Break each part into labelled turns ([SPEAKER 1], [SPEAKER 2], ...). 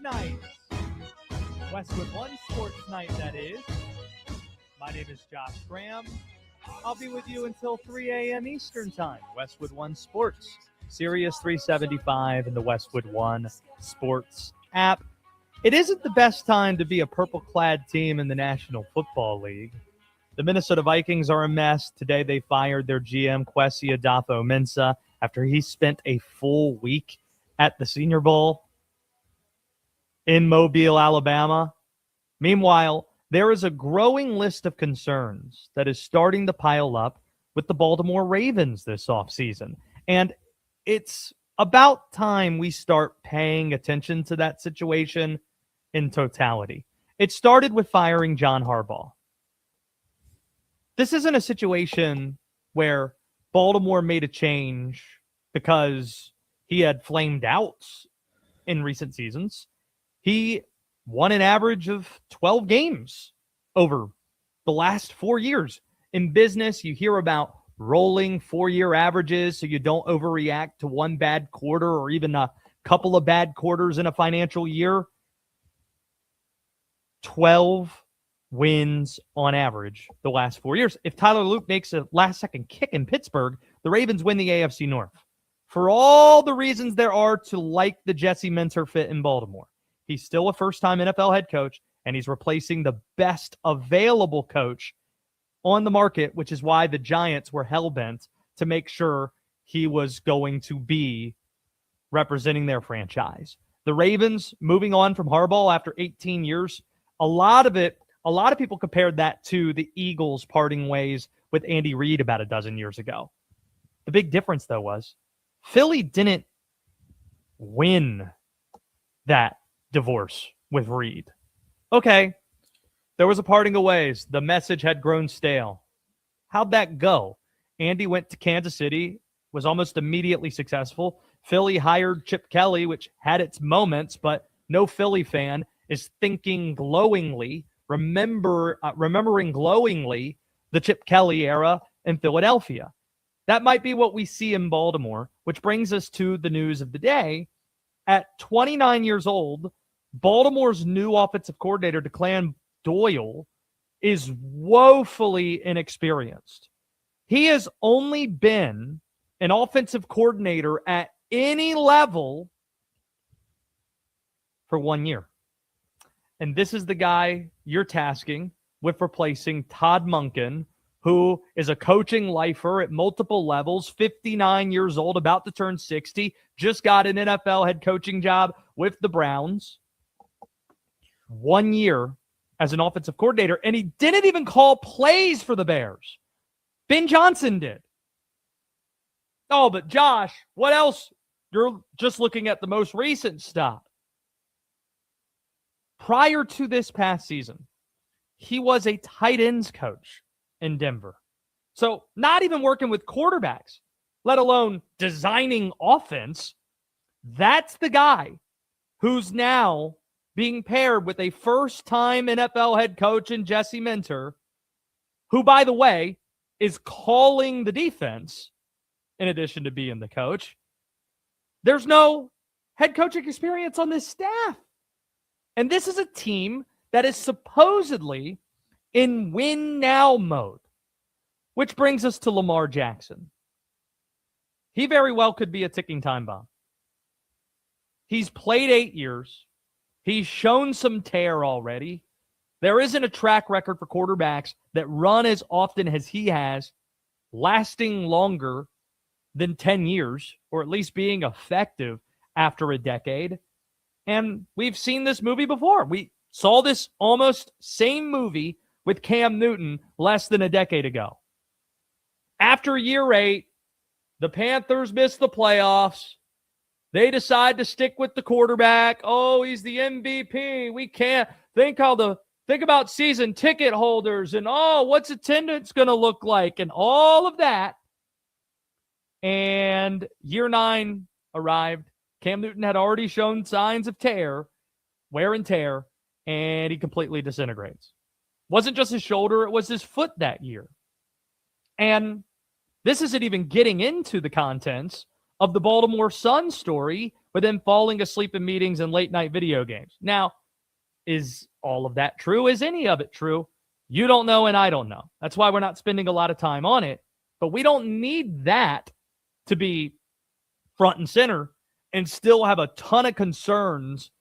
[SPEAKER 1] night. Westwood One Sports Night, that is. My name is Josh Graham. I'll be with you until 3 a.m. Eastern Time. Westwood One Sports, Sirius 375, and the Westwood One Sports app. It isn't the best time to be a purple-clad team in the National Football League. The Minnesota Vikings are a mess. Today they fired their GM, Kwesi Adofo-Mensah, after he spent a full week at the Senior Bowl in Mobile, Alabama. Meanwhile, there is a growing list of concerns that is starting to pile up with the Baltimore Ravens this offseason. And it's about time we start paying attention to that situation in totality. It started with firing John Harbaugh. This isn't a situation where Baltimore made a change because he had flamed out in recent seasons. He won an average of 12 games over the last 4 years. In business, you hear about rolling 4-year averages so you don't overreact to one bad quarter or even a couple of bad quarters in a financial year. 12 wins on average the last 4 years. If Tyler Luke makes a last-second kick in Pittsburgh, the Ravens win the AFC North. For all the reasons there are to like the Jesse Minter fit in Baltimore, he's still a first-time NFL head coach, and he's replacing the best available coach on the market, which is why the Giants were hell-bent to make sure he was going to be representing their franchise. The Ravens moving on from Harbaugh after 18 years, a lot of people compared that to the Eagles parting ways with Andy Reid about a dozen years ago. The big difference, though, was Philly didn't win that divorce with Reid. Okay, there was a parting of ways. The message had grown stale. How'd that go? Andy went to Kansas City, was almost immediately successful. Philly hired Chip Kelly, which had its moments, but no Philly fan is thinking glowingly, remembering glowingly the Chip Kelly era in Philadelphia. That might be what we see in Baltimore, which brings us to the news of the day. At 29 years old, Baltimore's new offensive coordinator, Declan Doyle, is woefully inexperienced. He has only been an offensive coordinator at any level for 1 year. And this is the guy you're tasking with replacing Todd Monken, who is a coaching lifer at multiple levels, 59 years old, about to turn 60, just got an NFL head coaching job with the Browns. 1 year as an offensive coordinator, and he didn't even call plays for the Bears. Ben Johnson did. Oh, but Josh, what else? You're just looking at the most recent stuff. Prior to this past season, he was a tight ends coach in Denver. So not even working with quarterbacks, let alone designing offense. That's the guy who's now being paired with a first-time NFL head coach in Jesse Minter, who, by the way, is calling the defense in addition to being the coach. There's no head coaching experience on this staff. And this is a team that is supposedly in win-now mode, which brings us to Lamar Jackson. He very well could be a ticking time bomb. He's played 8 years. He's shown some tear already. There isn't a track record for quarterbacks that run as often as he has, lasting longer than 10 years, or at least being effective after a decade. And we've seen this movie before. We saw this almost same movie with Cam Newton less than a decade ago. After year 8, the Panthers missed the playoffs. They decide to stick with the quarterback. Oh, he's the MVP. We can't think about season ticket holders and what's attendance going to look like and all of that. And year 9 arrived. Cam Newton had already shown signs of wear and tear, and he completely disintegrates. Wasn't just his shoulder, it was his foot that year. And this isn't even getting into the contents of the Baltimore Sun story, but then falling asleep in meetings and late night video games. Now, is all of that true? Is any of it true? You don't know, and I don't know. That's why we're not spending a lot of time on it. But we don't need that to be front and center and still have a ton of concerns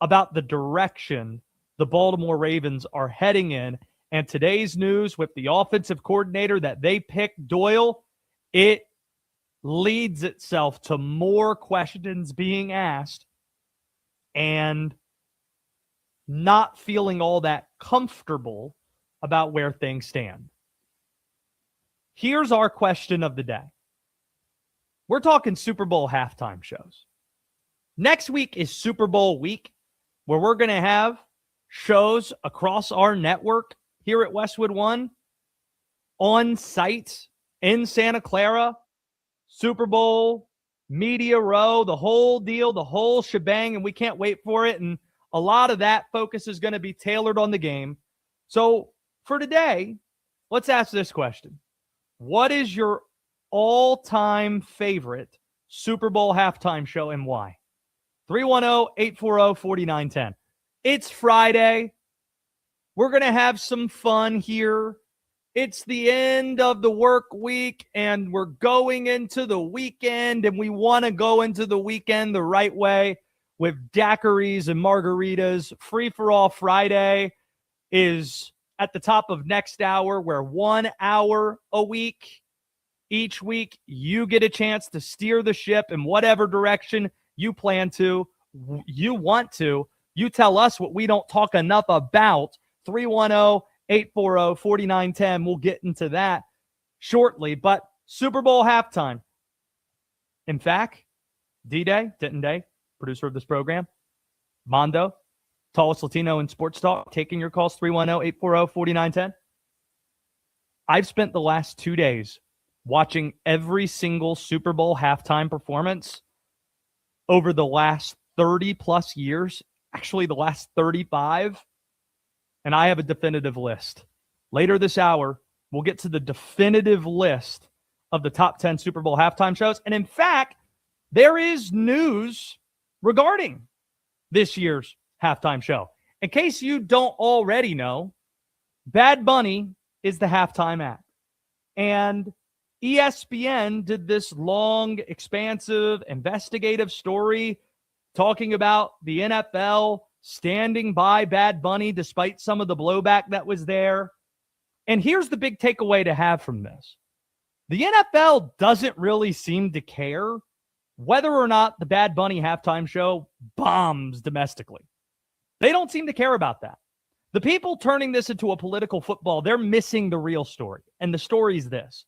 [SPEAKER 1] about the direction the Baltimore Ravens are heading in. And today's news with the offensive coordinator that they picked, Doyle, it leads itself to more questions being asked and not feeling all that comfortable about where things stand. Here's our question of the day. We're talking Super Bowl halftime shows. Next week is Super Bowl week, where we're going to have shows across our network here at Westwood One on site in Santa Clara, Super Bowl, Media Row, the whole deal, the whole shebang, and we can't wait for it. And a lot of that focus is going to be tailored on the game. So for today, let's ask this question. What is your all-time favorite Super Bowl halftime show and why? 310-840-4910. It's Friday. We're going to have some fun here. It's the end of the work week, and we're going into the weekend, and we want to go into the weekend the right way with daiquiris and margaritas. Free for All Friday is at the top of next hour, where 1 hour a week, each week, you get a chance to steer the ship in whatever direction you plan to, you want to. You tell us what we don't talk enough about. 310-840-4910. We'll get into that shortly. But Super Bowl halftime. In fact, D-Day, Denton Day, producer of this program, Mondo, tallest Latino in sports talk, taking your calls, 310-840-4910. I've spent the last 2 days watching every single Super Bowl halftime performance over the last 30-plus years, actually the last 35, and I have a definitive list. Later this hour, we'll get to the definitive list of the top 10 Super Bowl halftime shows. And in fact, there is news regarding this year's halftime show. In case you don't already know, Bad Bunny is the halftime act. And ESPN did this long, expansive, investigative story talking about the NFL standing by Bad Bunny despite some of the blowback that was there. And here's the big takeaway to have from this. The NFL doesn't really seem to care whether or not the Bad Bunny halftime show bombs domestically. They don't seem to care about that. The people turning this into a political football, they're missing the real story. And the story is this.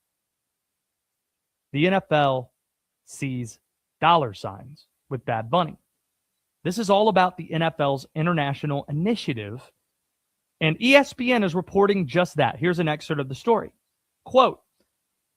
[SPEAKER 1] The NFL sees dollar signs with Bad Bunny. This is all about the NFL's international initiative, and ESPN is reporting just that. Here's an excerpt of the story. Quote,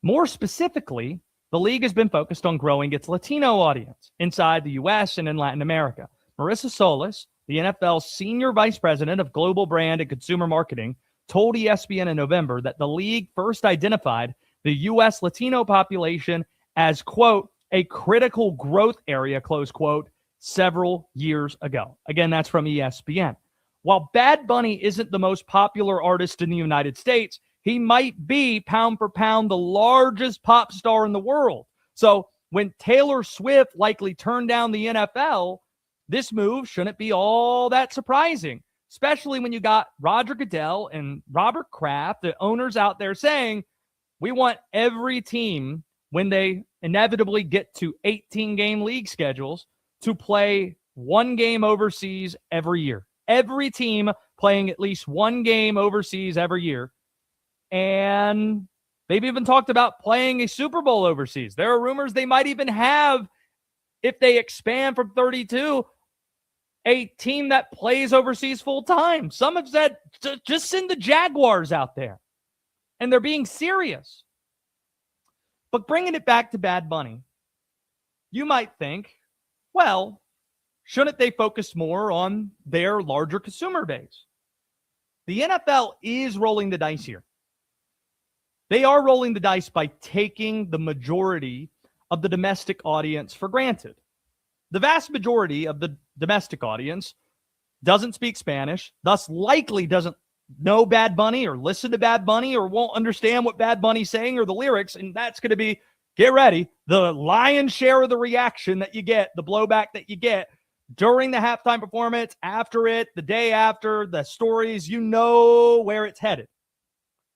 [SPEAKER 1] more specifically, the league has been focused on growing its Latino audience inside the U.S. and in Latin America. Marissa Solis, the NFL's senior vice president of global brand and consumer marketing, told ESPN in November that the league first identified the U.S. Latino population as, quote, a critical growth area, close quote, several years ago. Again, that's from ESPN. While Bad Bunny isn't the most popular artist in the United States, he might be, pound for pound, the largest pop star in the world. So when Taylor Swift likely turned down the NFL, this move shouldn't be all that surprising, especially when you got Roger Goodell and Robert Kraft, the owners out there saying, we want every team, when they inevitably get to 18-game league schedules, to play one game overseas every year. Every team playing at least one game overseas every year. And they've even talked about playing a Super Bowl overseas. There are rumors they might even have, if they expand from 32, a team that plays overseas full time. Some have said, just send the Jaguars out there. And they're being serious. But bringing it back to Bad Bunny, you might think, well, shouldn't they focus more on their larger consumer base? The NFL is rolling the dice here. They are rolling the dice by taking the majority of the domestic audience for granted. The vast majority of the domestic audience doesn't speak Spanish, thus likely doesn't know Bad Bunny or listen to Bad Bunny or won't understand what Bad Bunny's saying or the lyrics. And that's going to be, get ready, the lion's share of the reaction that you get, the blowback that you get during the halftime performance, after it, the day after, the stories, you know where it's headed.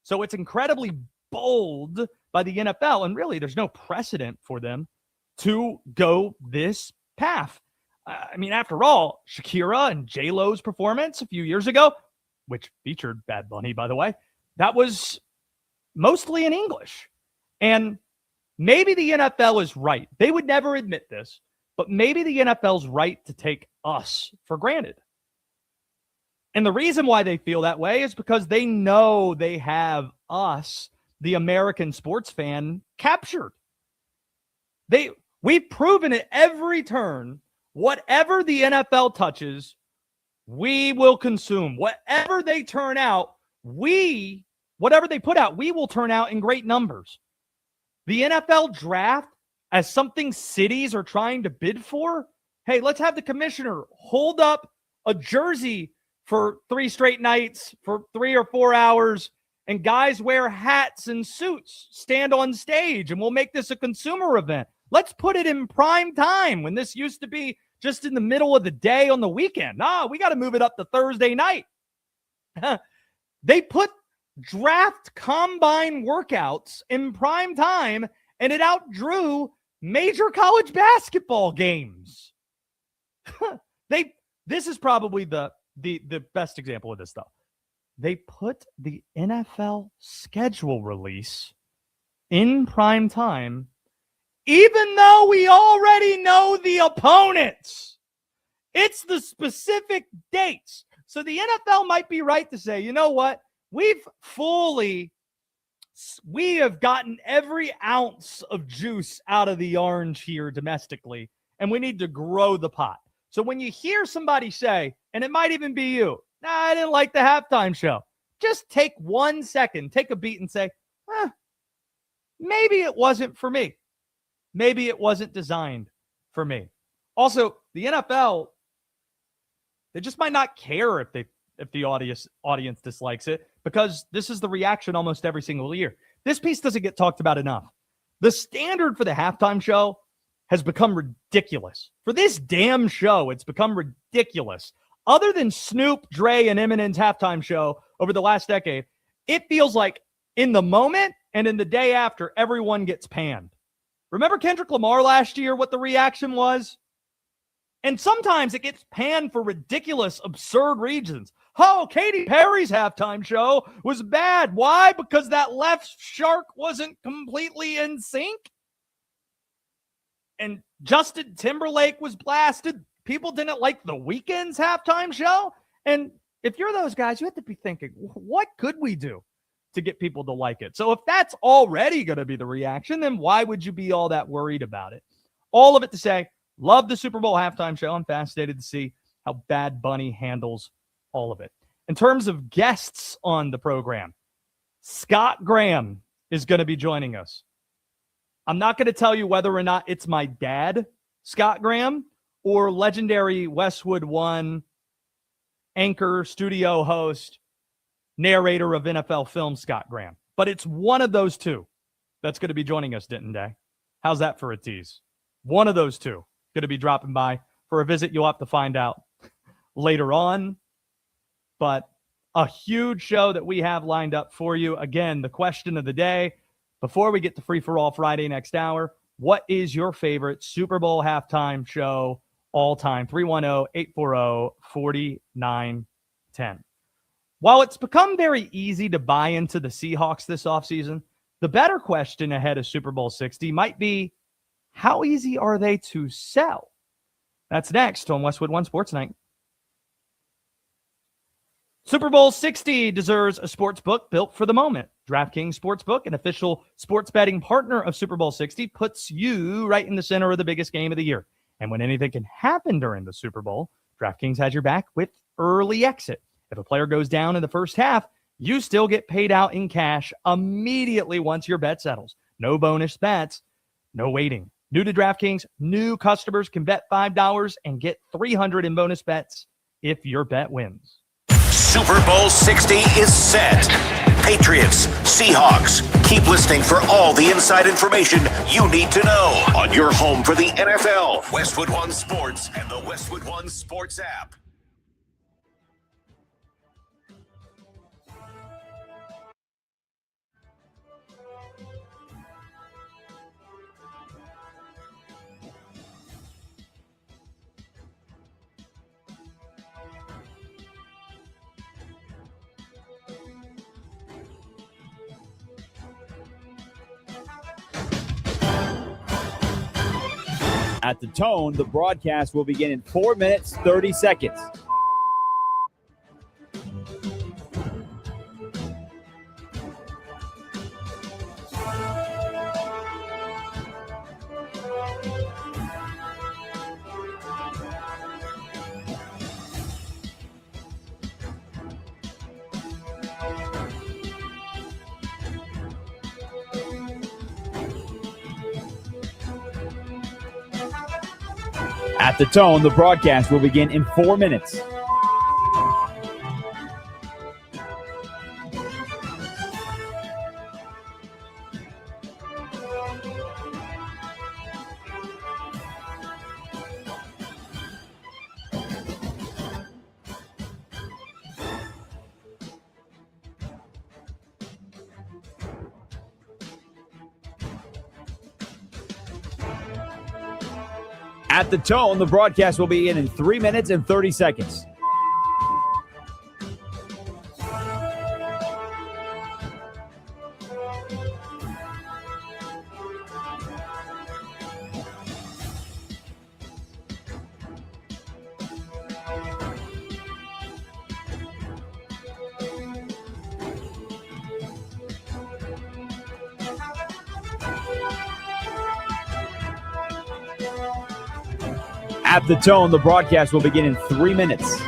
[SPEAKER 1] So it's incredibly bold by the NFL, and really there's no precedent for them to go this path. I mean, after all, Shakira and J-Lo's performance a few years ago, which featured Bad Bunny, by the way, that was mostly in English. And maybe the NFL is right. They would never admit this, but maybe the NFL's right to take us for granted. And the reason why they feel that way is because they know they have us, the American sports fan, captured. We've proven at every turn, whatever the NFL touches, we will consume. Whatever they turn out, whatever they put out, we will turn out in great numbers. The NFL draft, as something cities are trying to bid for, hey, let's have the commissioner hold up a jersey for 3 straight nights, for 3 or 4 hours, and guys wear hats and suits, stand on stage, and we'll make this a consumer event. Let's put it in prime time when this used to be just in the middle of the day on the weekend. We got to move it up to Thursday night. They put draft combine workouts in prime time, and it outdrew major college basketball games. This is probably the best example of this stuff. They put the NFL schedule release in prime time, even though we already know the opponents. It's the specific dates. So the NFL might be right to say, you know what? We have gotten every ounce of juice out of the orange here domestically, and we need to grow the pot. So when you hear somebody say, and it might even be you, I didn't like the halftime show, just take 1 second, take a beat and say, maybe it wasn't for me. Maybe it wasn't designed for me. Also, the NFL, they just might not care if the audience dislikes it, because this is the reaction almost every single year. This piece doesn't get talked about enough. The standard for the halftime show has become ridiculous. For this damn show, it's become ridiculous. Other than Snoop, Dre, and Eminem's halftime show over the last decade, it feels like in the moment and in the day after, everyone gets panned. Remember Kendrick Lamar last year, what the reaction was? And sometimes it gets panned for ridiculous, absurd reasons. Oh, Katy Perry's halftime show was bad. Why? Because that left shark wasn't completely in sync? And Justin Timberlake was blasted. People didn't like The Weeknd's halftime show. And if you're those guys, you have to be thinking, what could we do to get people to like it? So if that's already going to be the reaction, then why would you be all that worried about it? All of it to say, love the Super Bowl halftime show. I'm fascinated to see how Bad Bunny handles all of it. In terms of guests on the program, Scott Graham is going to be joining us. I'm not going to tell you whether or not it's my dad, Scott Graham, or legendary Westwood One anchor, studio host, narrator of NFL film, Scott Graham. But it's one of those two that's going to be joining us, Denton Day. How's that for a tease? One of those two going to be dropping by for a visit. You'll have to find out later on. But a huge show that we have lined up for you. Again, the question of the day, before we get to Free for All Friday next hour, what is your favorite Super Bowl halftime show all time? 310-840-4910. While it's become very easy to buy into the Seahawks this offseason, the better question ahead of Super Bowl 60 might be, how easy are they to sell? That's next on Westwood One Sports Night. Super Bowl 60 deserves a sports book built for the moment. DraftKings Sportsbook, an official sports betting partner of Super Bowl 60, puts you right in the center of the biggest game of the year. And when anything can happen during the Super Bowl, DraftKings has your back with early exit. If a player goes down in the first half, you still get paid out in cash immediately once your bet settles. No bonus bets, no waiting. New to DraftKings, new customers can bet $5 and get $300 in bonus bets if your bet wins.
[SPEAKER 2] Super Bowl 60 is set. Patriots, Seahawks. Keep listening for all the inside information you need to know on your home for the NFL, Westwood One Sports, and the Westwood One Sports app.
[SPEAKER 3] At the tone, the broadcast will begin in 4 minutes, 30 seconds. At the tone, the broadcast will begin in 4 minutes. At the tone, the broadcast will begin in 3 minutes and 30 seconds. At the tone, the broadcast will begin in 3 minutes.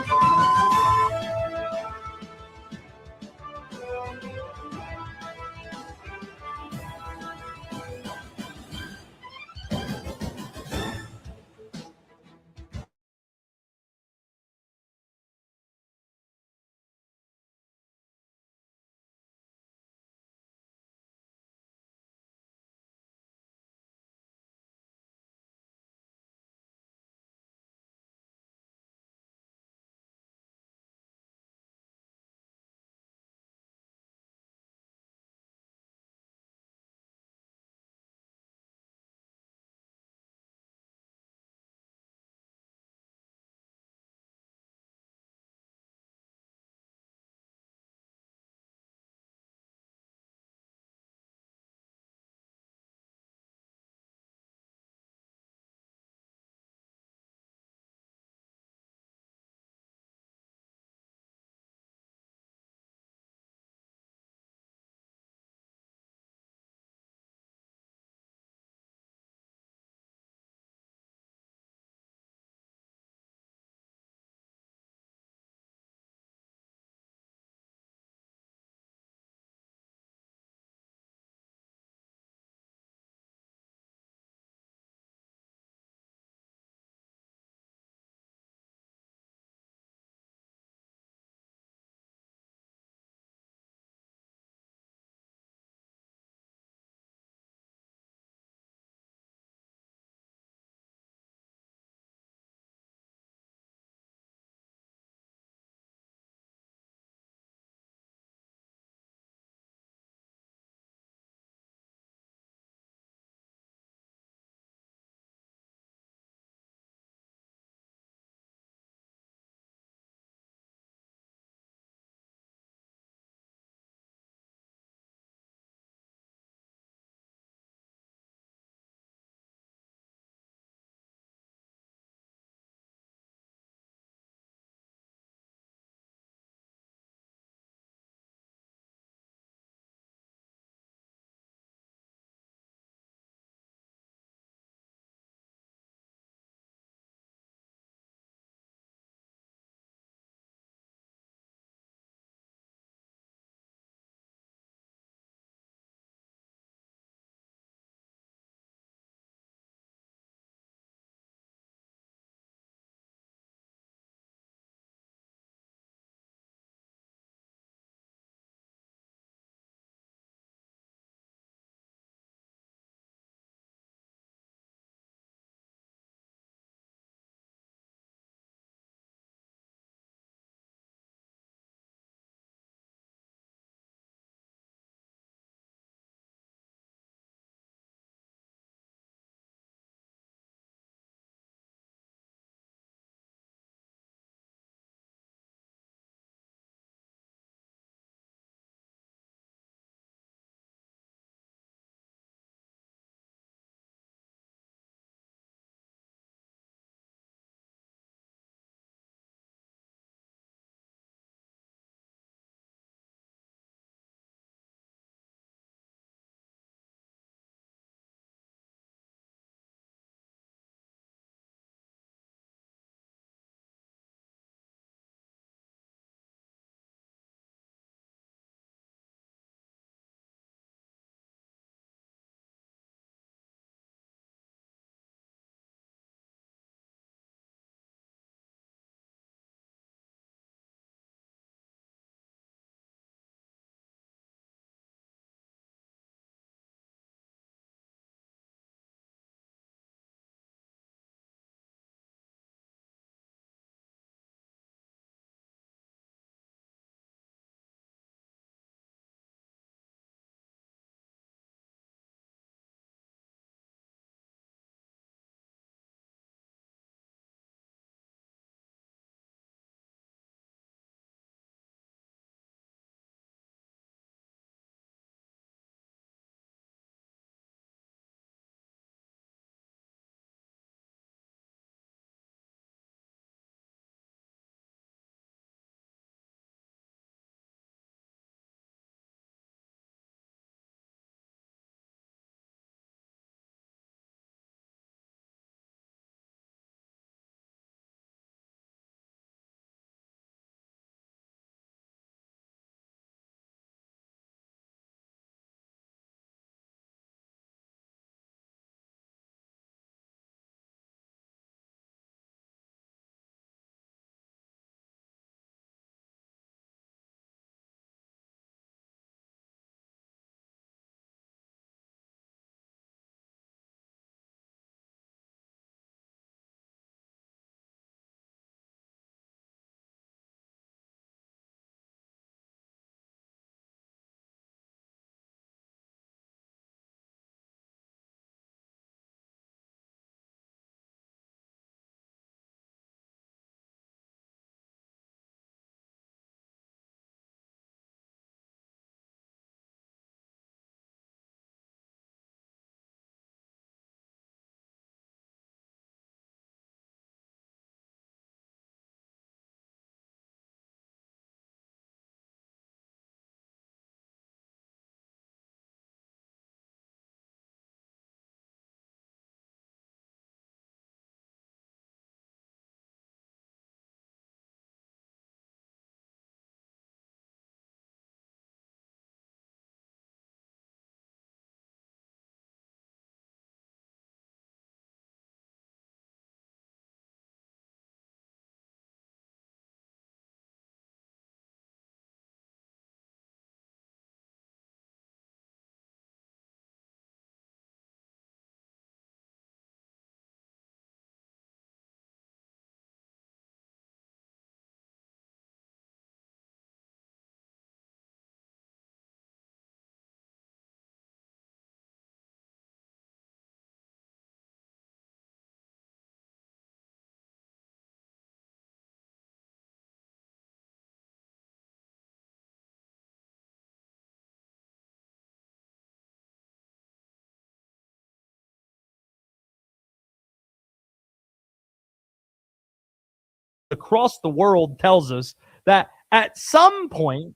[SPEAKER 1] across the world tells us that at some point,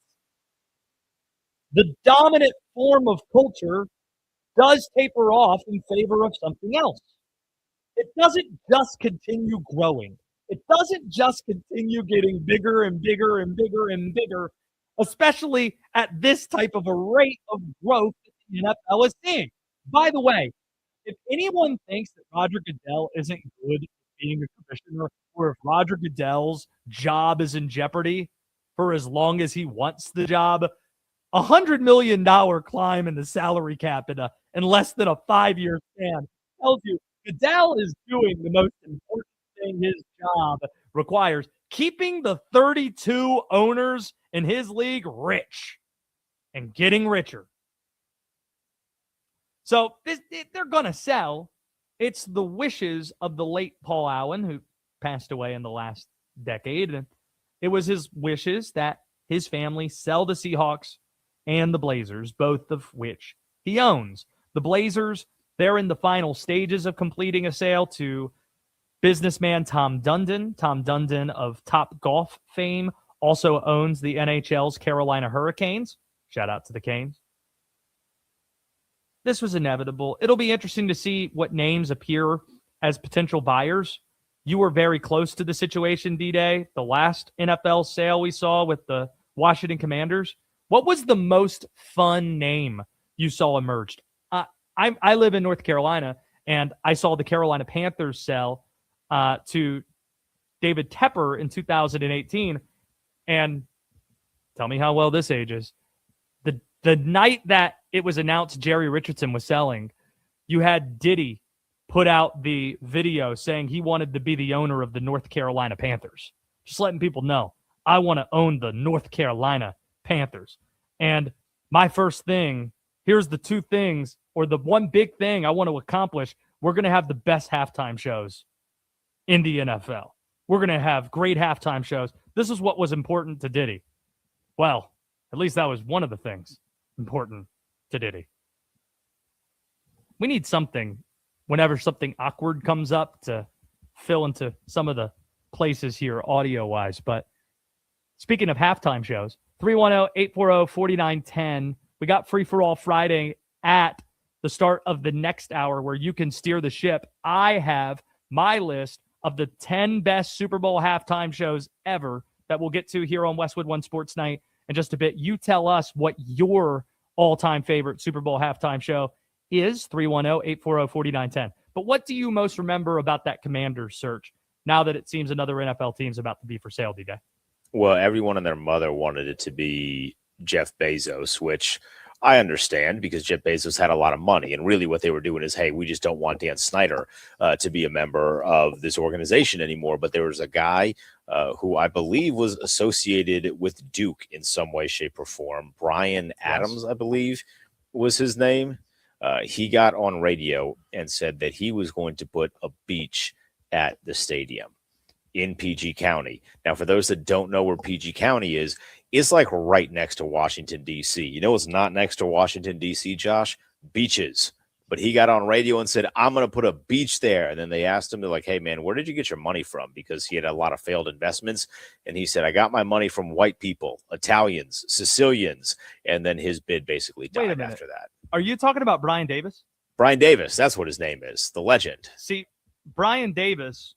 [SPEAKER 1] the dominant form of culture does taper off in favor of something else. It doesn't just continue growing. It doesn't just continue getting bigger and bigger and bigger and bigger, especially at this type of a rate of growth that the NFL is seeing. By the way, if anyone thinks that Roger Goodell isn't good at being a commissioner, or if Roger Goodell's job is in jeopardy for as long as he wants the job, $100 million climb in the salary cap in less than a 5-year span tells you Goodell is doing the most important thing his job requires, keeping the 32 owners in his league rich and getting richer. So they're going to sell. It's the wishes of the late Paul Allen, who passed away in the last decade. And it was his wishes that his family sell the Seahawks and the Blazers, both of which he owns. The Blazers, they're in the final stages of completing a sale to businessman Tom Dundon. Tom Dundon of Top Golf fame also owns the NHL's Carolina Hurricanes. Shout out to the Canes. This was inevitable. It'll be interesting to see what names appear as potential buyers. You were very close to the situation, D-Day, the last NFL sale we saw with the Washington Commanders. What was the most fun name you saw emerged? I live in North Carolina, and I saw the Carolina Panthers sell to David Tepper in 2018. And tell me how well this ages. The night that it was announced Jerry Richardson was selling, you had Diddy put out the video saying he wanted to be the owner of the North Carolina Panthers. Just letting people know, I want to own the North Carolina Panthers. And my first thing, here's the two things, or the one big thing I want to accomplish. We're going to have the best halftime shows in the NFL. We're going to have great halftime shows. This is what was important to Diddy. Well, at least that was one of the things important to Diddy. We need something whenever something awkward comes up to fill into some of the places here audio-wise. But speaking of halftime shows, 310-840-4910. We got Free For All Friday at the start of the next hour where you can steer the ship. I have my list of the 10 best Super Bowl halftime shows ever that we'll get to here on Westwood One Sports Night in just a bit. You tell us what your all-time favorite Super Bowl halftime show is, 310-840-4910. But what do you most remember about that Commanders search now that it seems another NFL team's about to be for sale, D-Day?
[SPEAKER 4] Well, everyone and their mother wanted it to be Jeff Bezos, which I understand because Jeff Bezos had a lot of money. And really what they were doing is, hey, we just don't want Dan Snyder to be a member of this organization anymore. But there was a guy who I believe was associated with Duke in some way, shape, or form. Brian Adams, I believe, was his name. He got on radio and said that he was going to put a beach at the stadium in PG County. Now, for those that don't know where PG County is, it's like right next to Washington, D.C. You know what's not next to Washington, D.C., Josh? Beaches. But he got on radio and said, I'm going to put a beach there. And then they asked him, they're like, hey, man, where did you get your money from? Because he had a lot of failed investments. And he said, I got my money from white people, Italians, Sicilians. And then his bid basically died after that.
[SPEAKER 1] Are you talking about Brian Davis?
[SPEAKER 4] Brian Davis, that's what his name is, the legend.
[SPEAKER 1] See, Brian Davis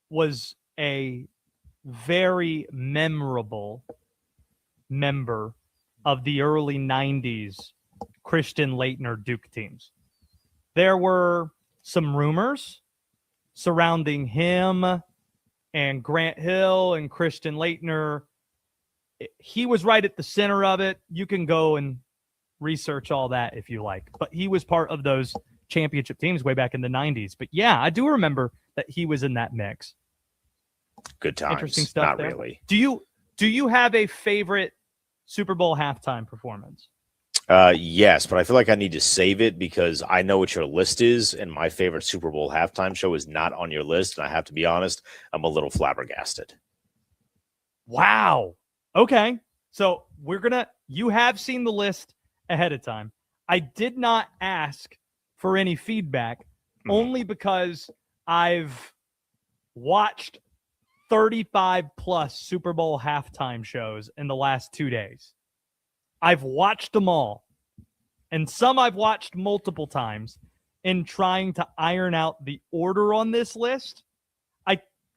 [SPEAKER 1] was a very memorable member of the early 90s Christian Laettner Duke teams. There were some rumors surrounding him and Grant Hill and Christian Laettner. He was right at the center of it. You can go and research all that if you like. But he was part of those championship teams way back in the 90s. But yeah, I do remember that he was in that mix.
[SPEAKER 4] Good times.
[SPEAKER 1] Interesting stuff.
[SPEAKER 4] Not
[SPEAKER 1] there.
[SPEAKER 4] really.
[SPEAKER 1] Do you have a favorite Super Bowl halftime performance?
[SPEAKER 4] Yes, but I feel like I need to save it because I know what your list is, and my favorite Super Bowl halftime show is not on your list. And I have to be honest, I'm a little flabbergasted.
[SPEAKER 1] Wow. Okay. So you have seen the list ahead of time. I did not ask for any feedback only because I've watched 35 plus Super Bowl halftime shows in the last 2 days. I've watched them all, and some I've watched multiple times in trying to iron out the order on this list.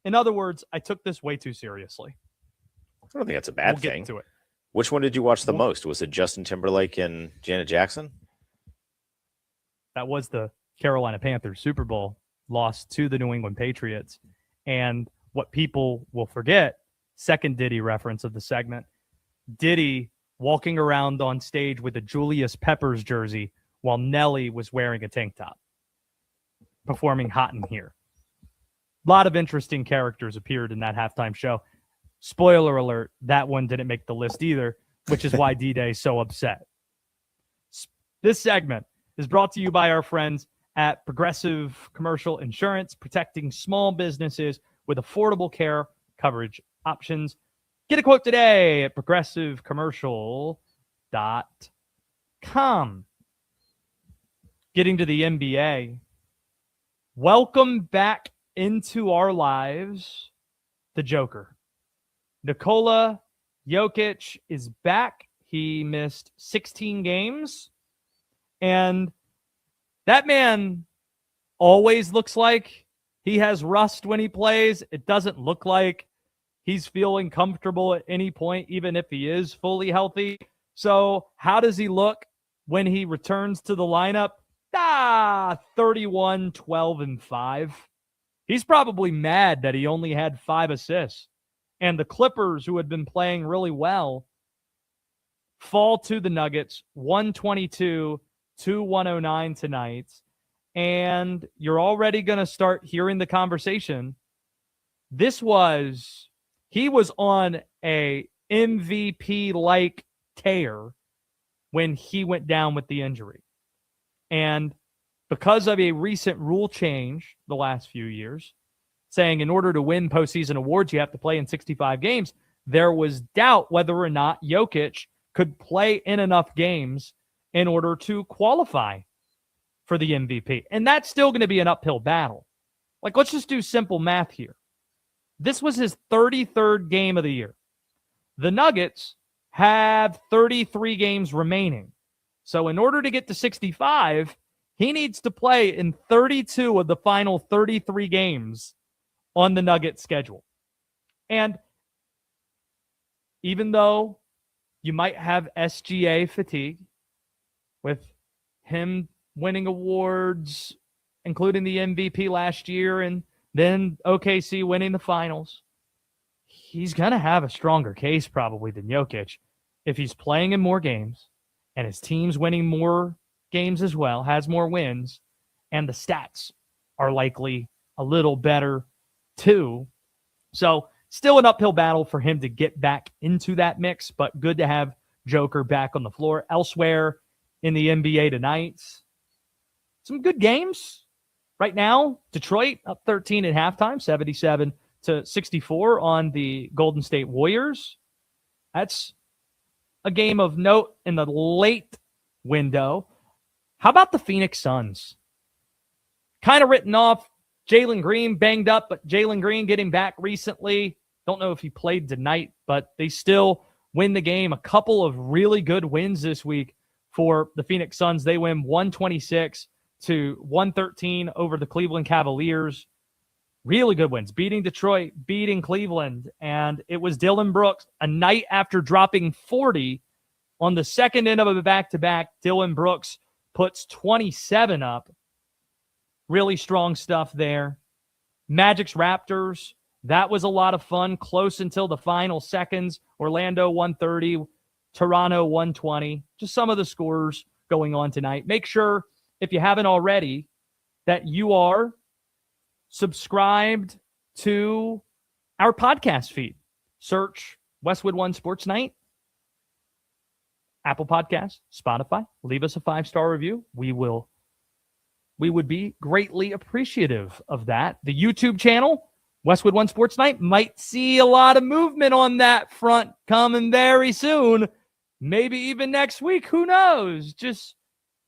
[SPEAKER 1] In other words, I took this way too seriously.
[SPEAKER 4] I don't think that's a bad
[SPEAKER 1] We'll
[SPEAKER 4] thing.
[SPEAKER 1] get to it.
[SPEAKER 4] Which one did you watch the most? Was it Justin Timberlake and Janet Jackson?
[SPEAKER 1] That was the Carolina Panthers Super Bowl loss to the New England Patriots. And what people will forget, second Diddy reference of the segment, Diddy walking around on stage with a Julius Peppers jersey while Nelly was wearing a tank top, performing Hot in Here. A lot of interesting characters appeared in that halftime show. Spoiler alert, that one didn't make the list either, which is why D-Day is so upset. This segment is brought to you by our friends at Progressive Commercial Insurance, protecting small businesses with affordable care coverage options. Get a quote today at progressivecommercial.com. Getting to the NBA. Welcome back into our lives, the Joker. Nikola Jokic is back. He missed 16 games. And that man always looks like he has rust when he plays. It doesn't look like he's feeling comfortable at any point, even if he is fully healthy. So how does he look when he returns to the lineup? 31, 12, and 5. He's probably mad that he only had 5 assists. And the Clippers, who had been playing really well, fall to the Nuggets 122-109 tonight. And you're already going to start hearing the conversation. He was on a MVP-like tear when he went down with the injury. And because of a recent rule change the last few years, saying in order to win postseason awards, you have to play in 65 games, there was doubt whether or not Jokic could play in enough games in order to qualify for the MVP. And that's still going to be an uphill battle. Like, let's just do simple math here. This was his 33rd game of the year. The Nuggets have 33 games remaining. So in order to get to 65, he needs to play in 32 of the final 33 games on the Nuggets schedule. And even though you might have SGA fatigue with him winning awards, including the MVP last year and then OKC winning the finals, he's going to have a stronger case probably than Jokic if he's playing in more games and his team's winning more games as well, has more wins, and the stats are likely a little better too. So still an uphill battle for him to get back into that mix, but good to have Joker back on the floor. Elsewhere in the NBA tonight, some good games. Right now, Detroit up 13 at halftime, 77-64 on the Golden State Warriors. That's a game of note in the late window. How about the Phoenix Suns? Kind of written off. Jalen Green banged up, but Jalen Green getting back recently. Don't know if he played tonight, but they still win the game. A couple of really good wins this week for the Phoenix Suns. They win 126-113 over the Cleveland Cavaliers. Really good wins. Beating Detroit, beating Cleveland. And it was Dylan Brooks, a night after dropping 40 on the second end of a back-to-back. Dylan Brooks puts 27 up. Really strong stuff there. Magic's Raptors, that was a lot of fun. Close until the final seconds. Orlando 130, Toronto 120. Just some of the scores going on tonight. Make sure, if you haven't already, that you are subscribed to our podcast feed. Search Westwood One Sports Night, Apple Podcasts, Spotify. Leave us a 5-star review. We would be greatly appreciative of that. The YouTube channel, Westwood One Sports Night, might see a lot of movement on that front coming very soon. Maybe even next week. Who knows? Just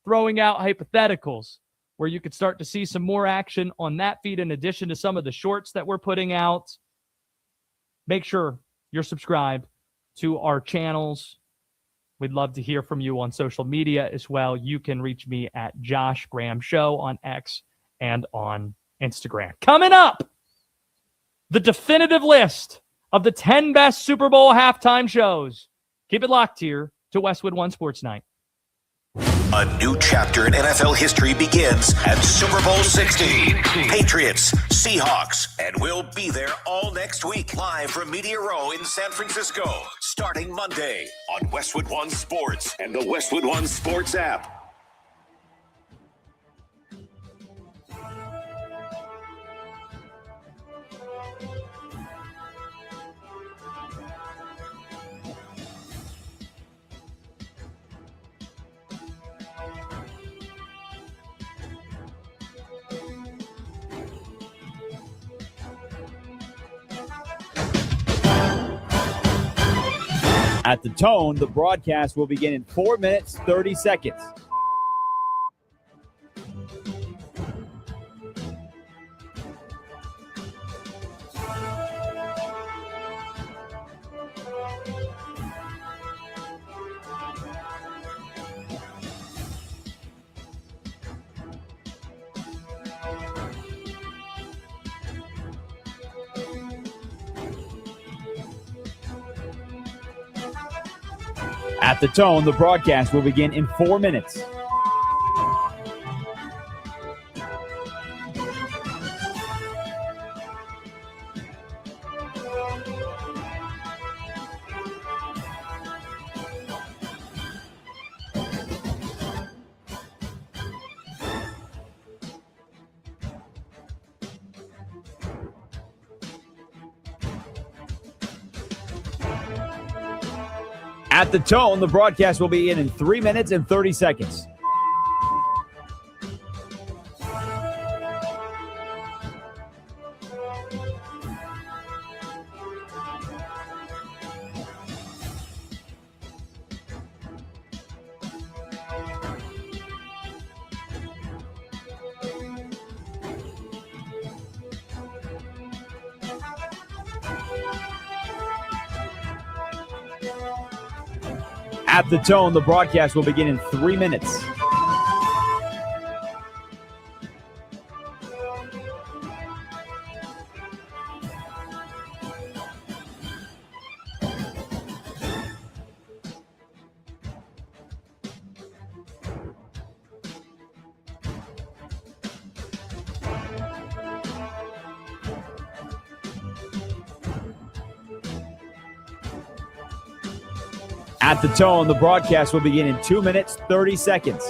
[SPEAKER 1] throwing out hypotheticals where you could start to see some more action on that feed in addition to some of the shorts that we're putting out. make sure you're subscribed to our channels. We'd love to hear from you on social media as well. You can reach me at Josh Graham Show on X and on Instagram. Coming up, the definitive list of the 10 best Super Bowl halftime shows. Keep it locked here to Westwood One Sports Night.
[SPEAKER 2] A new chapter in NFL history begins at Super Bowl 60. Patriots, Seahawks, and we'll be there all next week, live from Media Row in San Francisco, starting Monday on Westwood One Sports and the Westwood One Sports app.
[SPEAKER 3] At the tone, the broadcast will begin in 4 minutes, 30 seconds. At the tone, the broadcast will begin in 4 minutes. At the tone, the broadcast will begin in 3 minutes and 30 seconds. At the tone, the broadcast will begin in 3 minutes. At the tone, the broadcast will begin in 2 minutes, 30 seconds.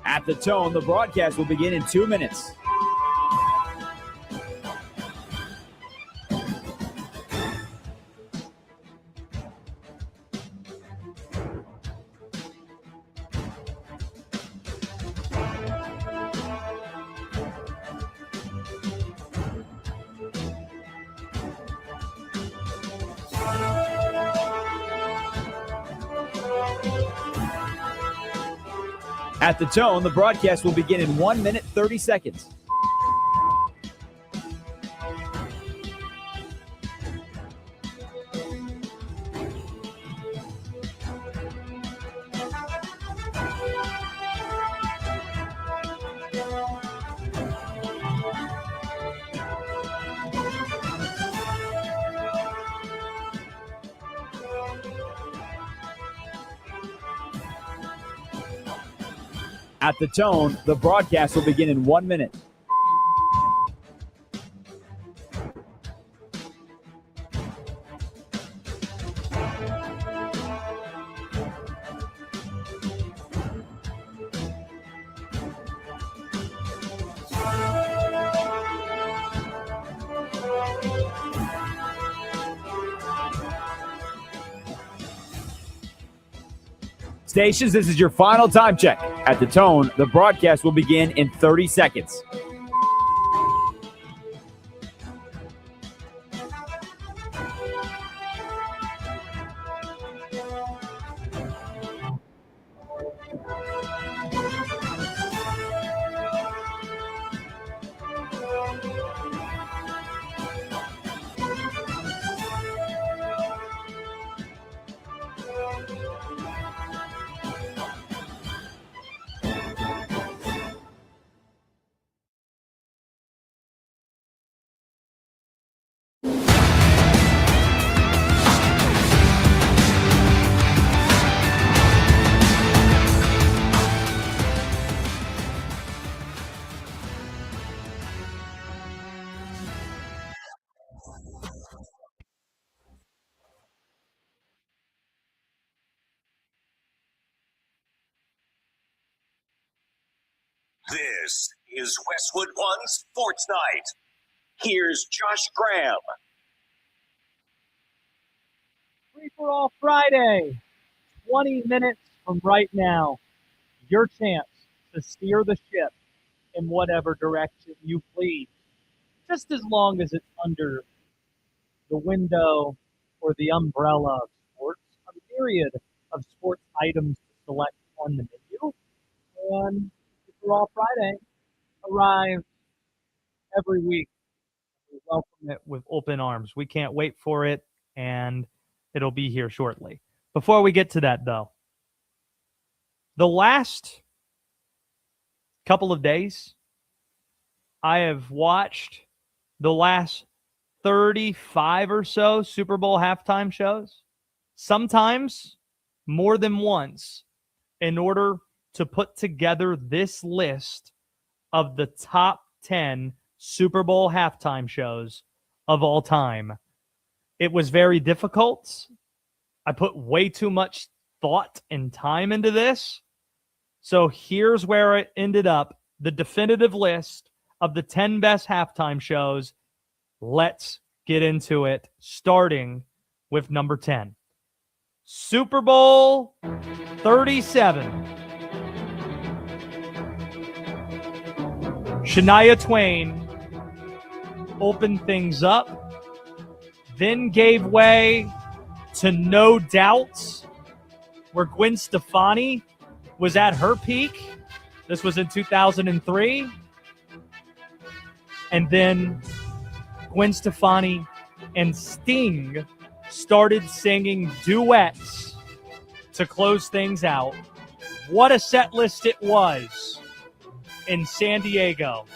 [SPEAKER 3] At the tone, the broadcast will begin in 2 minutes. At the tone, the broadcast will begin in 1 minute, 30 seconds. At the tone, the broadcast will begin in 1 minute. stations, this is your final time check. At the tone, the broadcast will begin in 30 seconds.
[SPEAKER 2] This is Westwood One Sports Night. Here's Josh Graham.
[SPEAKER 1] Free for All Friday. 20 minutes from right now. Your chance to steer the ship in whatever direction you please. Just as long as it's under the window or the umbrella of sports. A myriad of sports items to select on the menu. And Free for All Friday arrives every week. We welcome it with open arms. We can't wait for it, and it'll be here shortly. Before we get to that, though, the last couple of days, I have watched the last 35 or so Super Bowl halftime shows, sometimes more than once, in order to put together this list of the top 10 Super Bowl halftime shows of all time. It was very difficult. I put way too much thought and time into this. So here's where it ended up, the definitive list of the 10 best halftime shows. Let's get into it, starting with number 10. Super Bowl 37. Shania Twain opened things up, then gave way to No Doubt, where Gwen Stefani was at her peak. This was in 2003. And then Gwen Stefani and Sting started singing duets to close things out. What a set list it was in San Diego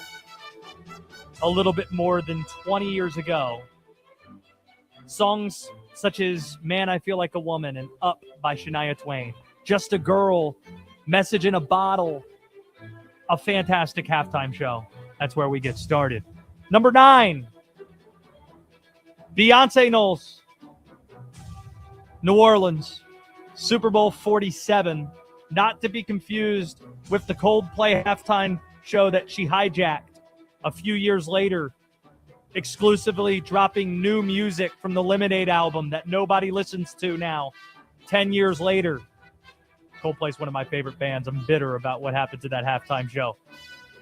[SPEAKER 1] a little bit more than 20 years ago. Songs such as Man, I Feel Like a Woman and Up by Shania Twain. Just a Girl, Message in a Bottle. A fantastic halftime show. That's where we get started. Number 9, Beyonce Knowles, New Orleans, Super Bowl 47. Not to be confused with the Coldplay halftime show that she hijacked a few years later, exclusively dropping new music from the Lemonade album that nobody listens to now, 10 years later. Coldplay's one of my favorite bands. I'm bitter about what happened to that halftime show.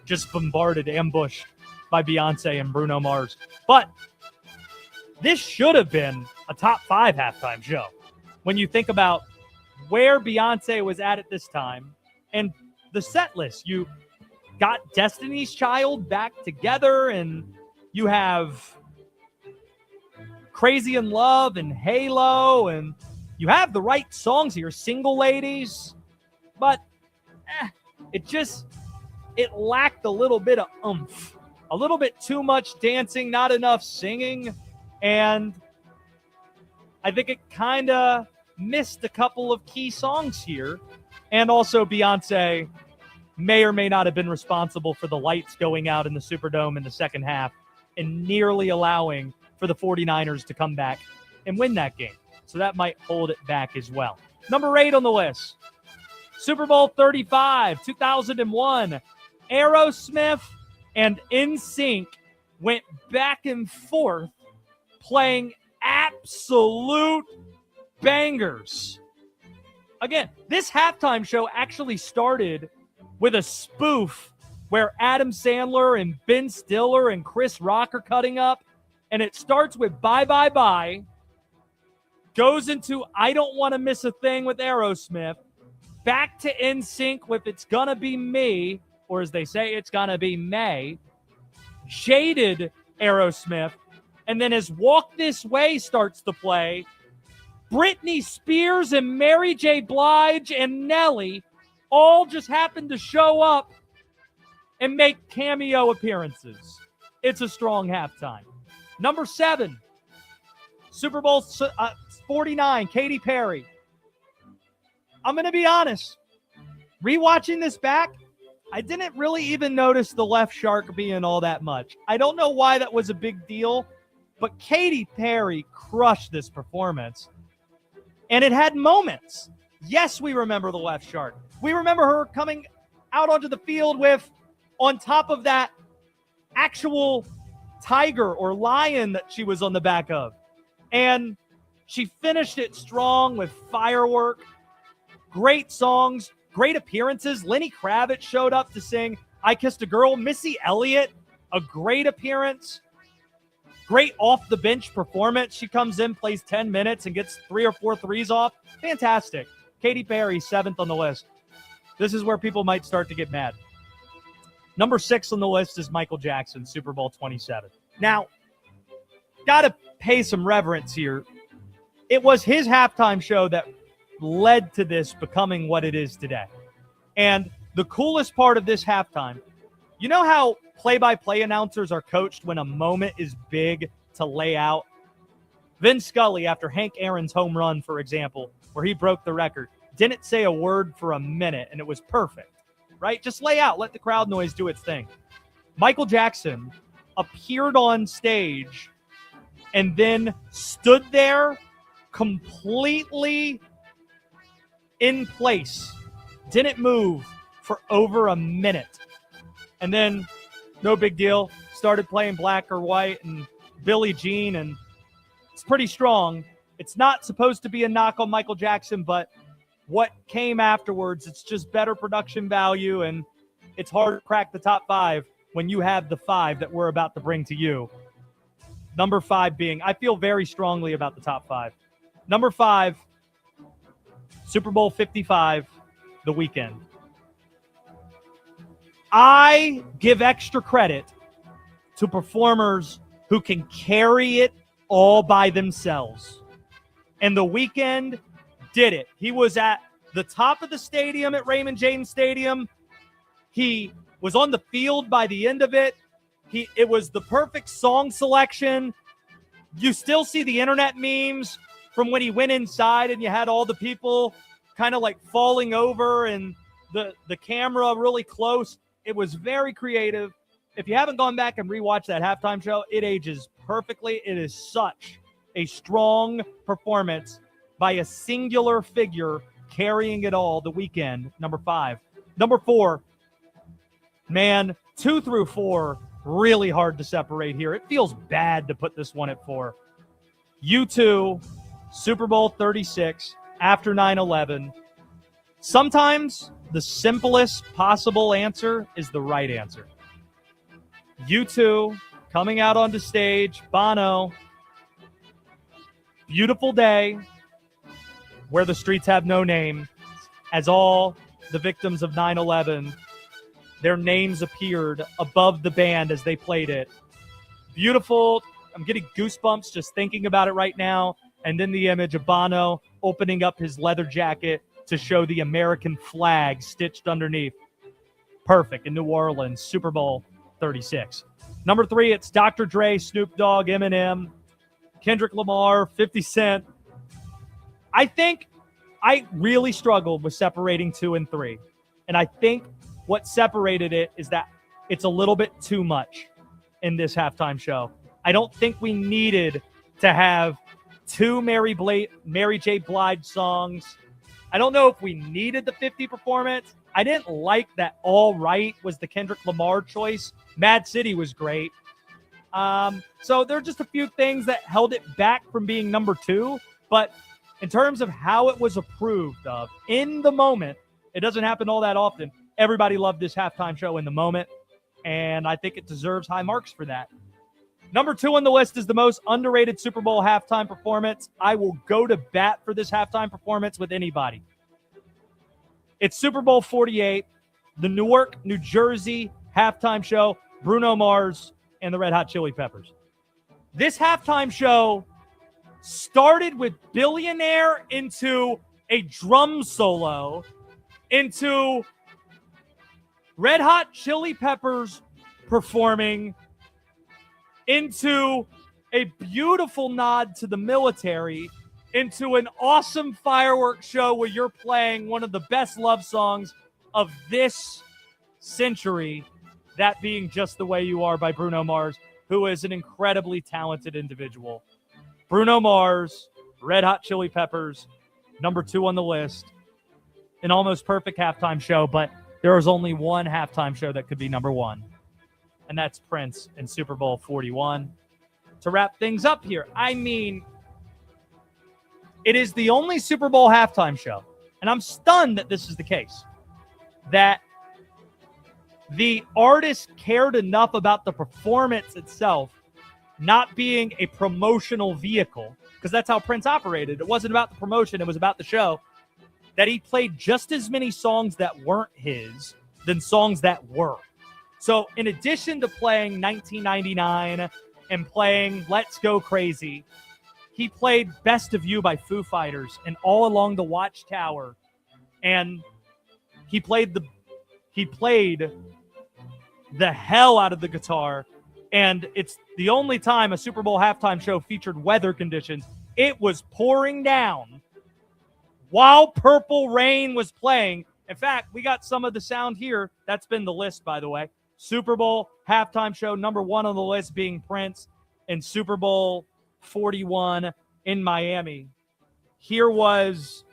[SPEAKER 1] Just bombarded, ambushed by Beyonce and Bruno Mars. But this should have been a top 5 halftime show. When you think about where Beyonce was at this time and the set list, you got Destiny's Child back together, and you have Crazy in Love and Halo, and you have the right songs here, Single Ladies, but it lacked a little bit of oomph, a little bit too much dancing, not enough singing, and I think it kind of missed a couple of key songs here. And also Beyonce may or may not have been responsible for the lights going out in the Superdome in the second half and nearly allowing for the 49ers to come back and win that game. So that might hold it back as well. Number 8 on the list, Super Bowl 35, 2001. Aerosmith and NSYNC went back and forth playing absolute bangers. Again, this halftime show actually started with a spoof where Adam Sandler and Ben Stiller and Chris Rock are cutting up. And it starts with Bye Bye Bye, goes into I Don't Want to Miss a Thing with Aerosmith, back to NSYNC with It's Gonna Be Me, or as they say, It's Gonna Be May, Jaded Aerosmith, and then as Walk This Way starts to play, Britney Spears and Mary J. Blige and Nelly all just happen to show up and make cameo appearances. It's a strong halftime. Number 7, Super Bowl 49, Katy Perry. I'm going to be honest. Rewatching this back, I didn't really even notice the left shark being all that much. I don't know why that was a big deal, but Katy Perry crushed this performance. And it had moments. Yes, we remember the left shark. We remember her coming out onto the field with, on top of that actual tiger or lion that she was on the back of. And she finished it strong with firework, great songs, great appearances. Lenny Kravitz showed up to sing I Kissed a Girl. Missy Elliott, a great appearance. Great off-the-bench performance. She comes in, plays 10 minutes, and gets 3 or 4 threes off. Fantastic. Katy Perry, 7th on the list. This is where people might start to get mad. Number 6 on the list is Michael Jackson, Super Bowl 27. Now, got to pay some reverence here. It was his halftime show that led to this becoming what it is today. And the coolest part of this halftime, you know how play-by-play announcers are coached when a moment is big to lay out? Vin Scully, after Hank Aaron's home run, for example, where he broke the record, didn't say a word for a minute, and it was perfect, right? Just lay out, let the crowd noise do its thing. Michael Jackson appeared on stage and then stood there completely in place, didn't move for over a minute. And then, no big deal, started playing Black or White and Billie Jean, and it's pretty strong. It's not supposed to be a knock on Michael Jackson, but what came afterwards, it's just better production value, and it's hard to crack the top 5 when you have the 5 that we're about to bring to you. Number 5 being, I feel very strongly about the top 5. Number 5, Super Bowl 55, The Weeknd. I give extra credit to performers who can carry it all by themselves. And The Weeknd did it. He was at the top of the stadium at Raymond James Stadium. He was on the field by the end of it. It was the perfect song selection. You still see the internet memes from when he went inside and you had all the people kind of like falling over and the camera really close. It was very creative. If you haven't gone back and rewatched that halftime show, it ages perfectly. It is such a strong performance by a singular figure carrying it all. The Weeknd, number 5. Number 4, man, 2 through 4, really hard to separate here. It feels bad to put this one at 4. U2, Super Bowl 36, after 9/11. Sometimes the simplest possible answer is the right answer. U2 coming out onto stage, Bono, Beautiful Day, Where the Streets Have No Name, as all the victims of 9/11, their names appeared above the band as they played it. Beautiful. I'm getting goosebumps just thinking about it right now. And then the image of Bono opening up his leather jacket to show the American flag stitched underneath. Perfect in New Orleans, Super Bowl 36. Number 3, it's Dr. Dre, Snoop Dogg, Eminem, Kendrick Lamar, 50 Cent. I think I really struggled with separating 2 and 3. And I think what separated it is that it's a little bit too much in this halftime show. I don't think we needed to have 2 Mary J. Blige songs. I don't know if we needed the 50 performance. I didn't like that All Right was the Kendrick Lamar choice. Mad City was great. So there are just a few things that held it back from being number 2. But in terms of how it was approved of in the moment, it doesn't happen all that often. Everybody loved this halftime show in the moment, and I think it deserves high marks for that. Number 2 on the list is the most underrated Super Bowl halftime performance. I will go to bat for this halftime performance with anybody. It's Super Bowl 48, the Newark, New Jersey halftime show, Bruno Mars and the Red Hot Chili Peppers. This halftime show started with Billionaire into a drum solo, into Red Hot Chili Peppers performing, into a beautiful nod to the military, into an awesome fireworks show where you're playing one of the best love songs of this century, that being Just the Way You Are by Bruno Mars, who is an incredibly talented individual. Bruno Mars, Red Hot Chili Peppers, number 2 on the list. An almost perfect halftime show, but there is only one halftime show that could be number 1, and that's Prince in Super Bowl 41. To wrap things up here, I mean, it is the only Super Bowl halftime show, and I'm stunned that this is the case, that the artist cared enough about the performance itself not being a promotional vehicle, because that's how Prince operated. It wasn't about the promotion, it was about the show, that he played just as many songs that weren't his than songs that were. So in addition to playing 1999 and playing Let's Go Crazy, he played Best of You by Foo Fighters and All Along the Watchtower. And he played the hell out of the guitar. And it's the only time a Super Bowl halftime show featured weather conditions. It was pouring down while Purple Rain was playing. In fact, we got some of the sound here. That's been the list, by the way. Super Bowl halftime show, number 1 on the list being Prince, and Super Bowl 41 in Miami. This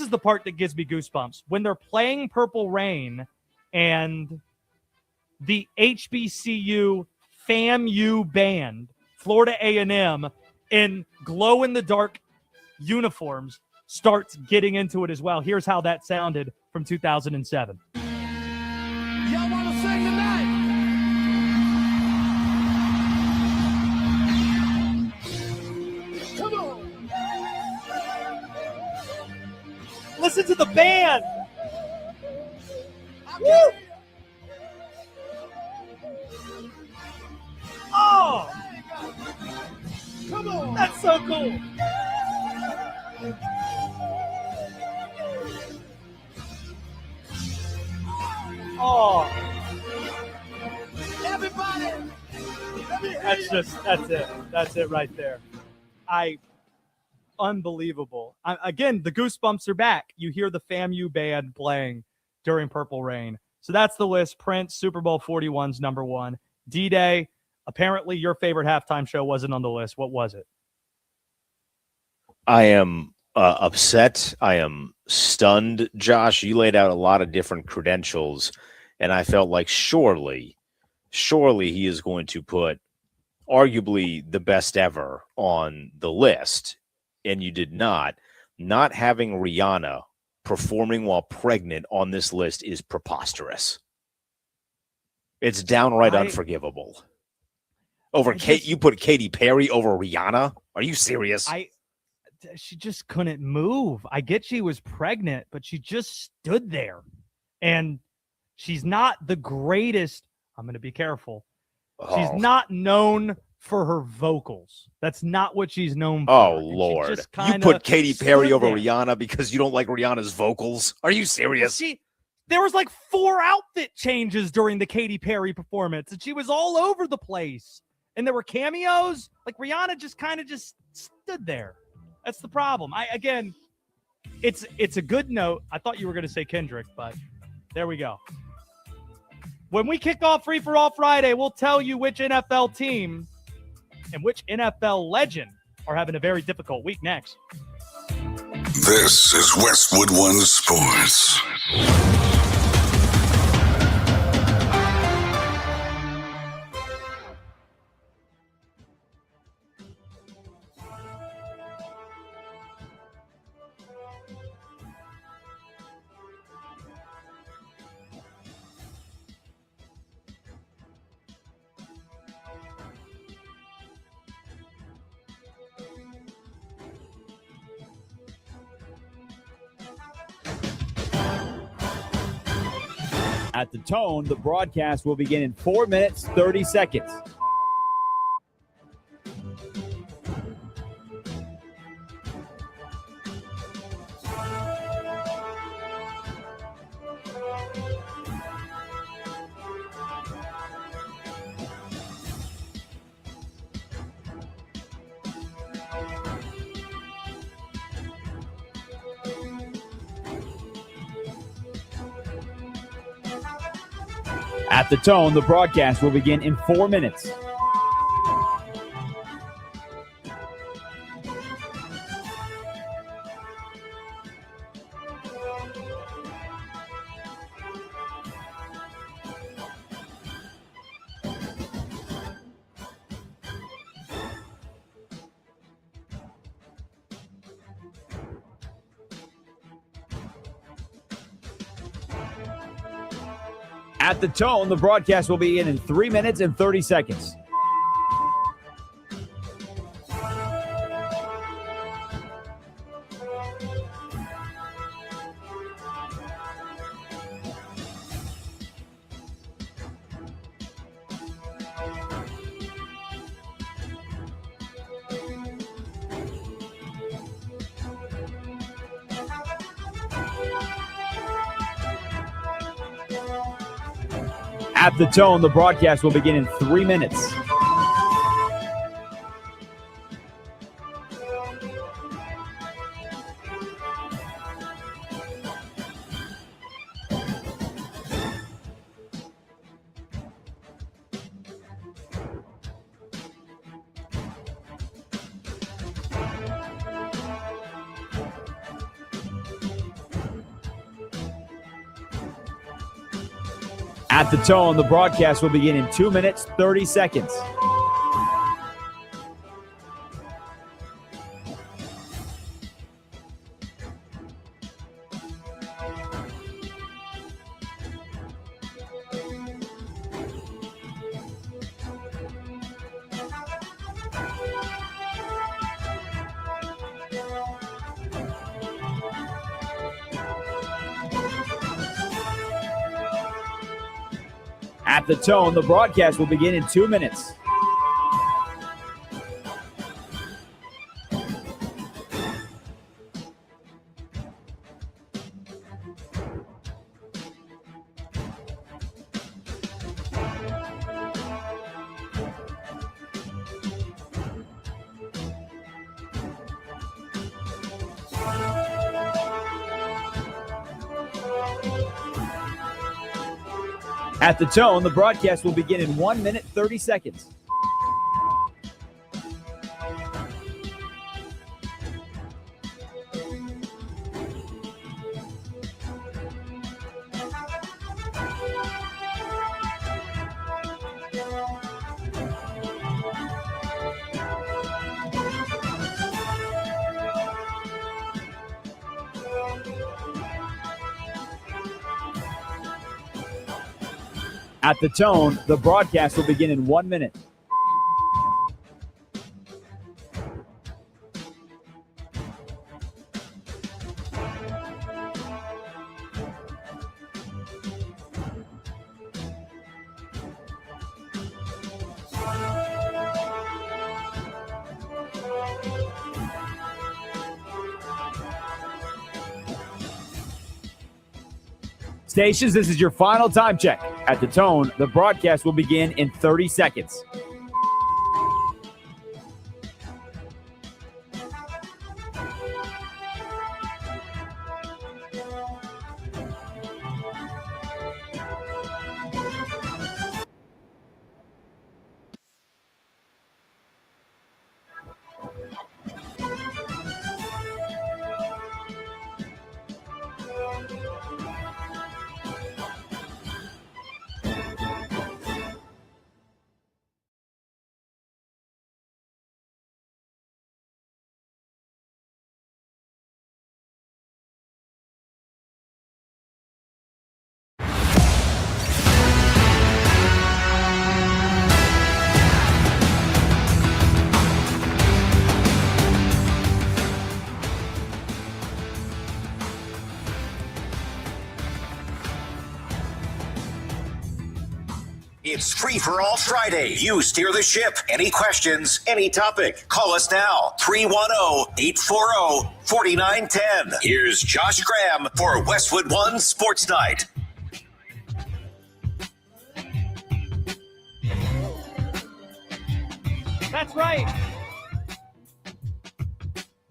[SPEAKER 1] is the part that gives me goosebumps. When they're playing Purple Rain and the HBCU FAMU band, Florida A&M, in glow-in-the-dark uniforms, starts getting into it as well. Here's how that sounded from 2007.
[SPEAKER 5] Y'all want to sing tonight? Come on.
[SPEAKER 1] Listen to the band.
[SPEAKER 5] Woo!
[SPEAKER 1] Oh,
[SPEAKER 5] Come on.
[SPEAKER 1] that's so cool. Oh,
[SPEAKER 5] Everybody. Let me hear
[SPEAKER 1] that's it right there. Unbelievable. Again, the goosebumps are back. You hear the FAMU band playing during Purple Rain. So that's the list. Prince, Super Bowl 41's number 1. D-Day, apparently your favorite halftime show wasn't on the list. What was it?
[SPEAKER 4] I am upset. I am stunned. Josh, you laid out a lot of different credentials, and I felt like surely he is going to put arguably the best ever on the list, and you did not. Not having Rihanna performing while pregnant on this list is preposterous. It's downright unforgivable. You put Katy Perry over Rihanna? Are you serious?
[SPEAKER 1] She just couldn't move. I get she was pregnant, but she just stood there. And she's not the greatest. I'm going to be careful.
[SPEAKER 4] Oh.
[SPEAKER 1] She's not known for her vocals. That's not what she's known for.
[SPEAKER 4] Oh, Lord. You put Katy Perry over Rihanna because you don't like Rihanna's vocals? Are you serious?
[SPEAKER 1] There was like 4 outfit changes during the Katy Perry performance, and she was all over the place. And there were cameos. Like, Rihanna just kind of just stood there. That's the problem. It's a good note. I thought you were going to say Kendrick, but there we go. When we kick off Free for All Friday, we'll tell you which NFL team and which NFL legend are having a very difficult week next.
[SPEAKER 6] This is Westwood One Sports.
[SPEAKER 3] At the tone, the broadcast will begin in 4 minutes, 30 seconds. At the tone, the broadcast will begin in 4 minutes. At the tone, the broadcast will begin in 3 minutes and 30 seconds. At the tone, the broadcast will begin in 3 minutes. At the tone, the broadcast will begin in 2 minutes, 30 seconds. At the tone, the broadcast will begin in 2 minutes. At the tone, the broadcast will begin in 1 minute, 30 seconds. At the tone, the broadcast will begin in 1 minute. Stations, this is your final time check. At the tone, the broadcast will begin in 30 seconds.
[SPEAKER 2] Free for All Friday. You steer the ship. Any questions, any topic. Call us now. 310-840-4910. Here's Josh Graham for Westwood One Sports Night.
[SPEAKER 1] That's right.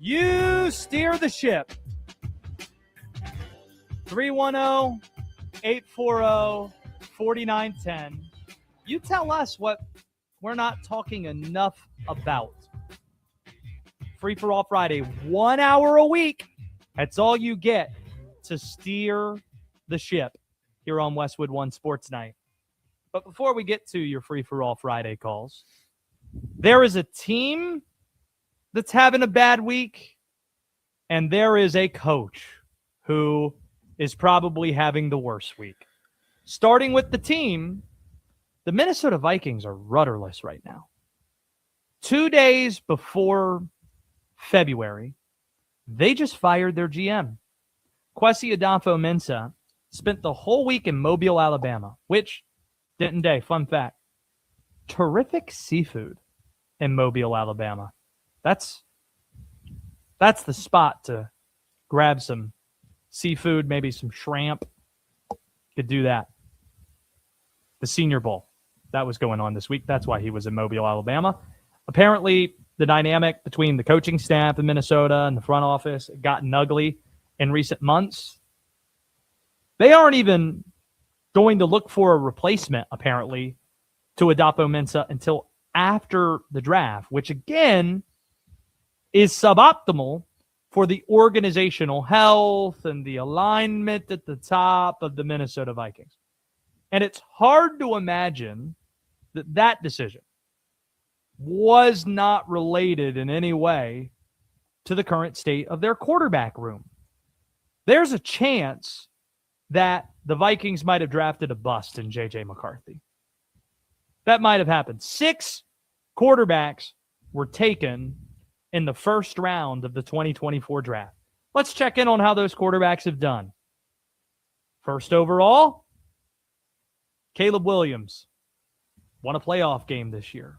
[SPEAKER 1] You steer the ship. 310-840-4910. You tell us what we're not talking enough about. Free for All Friday, 1 hour a week. That's all you get to steer the ship here on Westwood One Sports Night. But before we get to your Free for All Friday calls, there is a team that's having a bad week, and there is a coach who is probably having the worst week. Starting with the team, the Minnesota Vikings are rudderless right now. 2 days before February, they just fired their GM. Kwesi Adolfo-Mensah spent the whole week in Mobile, Alabama, which, didn't they? Fun fact. Terrific seafood in Mobile, Alabama. That's the spot to grab some seafood, maybe some shrimp. Could do that. The Senior Bowl. That was going on this week. That's why he was in Mobile, Alabama. Apparently, the dynamic between the coaching staff in Minnesota and the front office had gotten ugly in recent months. They aren't even going to look for a replacement, apparently, to Adolfo-Mensah until after the draft, which, again, is suboptimal for the organizational health and the alignment at the top of the Minnesota Vikings. And it's hard to imagine that decision was not related in any way to the current state of their quarterback room. There's a chance that the Vikings might have drafted a bust in J.J. McCarthy. That might have happened. 6 quarterbacks were taken in the first round of the 2024 draft. Let's check in on how those quarterbacks have done. First overall, Caleb Williams won a playoff game this year.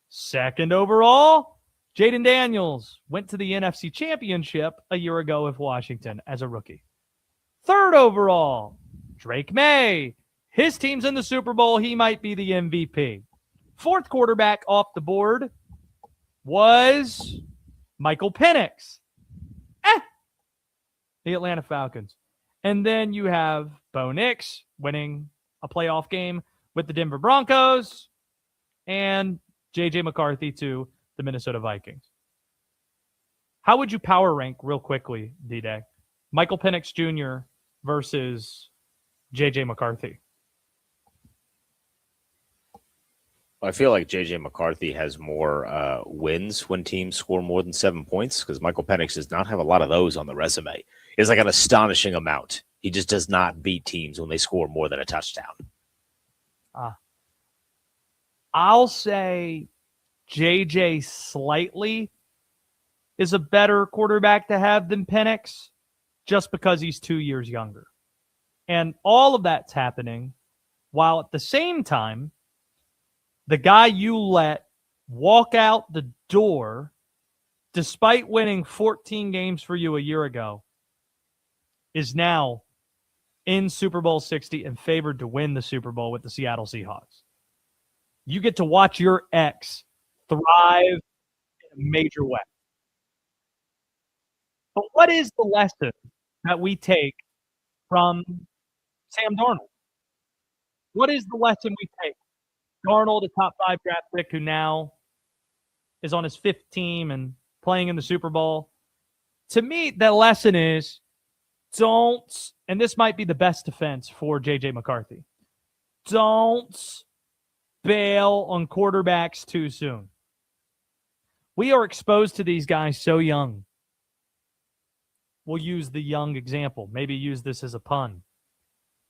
[SPEAKER 1] Second overall, Jaden Daniels went to the NFC Championship a year ago with Washington as a rookie. Third overall, Drake May. His team's in the Super Bowl. He might be the MVP. Fourth quarterback off the board was Michael Penix. The Atlanta Falcons. And then you have Bo Nix winning a playoff game with the Denver Broncos and J.J. McCarthy to the Minnesota Vikings. How would you power rank real quickly, D-Day? Michael Penix Jr. versus J.J. McCarthy.
[SPEAKER 4] I feel like J.J. McCarthy has more wins when teams score more than 7 points because Michael Penix does not have a lot of those on the resume. It's like an astonishing amount. He just does not beat teams when they score more than a touchdown.
[SPEAKER 1] I'll say J.J. slightly is a better quarterback to have than Penix just because he's 2 years younger. And all of that's happening while at the same time, the guy you let walk out the door, despite winning 14 games for you a year ago, is now in Super Bowl 60 and favored to win the Super Bowl with the Seattle Seahawks. You get to watch your ex thrive in a major way. But what is the lesson that we take from Sam Darnold? What is the lesson we take? Darnold, a top 5 draft pick who now is on his 5th team and playing in the Super Bowl. To me, the lesson is don't, and this might be the best defense for J.J. McCarthy, don't bail on quarterbacks too soon. We are exposed to these guys so young. We'll use the Young example. Maybe use this as a pun.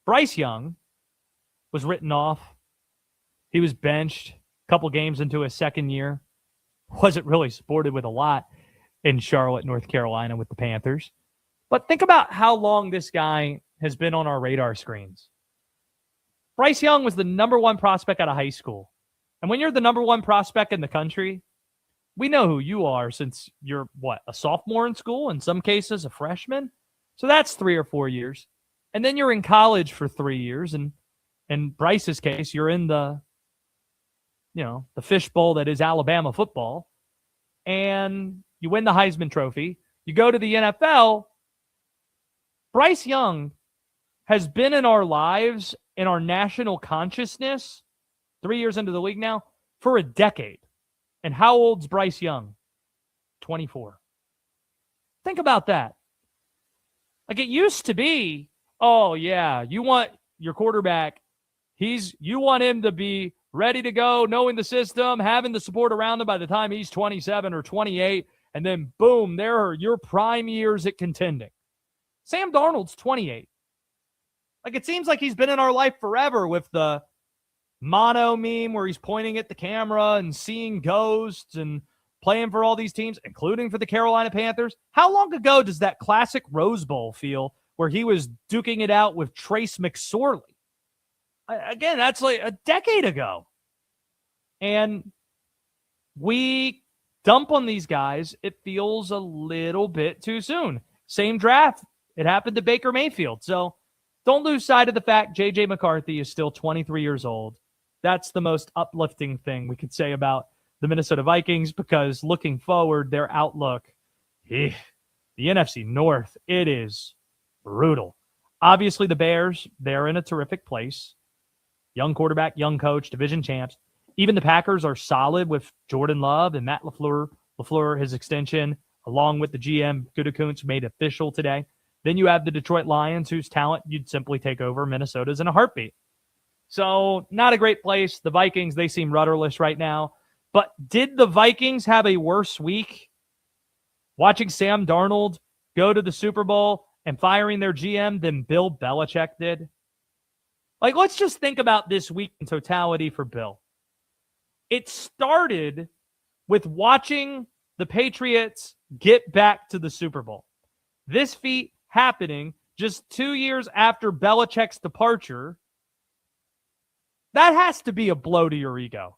[SPEAKER 1] Bryce Young was written off. He was benched a couple games into his second year. Wasn't really supported with a lot in Charlotte, North Carolina with the Panthers. But think about how long this guy has been on our radar screens. Bryce Young was the number one prospect out of high school. And when you're the number one prospect in the country, we know who you are since you're, a sophomore in school, in some cases a freshman. So that's 3 or 4 years. And then you're in college for 3 years. And in Bryce's case, you're in the fishbowl that is Alabama football. And you win the Heisman Trophy. You go to the NFL. Bryce Young has been in our lives, in our national consciousness, 3 years into the league now, for a decade. And how old's Bryce Young? 24. Think about that. Like, it used to be, oh, yeah, you want your quarterback, you want him to be ready to go, knowing the system, having the support around him by the time he's 27 or 28, and then boom, there are your prime years at contending. Sam Darnold's 28. Like, it seems like he's been in our life forever with the mono meme where he's pointing at the camera and seeing ghosts and playing for all these teams, including for the Carolina Panthers. How long ago does that classic Rose Bowl feel where he was duking it out with Trace McSorley? Again, that's like a decade ago. And we dump on these guys. It feels a little bit too soon. Same draft. It happened to Baker Mayfield. So don't lose sight of the fact J.J. McCarthy is still 23 years old. That's the most uplifting thing we could say about the Minnesota Vikings, because looking forward, their outlook, the NFC North, it is brutal. Obviously, the Bears, they're in a terrific place. Young quarterback, young coach, division champs. Even the Packers are solid with Jordan Love and Matt LaFleur, his extension, along with the GM, Gutekunst, made official today. Then you have the Detroit Lions, whose talent you'd simply take over Minnesota's in a heartbeat. So not a great place. The Vikings, they seem rudderless right now. But did the Vikings have a worse week watching Sam Darnold go to the Super Bowl and firing their GM than Bill Belichick did? Like, let's just think about this week in totality for Bill. It started with watching the Patriots get back to the Super Bowl. This feat happening just 2 years after Belichick's departure. That has to be a blow to your ego.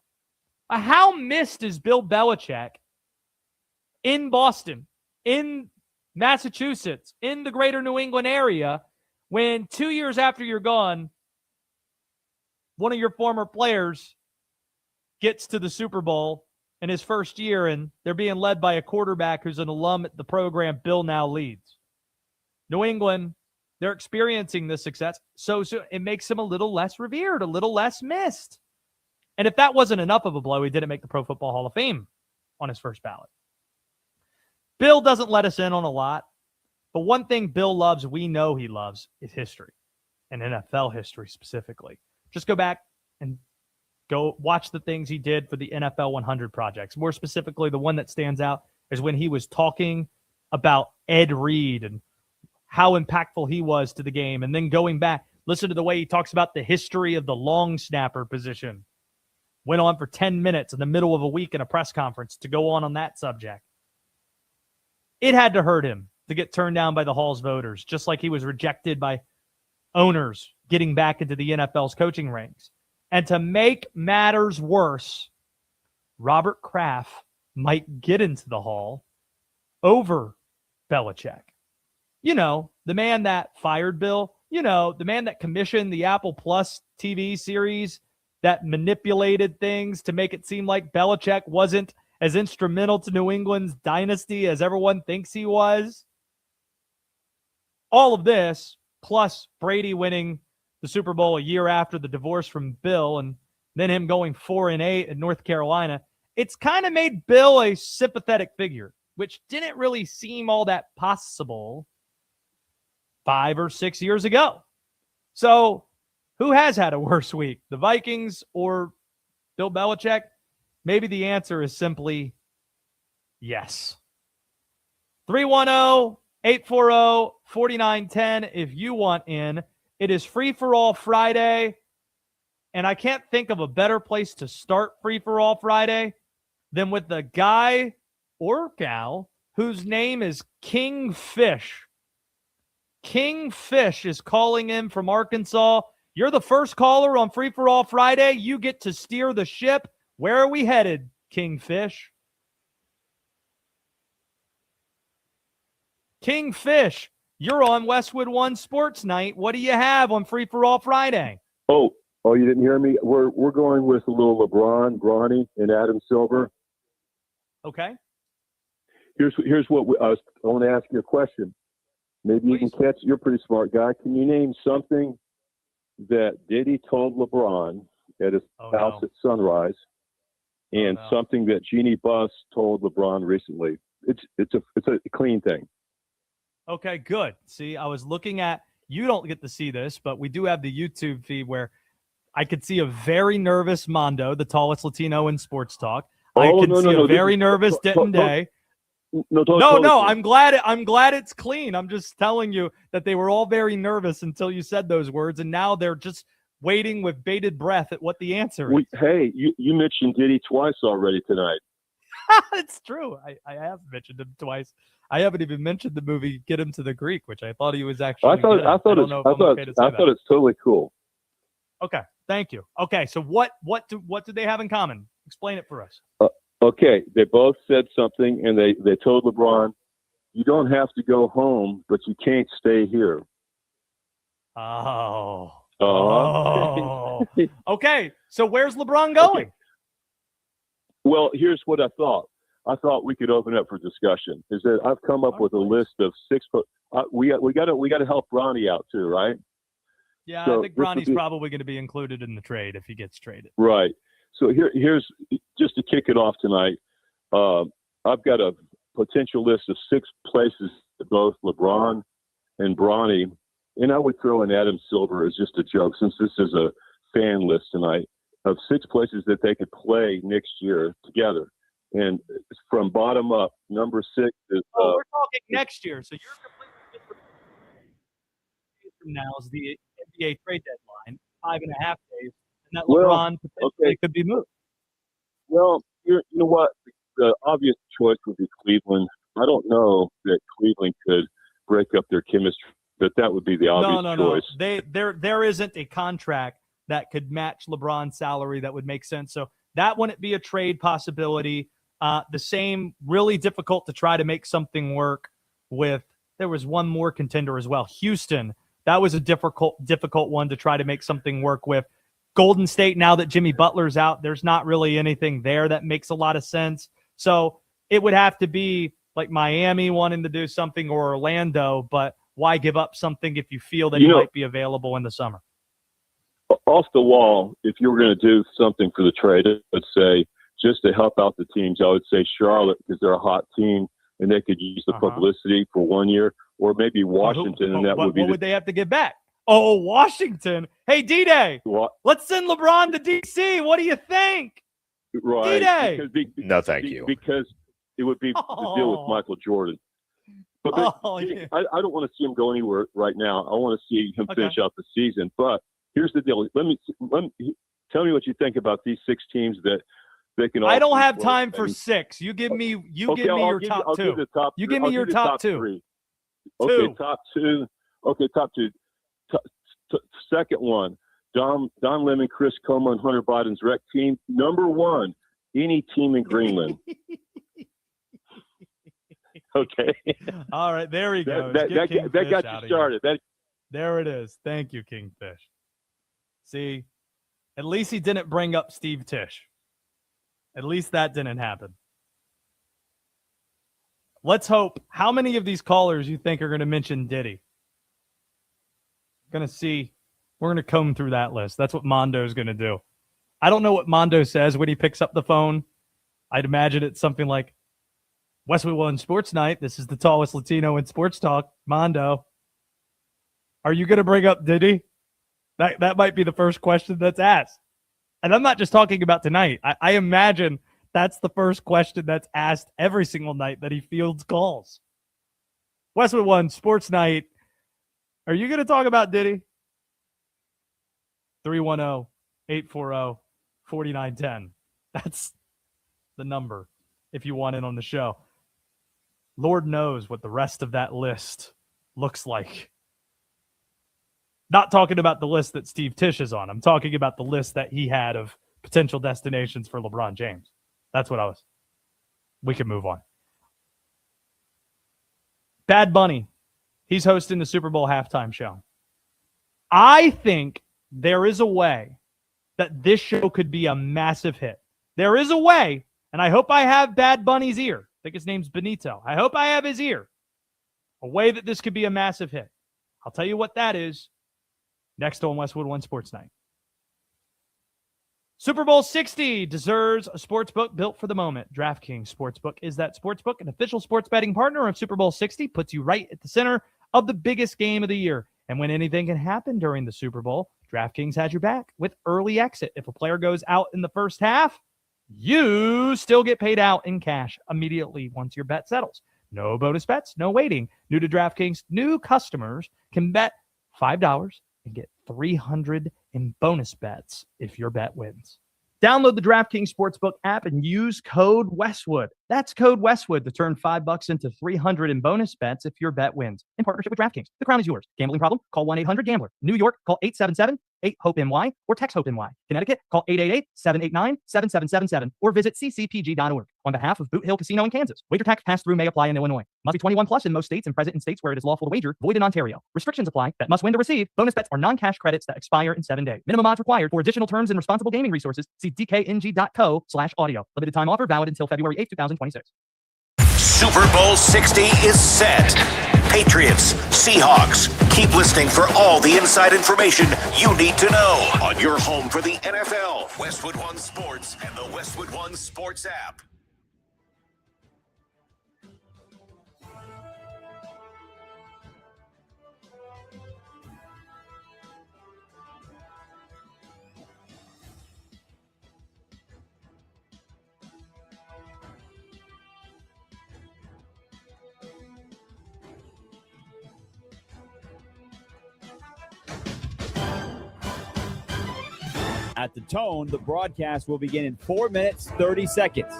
[SPEAKER 1] How missed is Bill Belichick in Boston, in Massachusetts, in the greater New England area, when 2 years after you're gone, one of your former players gets to the Super Bowl in his first year, and they're being led by a quarterback who's an alum at the program Bill now leads. New England, they're experiencing this success, so it makes him a little less revered, a little less missed. And if that wasn't enough of a blow, he didn't make the Pro Football Hall of Fame on his first ballot. Bill doesn't let us in on a lot, but one thing Bill loves, we know he loves, is history, and NFL history specifically. Just go back and go watch the things he did for the NFL 100 projects. More specifically, the one that stands out is when he was talking about Ed Reed and how impactful he was to the game. And then going back, listen to the way he talks about the history of the long snapper position. Went on for 10 minutes in the middle of a week in a press conference to go on that subject. It had to hurt him to get turned down by the Hall's voters, just like he was rejected by owners getting back into the NFL's coaching ranks. And to make matters worse, Robert Kraft might get into the Hall over Belichick. You know, the man that fired Bill, you know, the man that commissioned the Apple Plus TV series that manipulated things to make it seem like Belichick wasn't as instrumental to New England's dynasty as everyone thinks he was. All of this, plus Brady winning the Super Bowl a year after the divorce from Bill, and then him going 4-8 in North Carolina, it's kind of made Bill a sympathetic figure, which didn't really seem all that possible 5 or 6 years ago. So who has had a worse week, the Vikings or Bill Belichick? Maybe the answer is simply yes. 310-840-4910 if you want in. It is Free For All Friday, and I can't think of a better place to start Free For All Friday than with the guy or gal whose name is King Fish. King Fish is calling in from Arkansas. You're the first caller on Free for All Friday. You get to steer the ship. Where are we headed, Kingfish? Kingfish, you're on Westwood One Sports Night. What do you have on Free for All Friday?
[SPEAKER 7] Oh, you didn't hear me? We're going with a little LeBron, Bronny, and Adam Silver.
[SPEAKER 1] Okay.
[SPEAKER 7] Here's what I want to ask you a question. Maybe you can catch. You're a pretty smart guy. Can you name something that Diddy told LeBron at his house at Sunrise, and something that Jeannie Buss told LeBron recently? It's a clean thing.
[SPEAKER 1] Okay, good. See, I was looking at, you don't get to see this, but we do have the YouTube feed where I could see a very nervous Mondo, the tallest Latino in sports talk. I can see a very nervous Denton Day. No, I'm glad it's clean. I'm just telling you that they were all very nervous until you said those words, and now they're just waiting with bated breath at what the answer is.
[SPEAKER 7] Hey, you mentioned Diddy twice already tonight.
[SPEAKER 1] It's true. I have mentioned him twice. I haven't even mentioned the movie Get Him to the Greek, which I thought he was actually. I thought
[SPEAKER 7] it's totally cool.
[SPEAKER 1] Okay, thank you. Okay, so what do they have in common? Explain it for us.
[SPEAKER 7] Okay, they both said something, and they told LeBron, "You don't have to go home, but you can't stay here."
[SPEAKER 1] Oh. Okay, so where's LeBron going?
[SPEAKER 7] Okay. Well, here's what I thought. I thought we could open up for discussion. Is that I've come up with a list of 6 foot. We got to help Bronny out too, right?
[SPEAKER 1] Yeah, so I think Bronny's probably going to be included in the trade if he gets traded.
[SPEAKER 7] Right. So here's just to kick it off tonight. I've got a potential list of 6 places that both LeBron and Bronny, and I would throw in Adam Silver as just a joke, since this is a fan list tonight, of 6 places that they could play next year together. And from bottom up, number 6 is.
[SPEAKER 1] We're talking next year, so you're completely different. From now is the NBA trade deadline, 5.5 days, and that LeBron potentially could be moved.
[SPEAKER 7] Well, you know what? The obvious choice would be Cleveland. I don't know that Cleveland could break up their chemistry, but that would be the obvious choice.
[SPEAKER 1] No. There isn't a contract that could match LeBron's salary that would make sense. So that wouldn't be a trade possibility. The same, really difficult to try to make something work with. There was one more contender as well, Houston. That was a difficult one to try to make something work with. Golden State, now that Jimmy Butler's out, there's not really anything there that makes a lot of sense. So it would have to be like Miami wanting to do something, or Orlando, but why give up something if you feel that he might be available in the summer?
[SPEAKER 7] Off the wall, if you were going to do something for the trade, let's say, just to help out the teams, I would say Charlotte, because they're a hot team and they could use the publicity for 1 year, or maybe Washington, and that would be.
[SPEAKER 1] What would they have to get back? Oh, Washington! Hey, D-Day, let's send LeBron to D.C. What do you think?
[SPEAKER 7] Right,
[SPEAKER 1] D-Day.
[SPEAKER 4] No, thank you.
[SPEAKER 7] Because it would be the deal with Michael Jordan. But
[SPEAKER 1] yeah.
[SPEAKER 7] I don't want to see him go anywhere right now. I want to see him finish out the season. But here's the deal. Let me tell me what you think about these 6 teams that they can.
[SPEAKER 1] I don't have time for 6. You give me your top 2. You give me your top 2.
[SPEAKER 7] Okay, top 2. Okay, top 2. Second one, Don Lemon, Chris Como, and Hunter Biden's rec team. Number 1, any team in Greenland. Okay.
[SPEAKER 1] All right, there he goes.
[SPEAKER 7] That got you started.
[SPEAKER 1] There it is. Thank you, Kingfish. See, at least he didn't bring up Steve Tisch. At least that didn't happen. Let's hope. How many of these callers you think are going to mention Diddy? Going to see. We're going to comb through that list. That's what Mondo's going to do. I don't know what Mondo says when he picks up the phone. I'd imagine it's something like, Westwood One Sports Night. This is the tallest Latino in sports talk. Mondo, are you going to bring up Diddy? That might be the first question that's asked. And I'm not just talking about tonight. I imagine that's the first question that's asked every single night that he fields calls. Westwood One Sports Night. Are you going to talk about Diddy? 310-840-4910. That's the number if you want in on the show. Lord knows what the rest of that list looks like. Not talking about the list that Steve Tisch is on. I'm talking about the list that he had of potential destinations for LeBron James. That's what I was. We can move on. Bad Bunny. He's hosting the Super Bowl halftime show. I think there is a way that this show could be a massive hit. There is a way, and I hope I have Bad Bunny's ear. I think his name's Benito. I hope I have his ear. A way that this could be a massive hit. I'll tell you what that is next on Westwood One Sports Night. Super Bowl 60 deserves a sportsbook built for the moment. DraftKings Sportsbook is that sportsbook, an official sports betting partner of Super Bowl 60, puts you right at the center of the biggest game of the year. And when anything can happen during the Super Bowl, DraftKings has your back with early exit. If a player goes out in the first half, you still get paid out in cash immediately once your bet settles. No bonus bets, no waiting. New to DraftKings, new customers can bet $5 and get $300 in bonus bets if your bet wins. Download the DraftKings Sportsbook app and use code Westwood. That's code Westwood to turn $5 into $300 in bonus bets if your bet wins. In partnership with DraftKings. The crown is yours. Gambling problem? Call 1-800-GAMBLER. New York, call 877-8-HOPE-NY or text HOPE-NY. Connecticut, call 888-789-7777 or visit ccpg.org. On behalf of Boot Hill Casino in Kansas, wager tax pass-through may apply in Illinois. Must be 21 plus in most states and present in states where it is lawful to wager. Void in Ontario. Restrictions apply. Bet must win to receive. Bonus bets are non-cash credits that expire in 7 days. Minimum odds required. For additional terms and responsible gaming resources, see dkng.co/audio. Limited time offer valid until February 8, 2026.
[SPEAKER 2] Super Bowl 60 is set. Patriots, Seahawks. Keep listening for all the inside information you need to know on your home for the NFL, Westwood One Sports, and the Westwood One Sports app.
[SPEAKER 3] At the tone, the broadcast will begin in 4 minutes, 30 seconds.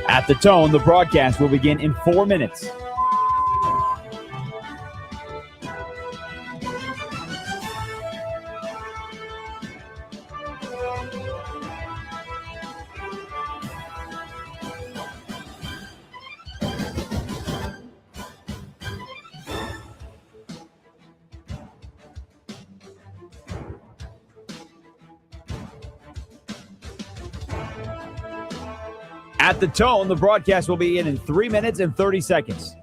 [SPEAKER 3] At the tone, the broadcast will begin in 4 minutes. At the tone, the broadcast will begin in 3 minutes and 30 seconds.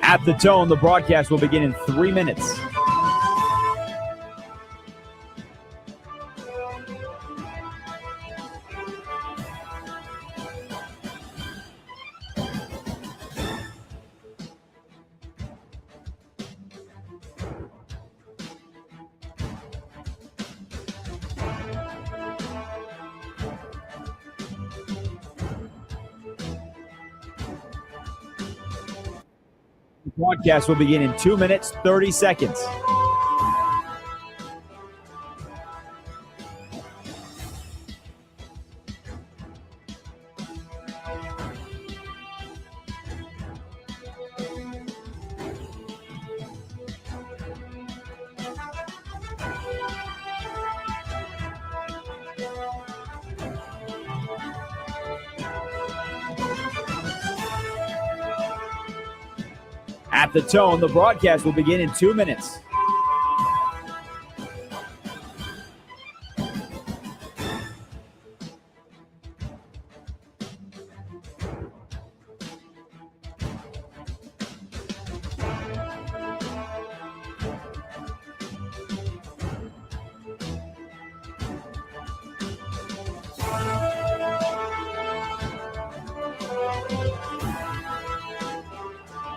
[SPEAKER 3] At the tone, the broadcast will begin in 3 minutes. The broadcast will begin in 2 minutes, 30 seconds. At the tone, the broadcast will begin in 2 minutes.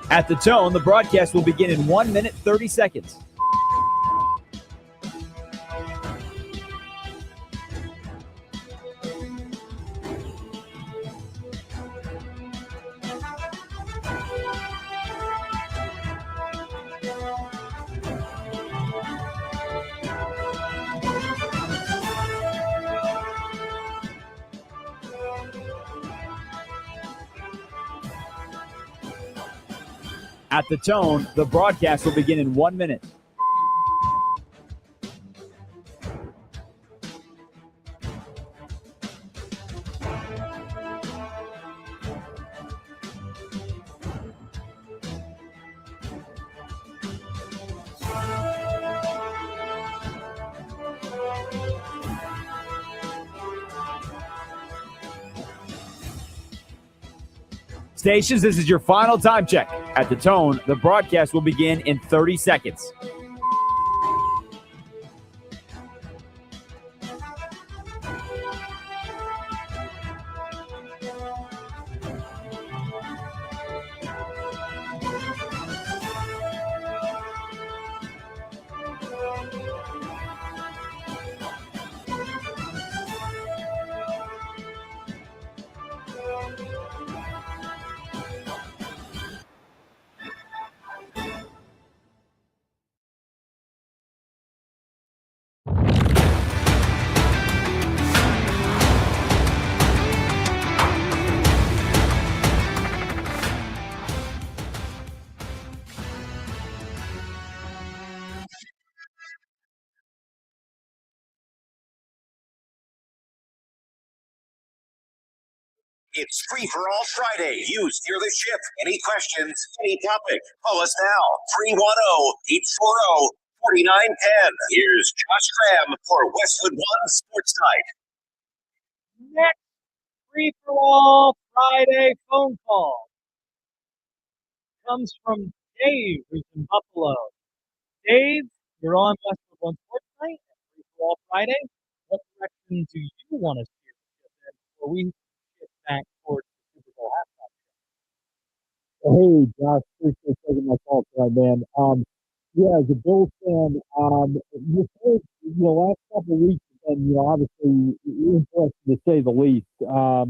[SPEAKER 3] At the tone, the broadcast will begin in 1 minute, 30 seconds. At the tone, the broadcast will begin in 1 minute. Stations, this is your final time check. At the tone, the broadcast will begin in 30 seconds.
[SPEAKER 2] It's Free for All Friday. You steer the ship. Any questions, any topic, call us now. 310-840-4910. Here's Josh Graham for Westwood One Sports Night.
[SPEAKER 1] Next Free for All Friday phone call comes from Dave, who's in Buffalo. Dave, you're on Westwood One Sports Night at Free for All Friday. What direction do you want to steer the ship in before we get back towards the Super Bowl halftime?
[SPEAKER 8] Hey, Josh, appreciate taking my call tonight, man. Yeah, as a Bills fan, this whole, last couple of weeks have been, obviously interesting to say the least. I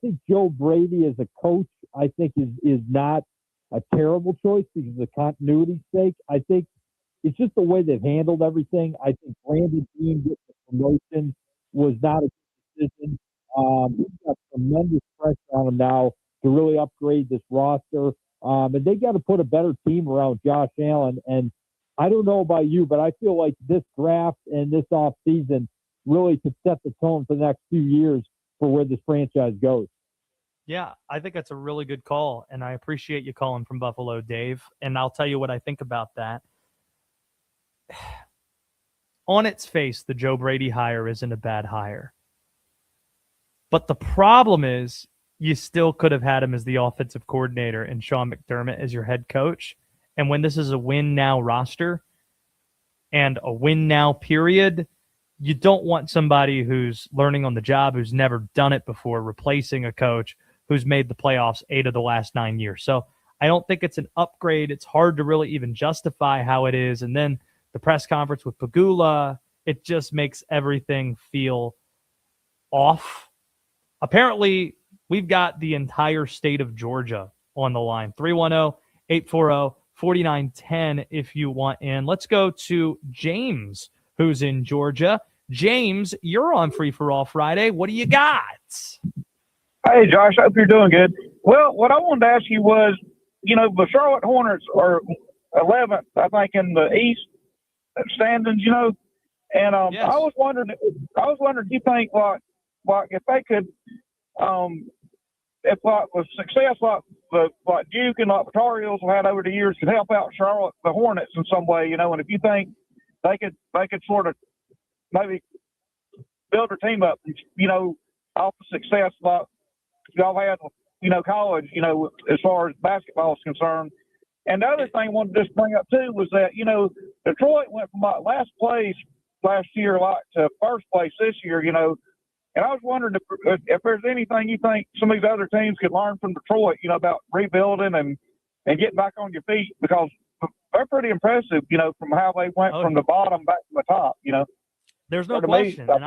[SPEAKER 8] think Joe Brady as a coach, I think is not a terrible choice because of the continuity sake. I think it's just the way they've handled everything. I think Brandon Beane getting the promotion was not a good decision. He's got tremendous pressure on him now to really upgrade this roster. And they got to put a better team around Josh Allen. And I don't know about you, but I feel like this draft and this offseason really could set the tone for the next few years for where this franchise goes.
[SPEAKER 1] Yeah, I think that's a really good call, and I appreciate you calling from Buffalo, Dave. And I'll tell you what I think about that. On its face, the Joe Brady hire isn't a bad hire. But the problem is you still could have had him as the offensive coordinator and Sean McDermott as your head coach. And when this is a win-now roster and a win-now period, you don't want somebody who's learning on the job, who's never done it before, replacing a coach who's made the playoffs 8 of the last 9 years. So I don't think it's an upgrade. It's hard to really even justify how it is. And then the press conference with Pagula, it just makes everything feel off. Apparently, we've got the entire state of Georgia on the line. 310-840-4910 if you want in. Let's go to James, who's in Georgia. James, you're on Free for All Friday. What do you got?
[SPEAKER 9] Hey, Josh, I hope you're doing good. Well, what I wanted to ask you was, the Charlotte Hornets are 11th, I think, in the East standings, and
[SPEAKER 1] Yes.
[SPEAKER 9] I was wondering, do you think, like if they could, if with success like Duke and like the Tar Heels have had over the years could help out Charlotte, the Hornets in some way, and if you think they could sort of maybe build their team up, off the success like y'all had, college, as far as basketball is concerned. And the other thing I wanted to just bring up too was that, Detroit went from last place last year to first place this year, and I was wondering if there's anything you think some of these other teams could learn from Detroit, about rebuilding and and get back on your feet, because they're pretty impressive, from how they went from the bottom back to the top,
[SPEAKER 1] There's no question. And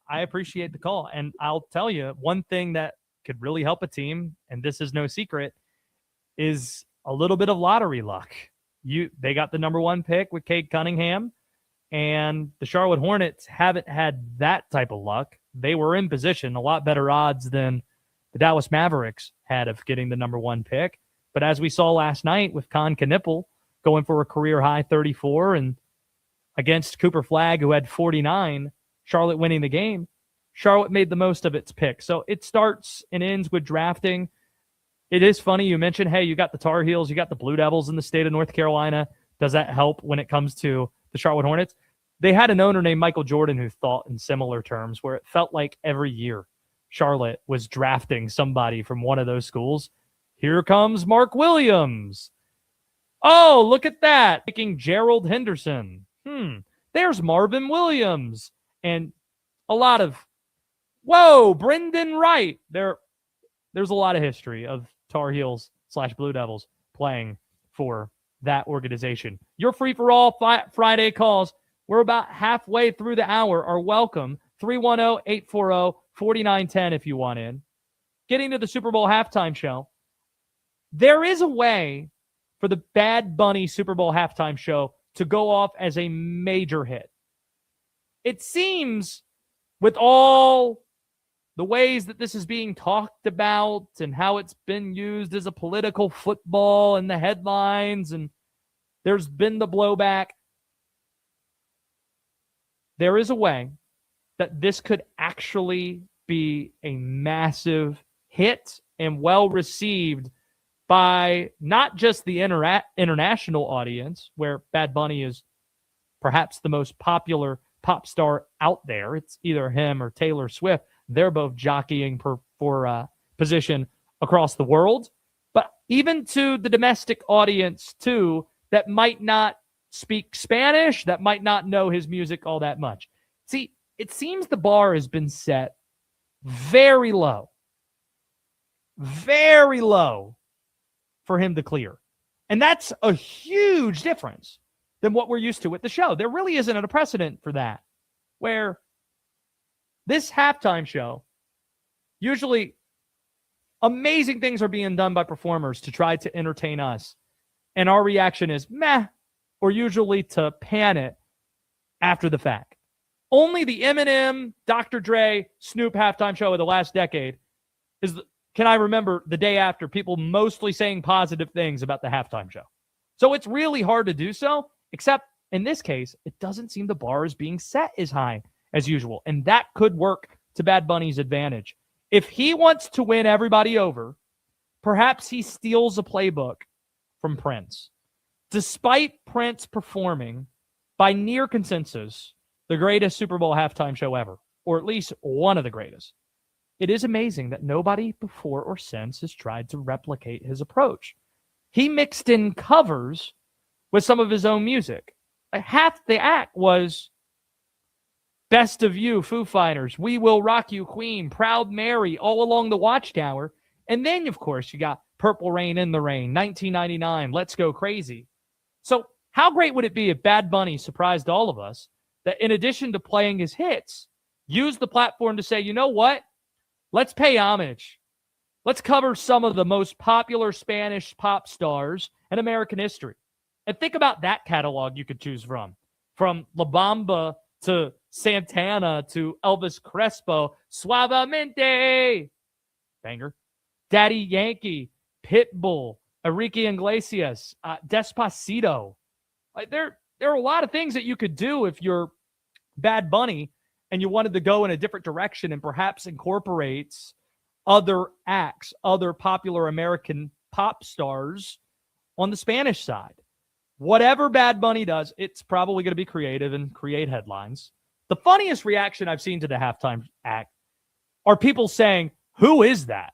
[SPEAKER 1] I appreciate the call. And I'll tell you, one thing that could really help a team, and this is no secret, is a little bit of lottery luck. They got the number 1 pick with Cade Cunningham, and the Charlotte Hornets haven't had that type of luck. They were in position, a lot better odds than the Dallas Mavericks had of getting the number 1 pick. But as we saw last night with Con Knipple going for a career-high 34 and against Cooper Flagg, who had 49, Charlotte winning the game, Charlotte made the most of its pick. So it starts and ends with drafting. It is funny you mentioned, hey, you got the Tar Heels, you got the Blue Devils in the state of North Carolina. Does that help when it comes to the Charlotte Hornets? They had an owner named Michael Jordan who thought in similar terms, where it felt like every year Charlotte was drafting somebody from one of those schools. Here comes Mark Williams. Oh, look at that. Picking Gerald Henderson. There's Marvin Williams. And a lot of, whoa, Brendan Wright. There's a lot of history of Tar Heels / Blue Devils playing for that organization. Your free-for-all Friday calls, we're about halfway through the hour, are welcome. 310-840-4910 if you want in. Getting to the Super Bowl halftime show, there is a way for the Bad Bunny Super Bowl halftime show to go off as a major hit. It seems, with all the ways that this is being talked about and how it's been used as a political football in the headlines, and there's been the blowback, there is a way that this could actually be a massive hit and well received by not just the international audience, where Bad Bunny is perhaps the most popular pop star out there. It's either him or Taylor Swift. They're both jockeying for position across the world. But even to the domestic audience, too, that might not speak Spanish, that might not know his music all that much. See, it seems the bar has been set very low for him to clear. And that's a huge difference than what we're used to with the show. There really isn't a precedent for that, where this halftime show, usually amazing things are being done by performers to try to entertain us. And our reaction is meh, or usually to pan it after the fact. Only the Eminem, Dr. Dre, Snoop halftime show of the last decade can I remember the day after people mostly saying positive things about the halftime show. So it's really hard to do so, except in this case, it doesn't seem the bar is being set as high as usual. And that could work to Bad Bunny's advantage. If he wants to win everybody over, perhaps he steals a playbook from Prince. Despite Prince performing, by near consensus, the greatest Super Bowl halftime show ever, or at least one of the greatest, it is amazing that nobody before or since has tried to replicate his approach. He mixed in covers with some of his own music. Half the act was Best of You, Foo Fighters, We Will Rock You, Queen, Proud Mary, All Along the Watchtower. And then, of course, you got Purple Rain in the Rain, 1999, Let's Go Crazy. So how great would it be if Bad Bunny surprised all of us that in addition to playing his hits, used the platform to say, you know what? Let's pay homage. Let's cover some of the most popular Spanish pop stars in American history. And think about that catalog you could choose from La Bamba to Santana to Elvis Crespo, Suavemente, banger, Daddy Yankee, Pitbull, Enrique Iglesias, Despacito. There are a lot of things that you could do if you're Bad Bunny and you wanted to go in a different direction and perhaps incorporates other acts, other popular American pop stars on the Spanish side. Whatever Bad Bunny does, it's probably going to be creative and create headlines. The funniest reaction I've seen to the halftime act are people saying, who is that?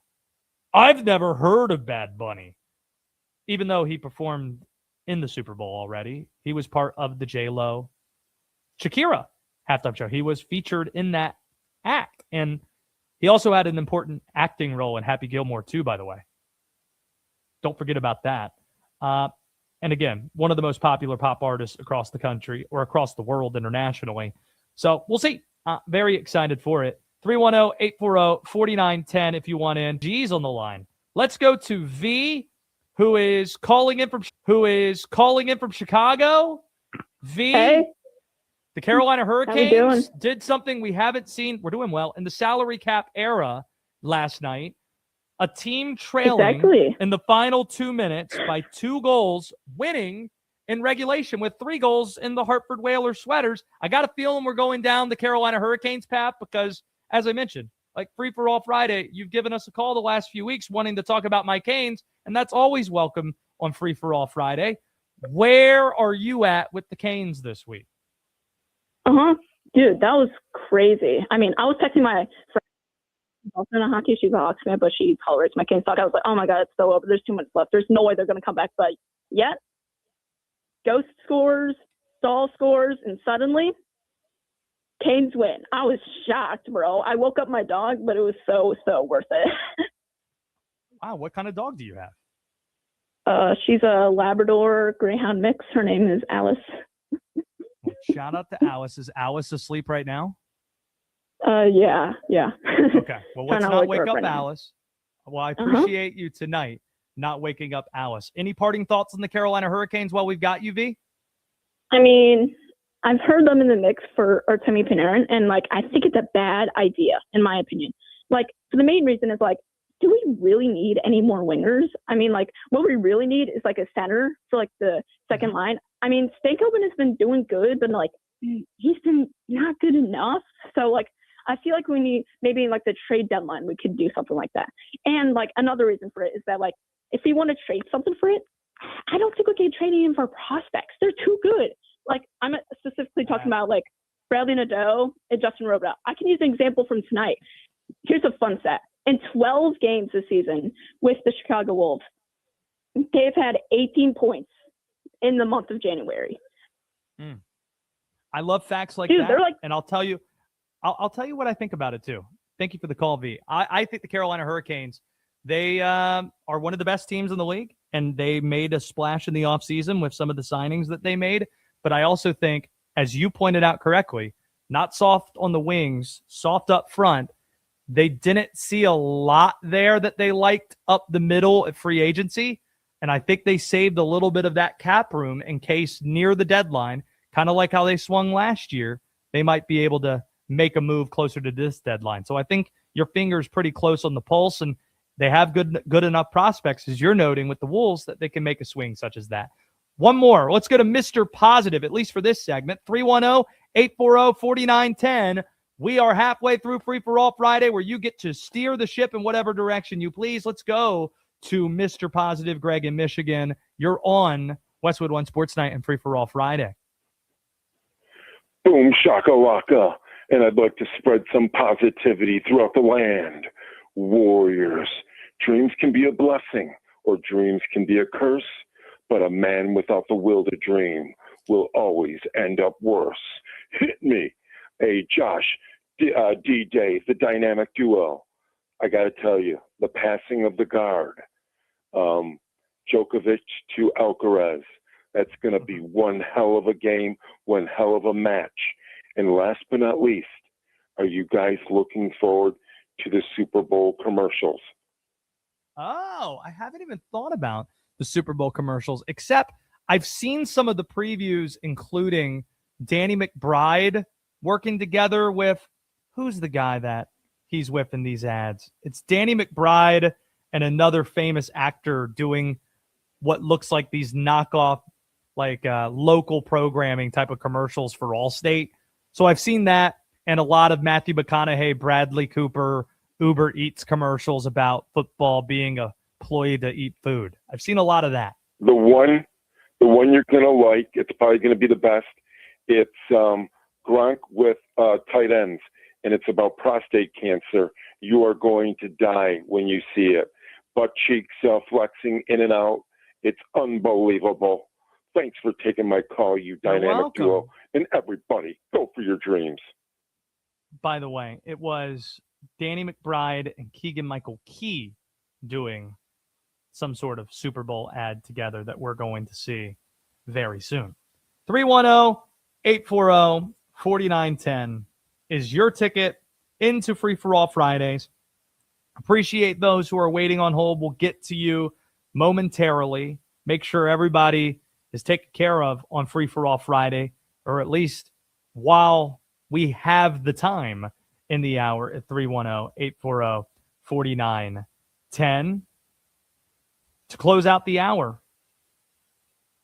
[SPEAKER 1] I've never heard of Bad Bunny. Even though he performed in the Super Bowl already, he was part of the J-Lo Shakira halftime show. He was featured in that act. And he also had an important acting role in Happy Gilmore too, by the way. Don't forget about that. And again, one of the most popular pop artists across the country or across the world internationally. So we'll see. Very excited for it. 310-840-4910 if you want in. G's on the line. Let's go to V, who is calling in from Chicago. V,
[SPEAKER 10] Hey.
[SPEAKER 1] the Carolina
[SPEAKER 10] How we
[SPEAKER 1] Hurricanes did something we haven't seen. We're doing well in the salary cap era last night. A team trailing in the final 2 minutes by 2 goals, winning in regulation with 3 goals in the Hartford Whalers sweaters. I got a feeling we're going down the Carolina Hurricanes path because, as I mentioned, like Free for All Friday, you've given us a call the last few weeks wanting to talk about my Canes, and that's always welcome on Free for All Friday. Where are you at with the Canes this week?
[SPEAKER 10] Dude, that was crazy. I mean, I was texting my friend, also in hockey, she's a Hawks fan, but she tolerates my Canes talk. I was like, oh my God, it's so over. There's 2 minutes left. There's no way they're going to come back. But yet, Ghost scores, Stahl scores, and suddenly, Canes win. I was shocked, bro. I woke up my dog, but it was so worth it.
[SPEAKER 1] Wow, what kind of dog do you have?
[SPEAKER 10] She's a Labrador Greyhound mix. Her name is Alice.
[SPEAKER 1] Well, shout out to Alice. Is Alice asleep right now?
[SPEAKER 10] Yeah.
[SPEAKER 1] Okay. Well, let's not wake up Alice. Well, I appreciate you tonight not waking up Alice. Any parting thoughts on the Carolina Hurricanes while we've got you, V?
[SPEAKER 10] I mean, I've heard them in the mix for Artemi Panarin, and, like, I think it's a bad idea, in my opinion. Like, for the main reason is, like, do we really need any more wingers? I mean, like, what we really need is, like, a center for, like, the second line. I mean, Stankoven has been doing good, but, like, he's been not good enough. So, like, I feel like we need maybe like the trade deadline, we could do something like that. And, like, another reason for it is that, like, if we want to trade something for it, I don't think we can trade him for prospects. They're too good. Like, I'm specifically talking about, like, Bradley Nadeau and Justin Robidoux. I can use an example from tonight. Here's a fun stat. In 12 games this season with the Chicago Wolves, they've had 18 points in the month of January.
[SPEAKER 1] I love facts like
[SPEAKER 10] Dude,
[SPEAKER 1] that.
[SPEAKER 10] they're like,
[SPEAKER 1] and I'll tell you what I think about it too. Thank you for the call, V. I think the Carolina Hurricanes, they are one of the best teams in the league, and they made a splash in the offseason with some of the signings that they made. But I also think, as you pointed out correctly, not soft on the wings, soft up front. They didn't see a lot there that they liked up the middle at free agency. And I think they saved a little bit of that cap room in case near the deadline, kind of like how they swung last year, they might be able to make a move closer to this deadline. So I think your finger's pretty close on the pulse, and they have good enough prospects, as you're noting, with the Wolves that they can make a swing such as that. One more. Let's go to Mr. Positive, at least for this segment. 310-840-4910. We are halfway through Free for All Friday, where you get to steer the ship in whatever direction you please. Let's go to Mr. Positive, Greg in Michigan. You're on Westwood One Sports Night and Free for All Friday.
[SPEAKER 11] Boom, shakalaka. And I'd like to spread some positivity throughout the land. Warriors, dreams can be a blessing or dreams can be a curse, but a man without the will to dream will always end up worse. Hit me. Hey, Josh, D-Day, the dynamic duo. I got to tell you, the passing of the guard, Djokovic to Alcaraz, that's going to be one hell of a game, one hell of a match. And last but not least, are you guys looking forward to the Super Bowl commercials?
[SPEAKER 1] Oh, I haven't even thought about the Super Bowl commercials, except I've seen some of the previews, including Danny McBride working together with, who's the guy that he's with in these ads? It's Danny McBride and another famous actor doing what looks like these knockoff, like local programming type of commercials for Allstate. So I've seen that, and a lot of Matthew McConaughey, Bradley Cooper, Uber Eats commercials about football being a ploy to eat food. I've seen a lot of that.
[SPEAKER 11] The one you're going to like, it's probably going to be the best. It's Gronk with tight ends, and it's about prostate cancer. You are going to die when you see it. Butt cheeks flexing in and out. It's unbelievable. Thanks for taking my call, you dynamic duo. And everybody, go for your dreams.
[SPEAKER 1] By the way, it was Danny McBride and Keegan-Michael Key doing some sort of Super Bowl ad together that we're going to see very soon. 310-840-4910 is your ticket into Free For All Fridays. Appreciate those who are waiting on hold. We'll get to you momentarily. Make sure everybody is taken care of on Free For All Friday, or at least while we have the time in the hour at 310-840-4910. To close out the hour,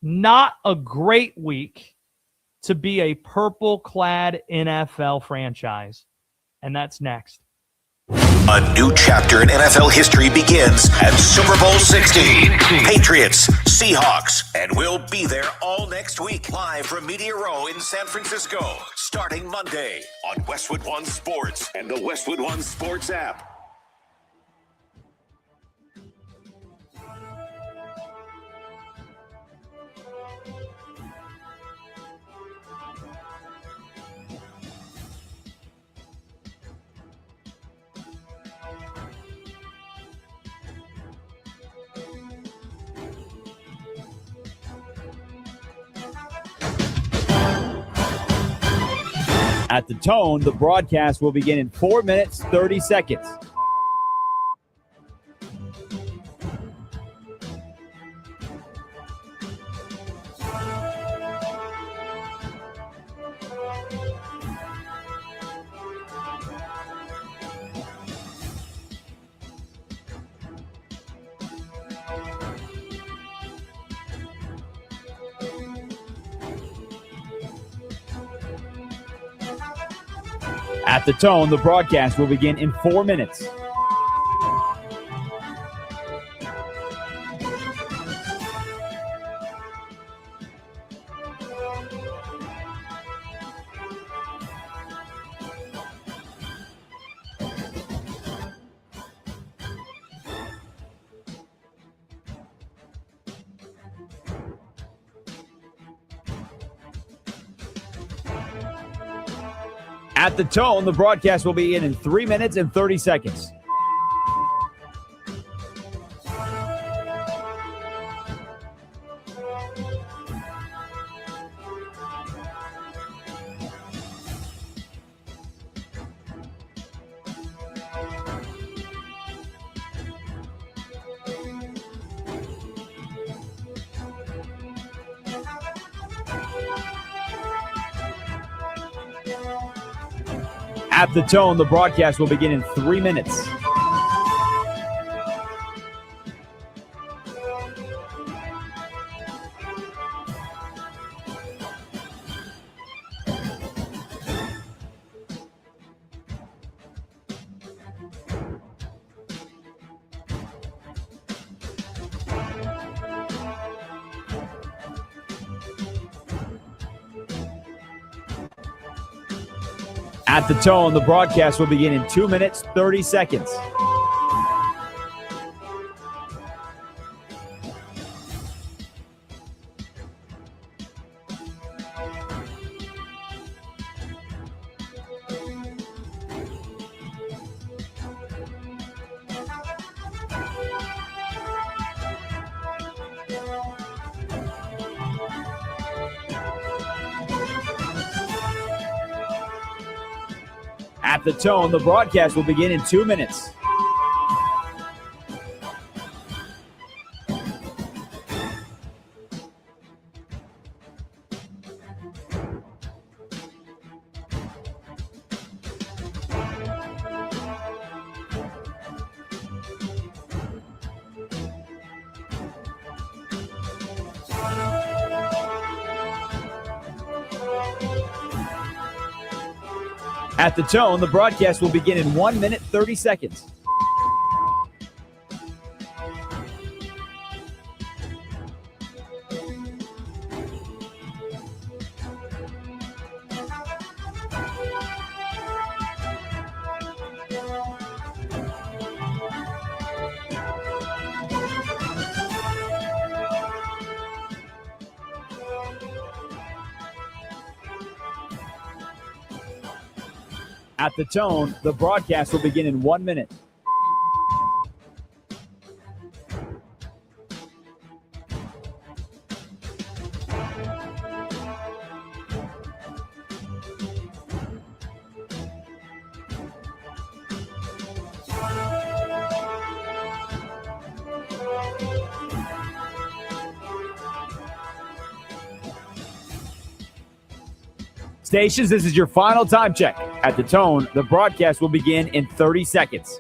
[SPEAKER 1] not a great week to be a purple-clad NFL franchise, and that's next.
[SPEAKER 2] A new chapter in NFL history begins at Super Bowl 60. Patriots, Seahawks, and we'll be there all next week, live from Media Row in San Francisco, starting Monday on Westwood One Sports and the Westwood One Sports app.
[SPEAKER 3] At the tone, the broadcast will begin in 4 minutes, 30 seconds. At the tone, the broadcast will begin in 4 minutes. At the tone, the broadcast will begin in 3 minutes and 30 seconds. At the tone, the broadcast will begin in 3 minutes. At the tone, the broadcast will begin in 2 minutes, 30 seconds. At the tone, the broadcast will begin in 2 minutes. At the tone, the broadcast will begin in 1 minute, 30 seconds. At the tone, the broadcast will begin in 1 minute. Stations, this is your final time check. At the tone, the broadcast will begin in 30 seconds.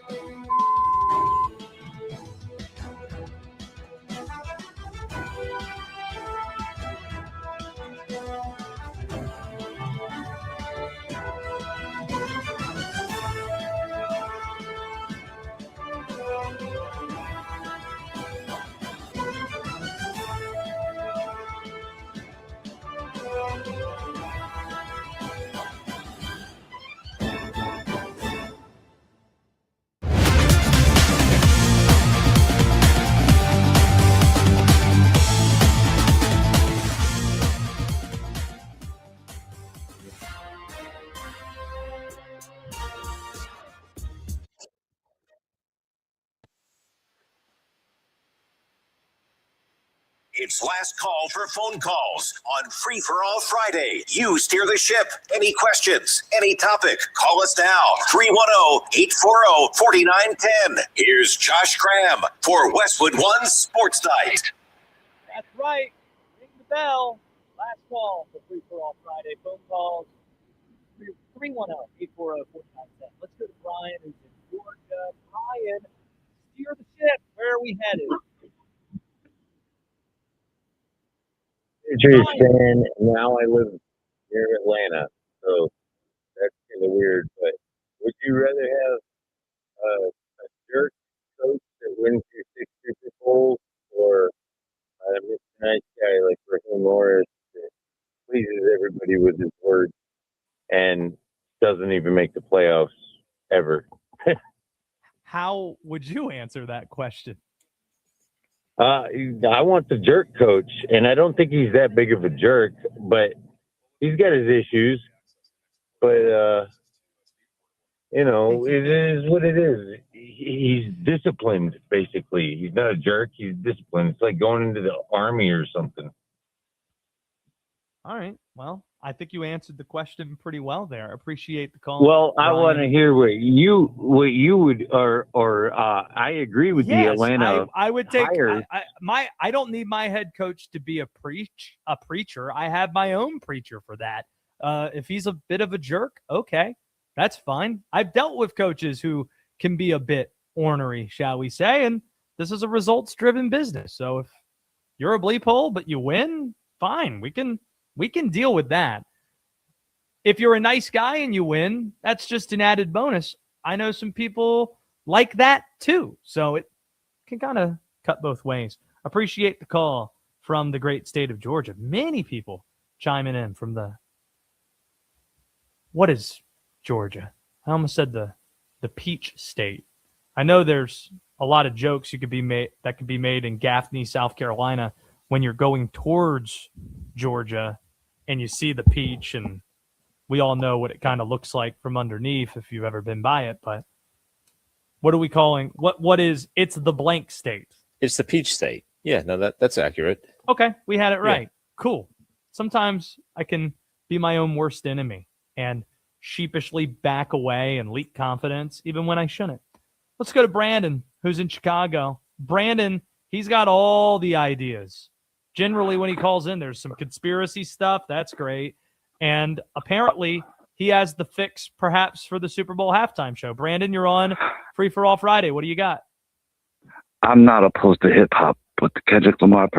[SPEAKER 2] It's last call for phone calls on Free for All Friday. You steer the ship. Any questions, any topic, call us now. 310-840-4910. Here's Josh Graham for Westwood One Sports Night.
[SPEAKER 1] That's right. Ring the bell. Last call for Free for All Friday. Phone calls 310-840-4910. Let's go to Brian, who's in Georgia. Brian, steer the ship. Where are we headed?
[SPEAKER 12] Patriots fan, and now I live near Atlanta, so that's kind of weird. But would you rather have a jerk coach that wins you 6 Super Bowls, or a Mr. Nice guy like Raheem Morris that pleases everybody with his words and doesn't even make the playoffs ever?
[SPEAKER 1] How would you answer that question?
[SPEAKER 12] I want the jerk coach, and I don't think he's that big of a jerk, but he's got his issues. But, it is what it is. He's disciplined, basically. He's not a jerk. He's disciplined. It's like going into the army or something.
[SPEAKER 1] All right. Well, I think you answered the question pretty well there. Appreciate the call.
[SPEAKER 12] Well, I
[SPEAKER 1] Brian.
[SPEAKER 12] want to hear what you would, or I agree with the Atlanta.
[SPEAKER 1] I would take.
[SPEAKER 12] hires.
[SPEAKER 1] I don't need my head coach to be a preacher. I have my own preacher for that. If he's a bit of a jerk, okay, that's fine. I've dealt with coaches who can be a bit ornery, shall we say, and this is a results-driven business. So if you're a bleep hole but you win, fine. We can deal with that. If you're a nice guy and you win, that's just an added bonus. I know some people like that too. So it can kind of cut both ways. Appreciate the call from the great state of Georgia. Many people chiming in from what is Georgia? I almost said the peach state. I know there's a lot of jokes that could be made in Gaffney, South Carolina, when you're going towards Georgia and you see the peach, and we all know what it kind of looks like from underneath if you've ever been by it. But what are we calling? It's the blank state.
[SPEAKER 4] It's the peach state. Yeah, no, that's accurate.
[SPEAKER 1] Okay, we had it right.
[SPEAKER 4] Yeah.
[SPEAKER 1] Cool. Sometimes I can be my own worst enemy and sheepishly back away and leak confidence even when I shouldn't. Let's go to Brandon, who's in Chicago. Brandon, he's got all the ideas. Generally, when he calls in, there's some conspiracy stuff. That's great. And apparently, he has the fix, perhaps, for the Super Bowl halftime show. Brandon, you're on Free for All Friday. What do you got?
[SPEAKER 13] I'm not opposed to hip-hop, but the Kendrick Lamar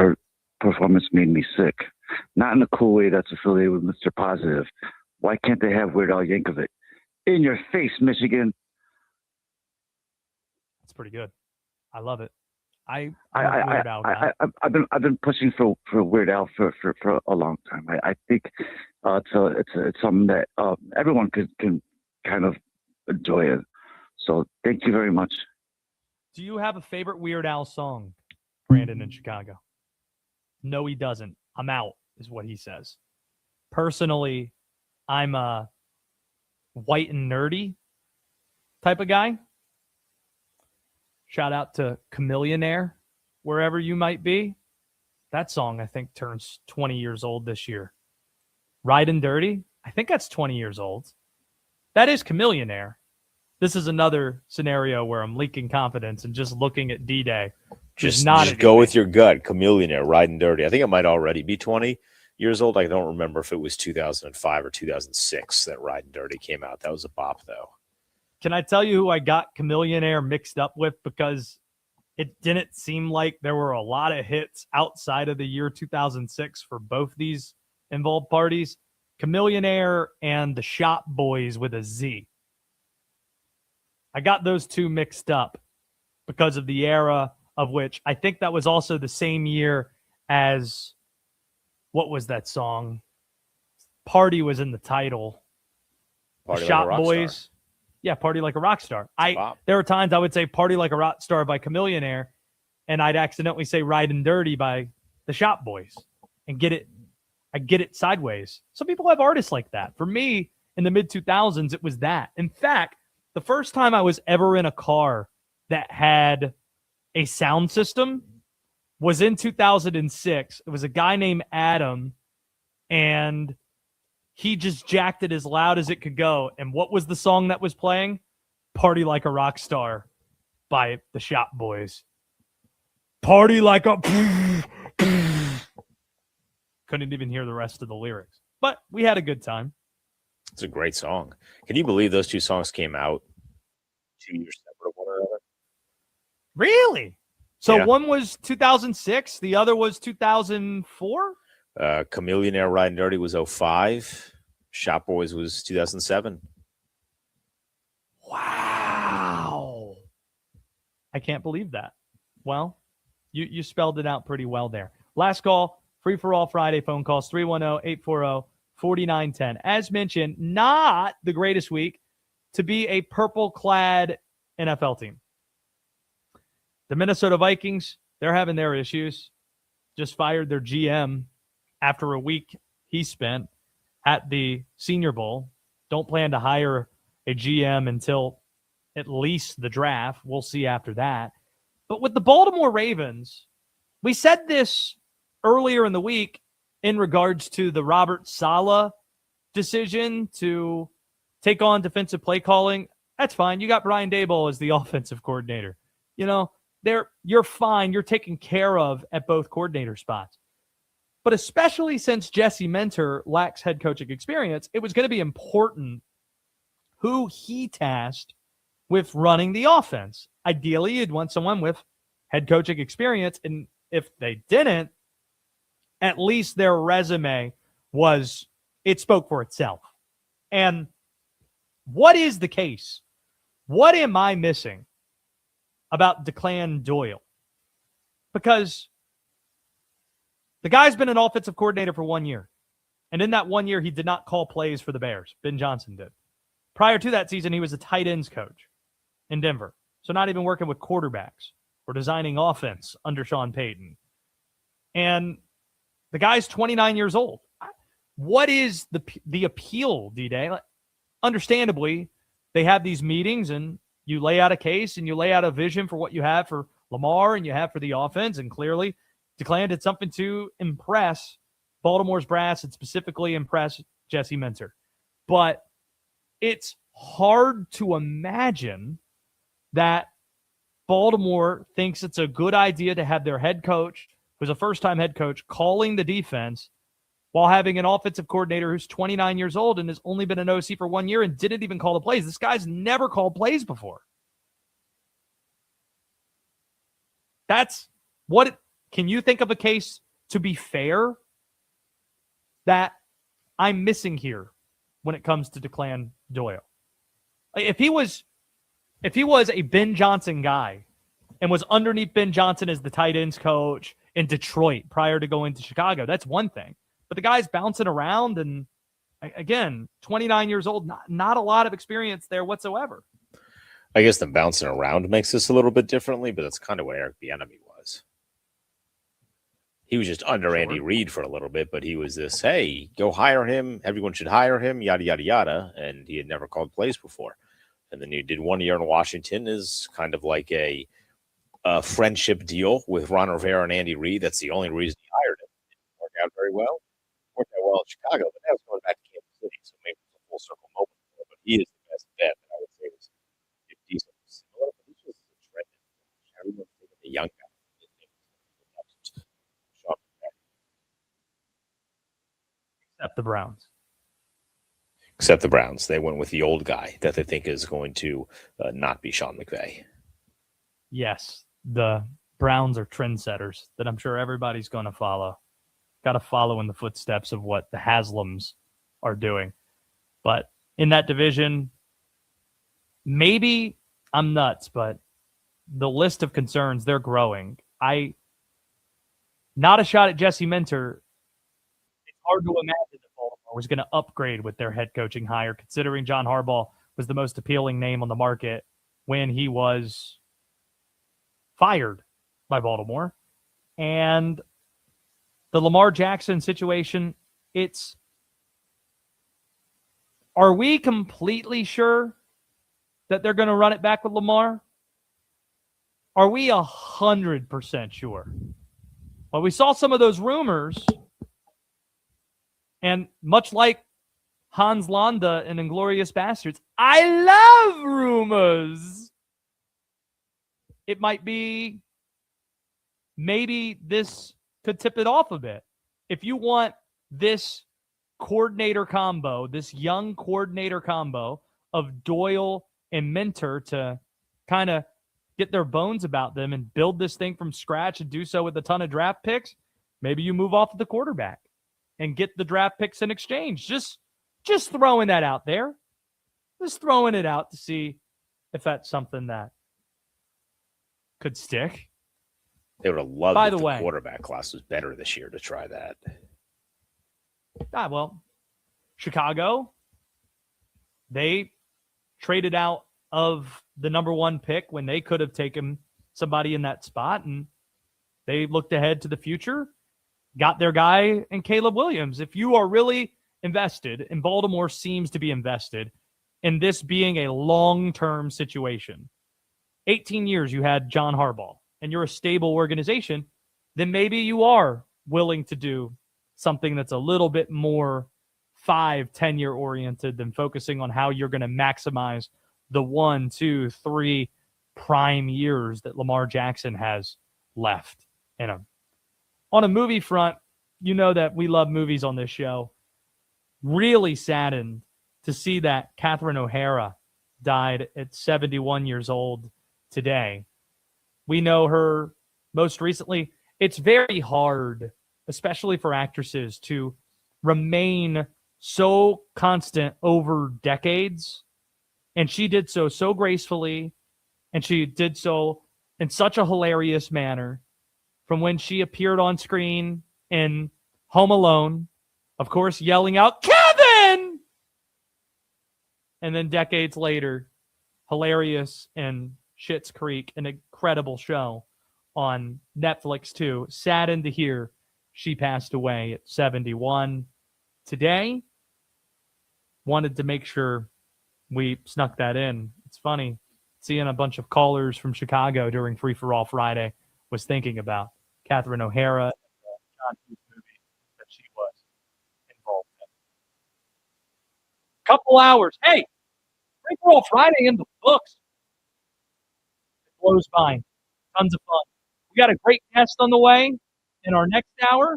[SPEAKER 13] performance made me sick. Not in a cool way that's affiliated with Mr. Positive. Why can't they have Weird Al Yankovic? In your face, Michigan.
[SPEAKER 1] That's pretty good. I love it.
[SPEAKER 13] I've been pushing for Weird Al for a long time. I think it's something that everyone can kind of enjoy it. So thank you very much.
[SPEAKER 1] Do you have a favorite Weird Al song, Brandon in Chicago? No, he doesn't. I'm out, is what he says. Personally, I'm a white and nerdy type of guy. Shout out to Chameleonaire, wherever you might be. That song, I think, turns 20 years old this year. Riding Dirty, I think that's 20 years old. That is Chameleonaire. This is another scenario where I'm leaking confidence and just looking at D-Day.
[SPEAKER 4] Just go with your gut. Chameleonaire, Riding Dirty. I think it might already be 20. years old. I don't remember if it was 2005 or 2006 that Riding Dirty came out. That was a bop, though.
[SPEAKER 1] Can I tell you who I got Chameleonaire mixed up with? Because it didn't seem like there were a lot of hits outside of the year 2006 for both these involved parties. Chameleonaire and the Shop Boys with a Z. I got those two mixed up because of the era of which I think that was also the same year as, what was that song? Party was in the title.
[SPEAKER 4] Party
[SPEAKER 1] The
[SPEAKER 4] Like a
[SPEAKER 1] Shop
[SPEAKER 4] Rock
[SPEAKER 1] Boys.
[SPEAKER 4] Star.
[SPEAKER 1] Yeah, Party Like a Rock Star.
[SPEAKER 4] Bop.
[SPEAKER 1] There were times I would say Party Like a Rock Star by Chameleonaire, and I'd accidentally say Riding Dirty by the Shop Boys and get it sideways. Some people have artists like that. For me, in the mid-2000s, it was that. In fact, the first time I was ever in a car that had a sound system was in 2006. It was a guy named Adam, and he just jacked it as loud as it could go. And what was the song that was playing? Party Like a Rock Star by the Shop Boys. Party like a... Couldn't even hear the rest of the lyrics. But we had a good time.
[SPEAKER 4] It's a great song. Can you believe those two songs came out 2 years separate of one another?
[SPEAKER 1] Really? So
[SPEAKER 4] Yeah.
[SPEAKER 1] one was 2006, the other was 2004?
[SPEAKER 4] Chameleonaire Riding Dirty was 05. Shop Boys was 2007.
[SPEAKER 1] Wow. I can't believe that. Well, you spelled it out pretty well there. Last call, free for all Friday phone calls, 310-840-4910. As mentioned, not the greatest week to be a purple-clad NFL team. The Minnesota Vikings, they're having their issues. Just fired their GM after a week he spent at the Senior Bowl. Don't plan to hire a GM until at least the draft. We'll see after that. But with the Baltimore Ravens, we said this earlier in the week in regards to the Robert Saleh decision to take on defensive play calling. That's fine. You got Brian Daboll as the offensive coordinator. You know, you're fine. You're taken care of at both coordinator spots. But especially since Jesse Minter lacks head coaching experience, it was going to be important who he tasked with running the offense. Ideally, you'd want someone with head coaching experience. And if they didn't, at least their resume it spoke for itself. And what is the case? What am I missing about Declan Doyle? Because the guy's been an offensive coordinator for 1 year. And in that 1 year, he did not call plays for the Bears. Ben Johnson did. Prior to that season, he was a tight ends coach in Denver. So not even working with quarterbacks or designing offense under Sean Payton. And the guy's 29 years old. What is the appeal, D-Day? Understandably, they have these meetings and you lay out a case and you lay out a vision for what you have for Lamar and you have for the offense. And clearly, Declan did something to impress Baltimore's brass and specifically impress Jesse Minter. But it's hard to imagine that Baltimore thinks it's a good idea to have their head coach, who's a first-time head coach, calling the defense while having an offensive coordinator who's 29 years old and has only been an OC for 1 year and didn't even call the plays. This guy's never called plays before. That's what can you think of a case, to be fair, that I'm missing here when it comes to Declan Doyle? If he was a Ben Johnson guy and was underneath Ben Johnson as the tight ends coach in Detroit prior to going to Chicago, that's one thing. But the guy's bouncing around and, again, 29 years old, not a lot of experience there whatsoever.
[SPEAKER 4] I guess the bouncing around makes this a little bit differently, but that's kind of what Eric Bieniemy was. He was just under Andy Reid for a little bit, but he was this, hey, go hire him. Everyone should hire him, yada, yada, yada. And he had never called plays before. And then he did 1 year in Washington as kind of like a friendship deal with Ron Rivera and Andy Reid. That's the only reason he hired him. It didn't work out very well. Worked out well in Chicago, but now he's going back to Kansas City, so maybe it's a full circle moment for him. But he is the best bet that I would say was decent, similar. But he's just a trend. Everyone's thinking the young guy. Except the Browns. They went with the old guy that they think is going to not be Sean McVay.
[SPEAKER 1] Yes, the Browns are trendsetters that I'm sure everybody's going to follow. Got to follow in the footsteps of what the Haslams are doing. But in that division, maybe I'm nuts, but the list of concerns, they're growing. Not a shot at Jesse Minter. It's hard to imagine that Baltimore was going to upgrade with their head coaching hire, considering John Harbaugh was the most appealing name on the market when he was fired by Baltimore. And the Lamar Jackson situation, are we completely sure that they're going to run it back with Lamar? Are we 100% sure? Well, we saw some of those rumors, and much like Hans Landa in Inglourious Bastards, I love rumors. It might be, maybe this could tip it off a bit. If you want this coordinator combo, this young coordinator combo of Doyle and Minter to kind of get their bones about them and build this thing from scratch and do so with a ton of draft picks, maybe you move off of the quarterback and get the draft picks in exchange. Just throwing that out there. Just throwing it out to see if that's something that could stick.
[SPEAKER 4] They would have loved
[SPEAKER 1] By
[SPEAKER 4] if
[SPEAKER 1] the way,
[SPEAKER 4] quarterback class was better this year to try that.
[SPEAKER 1] Well, Chicago, they traded out of the number one pick when they could have taken somebody in that spot, and they looked ahead to the future, got their guy in Caleb Williams. If you are really invested, and Baltimore seems to be invested in this being a long-term situation, 18 years you had John Harbaugh, and you're a stable organization, then maybe you are willing to do something that's a little bit more 5-10 year oriented than focusing on how you're going to maximize the 1, 2, 3 prime years that Lamar Jackson has left in him. On a movie front, you know that we love movies on this show. Really saddened to see that Catherine O'Hara died at 71 years old today. We know her most recently. It's very hard, especially for actresses, to remain so constant over decades. And she did so gracefully, and she did so in such a hilarious manner from when she appeared on screen in Home Alone, of course, yelling out, "Kevin!" And then decades later, hilarious in Schitt's Creek, an incredible show on Netflix too. Saddened to hear she passed away at 71 today. Wanted to make sure we snuck that in. It's funny seeing a bunch of callers from Chicago during Free for All Friday was thinking about Catherine O'Hara and the John Hughes movie that she was involved in. Couple hours. Hey, Free for All Friday in the books. It blows by. Tons of fun. We got a great guest on the way in our next hour,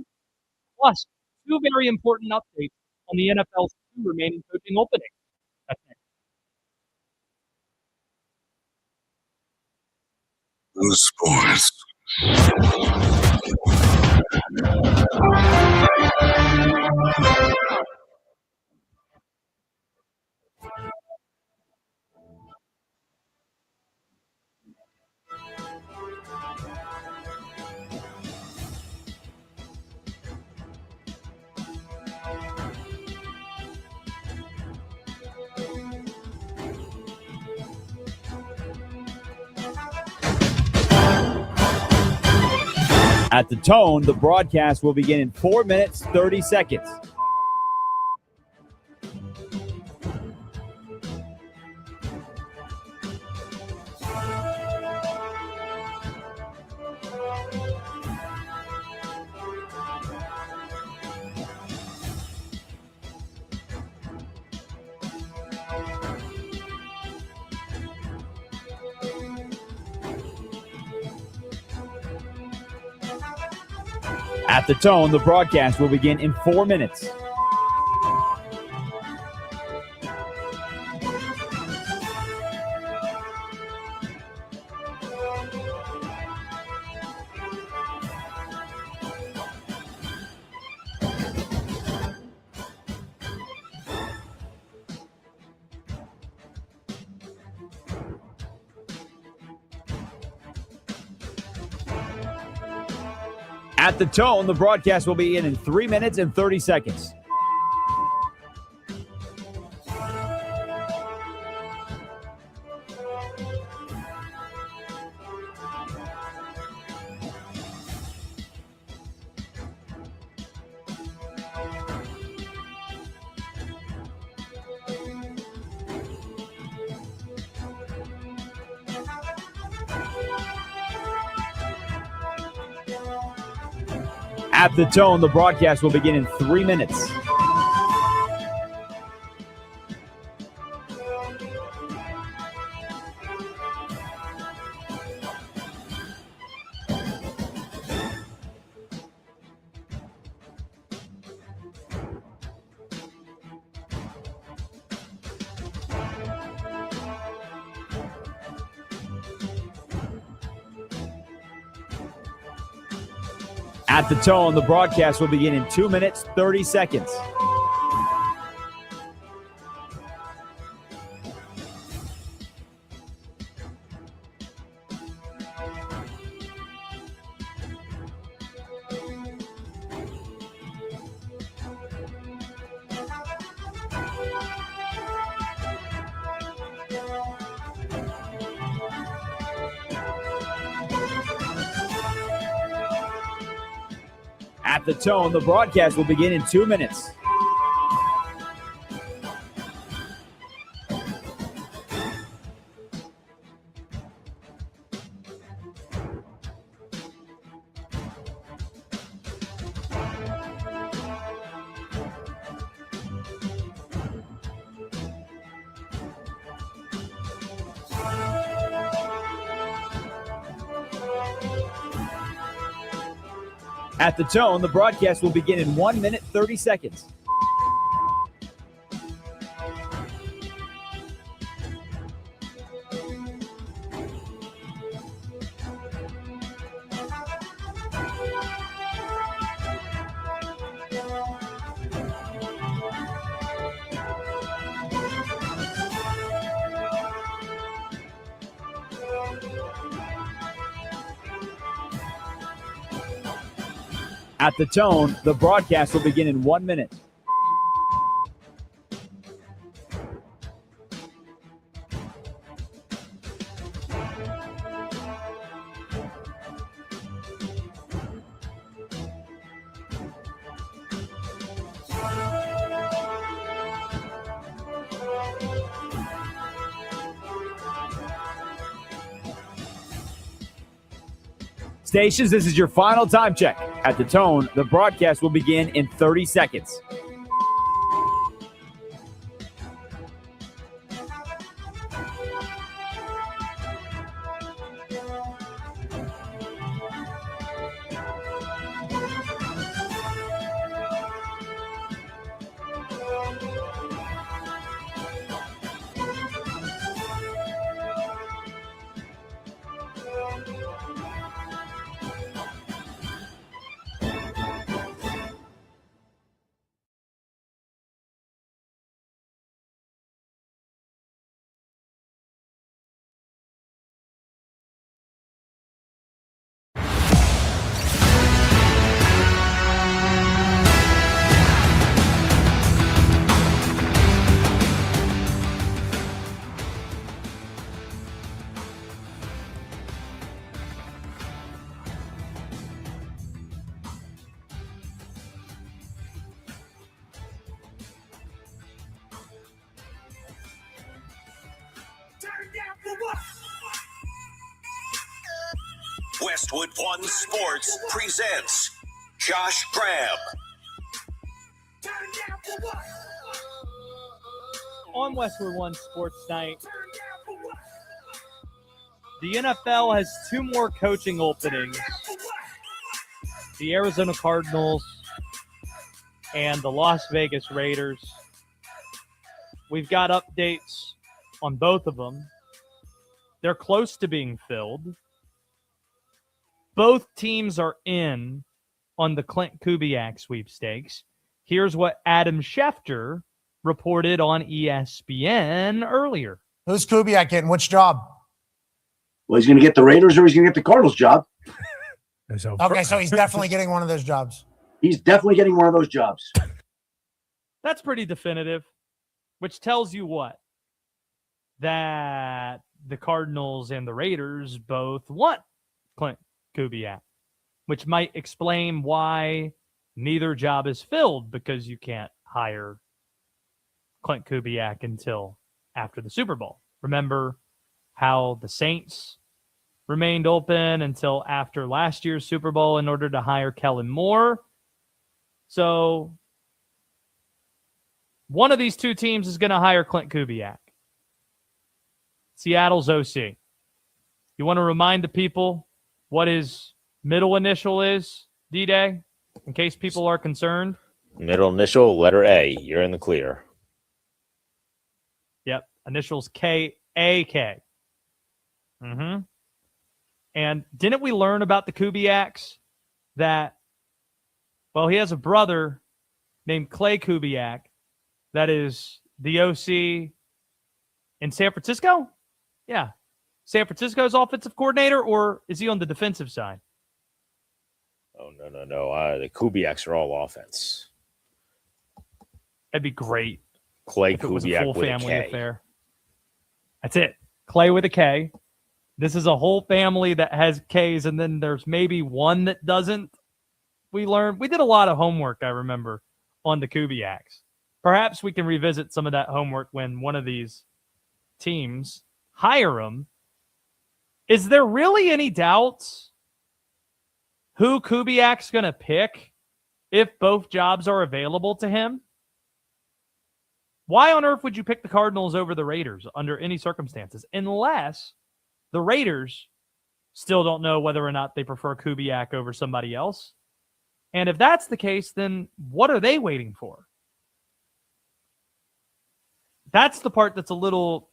[SPEAKER 1] plus 2 very important updates on the NFL's 2 remaining coaching openings. That's it.
[SPEAKER 6] In sports.
[SPEAKER 3] At the tone, the broadcast will begin in 4 minutes, 30 seconds. At the tone, the broadcast will begin in 4 minutes. At the tone, the broadcast will begin in 3 minutes and 30 seconds. At the tone, the broadcast will begin in 3 minutes. At the tone, the broadcast will begin in 2 minutes, 30 seconds. At the tone, the broadcast will begin in 2 minutes. At the tone, the broadcast will begin in 1 minute, 30 seconds. At the tone, the broadcast will begin in 1 minute. Stations, this is your final time check. At the tone, the broadcast will begin in 30 seconds.
[SPEAKER 2] Westwood One Sports presents Josh Graham.
[SPEAKER 1] On Westwood One Sports Night, the NFL has two more coaching openings. The Arizona Cardinals and the Las Vegas Raiders. We've got updates on both of them. They're close to being filled. Both teams are in on the Clint Kubiak sweepstakes. Here's what Adam Schefter reported on ESPN earlier.
[SPEAKER 14] Who's Kubiak getting? Which job?
[SPEAKER 15] Well, he's going to get the Raiders or he's going to get the Cardinals job.
[SPEAKER 3] So
[SPEAKER 14] Okay, so he's definitely getting one of those jobs.
[SPEAKER 15] He's definitely getting one of those jobs.
[SPEAKER 1] That's pretty definitive, which tells you what? That the Cardinals and the Raiders both want Clint Kubiak, which might explain why neither job is filled, because you can't hire Clint Kubiak until after the Super Bowl. Remember how the Saints remained open until after last year's Super Bowl in order to hire Kellen Moore. So one of these two teams is going to hire Clint Kubiak. Seattle's OC. You want to remind the people what his middle initial is, D-Day, in case people are concerned?
[SPEAKER 4] Middle initial, letter A. You're in the clear.
[SPEAKER 1] Yep. Initials K-A-K. Mm-hmm. And didn't we learn about the Kubiaks that, well, he has a brother named Clay Kubiak that is the OC in San Francisco? Yeah. San Francisco's offensive coordinator, or is he on the defensive side?
[SPEAKER 4] Oh, no. The Kubiaks are all offense.
[SPEAKER 1] That'd be great.
[SPEAKER 4] Clay
[SPEAKER 1] if it was a
[SPEAKER 4] Kubiak
[SPEAKER 1] full
[SPEAKER 4] with
[SPEAKER 1] family
[SPEAKER 4] a K.
[SPEAKER 1] affair. That's it. Clay with a K. This is a whole family that has Ks, and then there's maybe one that doesn't. We did a lot of homework, I remember, on the Kubiaks. Perhaps we can revisit some of that homework when one of these teams hire him. Is there really any doubts who Kubiak's going to pick if both jobs are available to him? Why on earth would you pick the Cardinals over the Raiders under any circumstances? Unless the Raiders still don't know whether or not they prefer Kubiak over somebody else. And if that's the case, then what are they waiting for? That's the part that's a little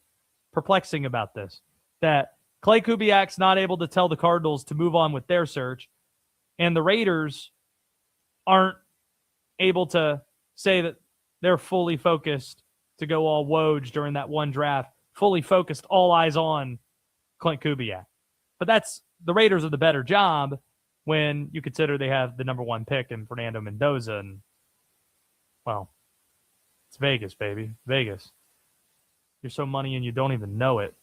[SPEAKER 1] perplexing about this. That Clay Kubiak's not able to tell the Cardinals to move on with their search, and the Raiders aren't able to say that they're fully focused to go all Woj during that one draft, fully focused, all eyes on Clint Kubiak. But that's the Raiders are the better job when you consider they have the number one pick in Fernando Mendoza. And, well, it's Vegas, baby. Vegas. You're so money and you don't even know it.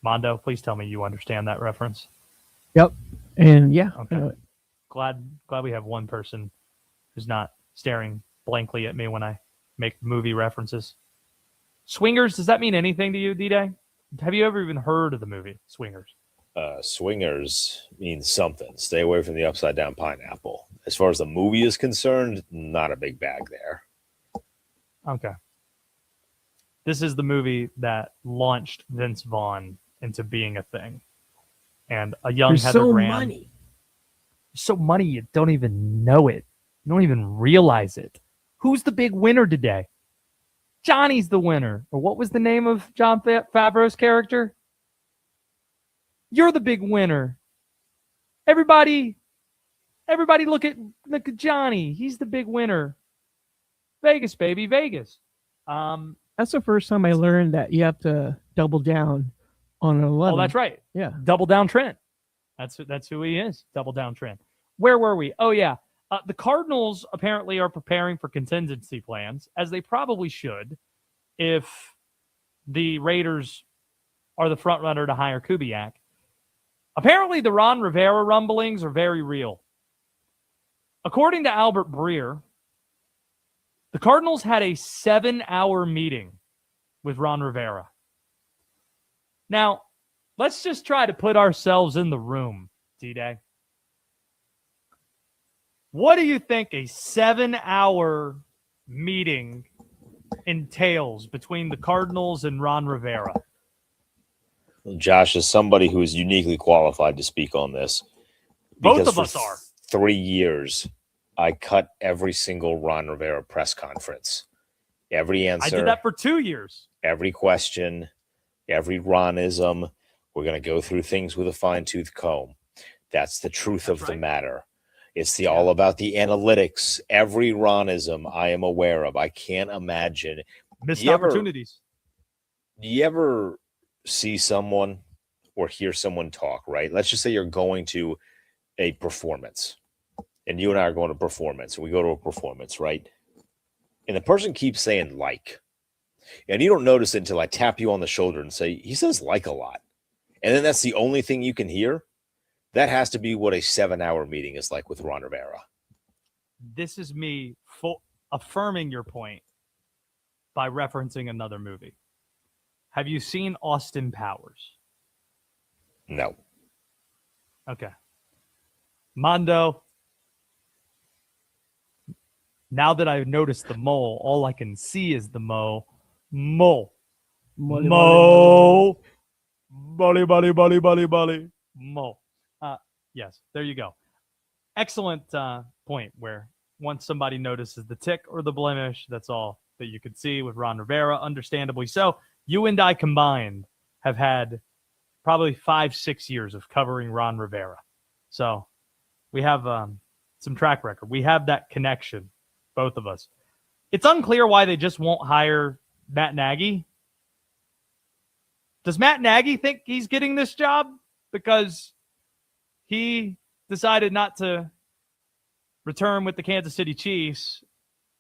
[SPEAKER 1] Mondo, please tell me you understand that reference.
[SPEAKER 16] Yep. And yeah.
[SPEAKER 1] Okay. Glad we have one person who's not staring blankly at me when I make movie references. Swingers, does that mean anything to you, D-Day? Have you ever even heard of the movie Swingers?
[SPEAKER 4] Swingers means something. Stay away from the upside down pineapple. As far as the movie is concerned, not a big bag there.
[SPEAKER 1] Okay. This is the movie that launched Vince Vaughn into being a thing. And a young
[SPEAKER 16] There's
[SPEAKER 1] Heather
[SPEAKER 16] so
[SPEAKER 1] Graham.
[SPEAKER 16] money.
[SPEAKER 1] So money you don't even know it. You don't even realize it. Who's the big winner today? Johnny's the winner. Or what was the name of John Favreau's character? You're the big winner. Everybody look at Johnny. He's the big winner. Vegas, baby, Vegas.
[SPEAKER 16] That's the first time I learned that you have to double down on an 11.
[SPEAKER 1] Oh, that's right.
[SPEAKER 16] Yeah.
[SPEAKER 1] Double down Trent. That's who he is. Double down Trent. Where were we? Oh, yeah. The Cardinals apparently are preparing for contingency plans, as they probably should, if the Raiders are the front runner to hire Kubiak. Apparently, the Ron Rivera rumblings are very real. According to Albert Breer, the Cardinals had a 7-hour meeting with Ron Rivera. Now, let's just try to put ourselves in the room, D-Day. What do you think a 7-hour meeting entails between the Cardinals and Ron Rivera?
[SPEAKER 4] Well, Josh is somebody who is uniquely qualified to speak on this.
[SPEAKER 1] Both of us are.
[SPEAKER 4] 3 years, I cut every single Ron Rivera press conference. Every answer.
[SPEAKER 1] I did that for 2 years.
[SPEAKER 4] Every question, every Ronism. We're going to go through things with a fine-tooth comb. That's the truth of the matter. It's all about the analytics. Every Ronism I am aware of. I can't imagine.
[SPEAKER 1] Missed opportunities.
[SPEAKER 4] Do you ever see someone or hear someone talk, right? Let's just say you're going to a performance, and you and I are going to performance, and we go to a performance, right? And the person keeps saying like, and you don't notice it until I tap you on the shoulder and say, he says like a lot. And then that's the only thing you can hear. That has to be what a 7-hour meeting is like with Ron Rivera.
[SPEAKER 1] This is me affirming your point by referencing another movie. Have you seen Austin Powers?
[SPEAKER 4] No.
[SPEAKER 1] Okay. Mondo, now that I've noticed the mole, all I can see is the mole. Mo. Mo. Bully, bully, bully, bully, bully. Mo. Yes, there you go. Excellent point where once somebody notices the tick or the blemish, that's all that you could see with Ron Rivera, understandably so. You and I combined have had probably 5-6 years of covering Ron Rivera. So we have some track record. We have that connection, both of us. It's unclear why they just won't hire Matt Nagy. Does Matt Nagy think he's getting this job because he decided not to return with the Kansas City Chiefs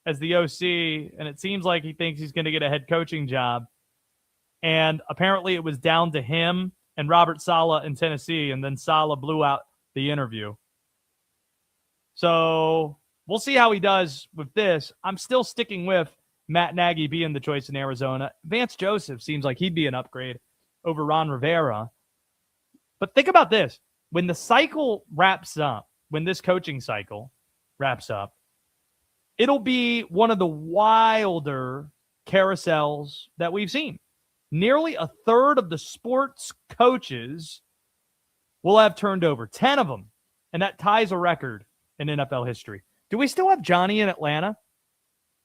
[SPEAKER 1] as the OC, and it seems like he thinks he's going to get a head coaching job. And apparently it was down to him and Robert Saleh in Tennessee, and then Saleh blew out the interview. So we'll see how he does with this. I'm still sticking with Matt Nagy being the choice in Arizona. Vance Joseph seems like he'd be an upgrade over Ron Rivera. But think about this. When the cycle wraps up, when this coaching cycle wraps up, it'll be one of the wilder carousels that we've seen. Nearly a third of the sports coaches will have turned over, 10 of them, and that ties a record in NFL history. Do we still have Johnny in Atlanta?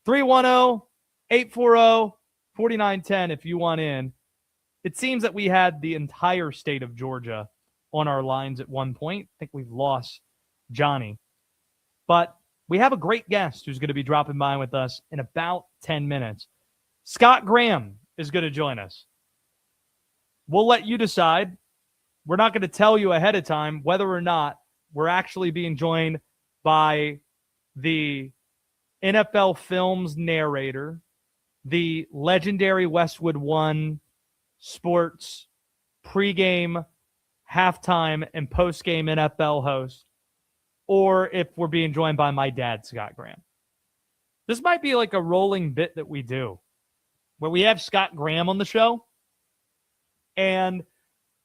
[SPEAKER 1] 310-840-4910 if you want in. It seems that we had the entire state of Georgia on our lines at one point. I think we've lost Johnny. But we have a great guest who's going to be dropping by with us in about 10 minutes. Scott Graham is going to join us. We'll let you decide. We're not going to tell you ahead of time whether or not we're actually being joined by the NFL Films narrator, the legendary Westwood One sports pregame, halftime, and postgame NFL host, or if we're being joined by my dad, Scott Graham. This might be like a rolling bit that we do, where we have Scott Graham on the show, and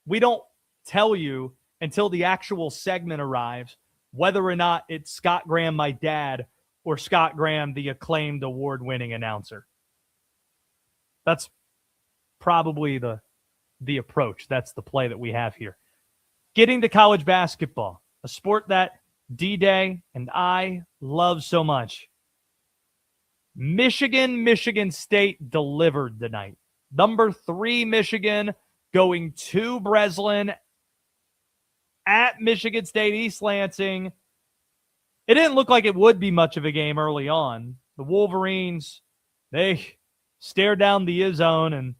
[SPEAKER 1] we don't tell you until the actual segment arrives whether or not it's Scott Graham, my dad, or Scott Graham, the acclaimed award-winning announcer. That's probably the approach. That's the play that we have here. Getting to college basketball, a sport that D-Day and I love so much. Michigan State delivered tonight. Number 3 Michigan going to Breslin at Michigan State East Lansing. It didn't look like it would be much of a game early on. The Wolverines, they stared down the zone and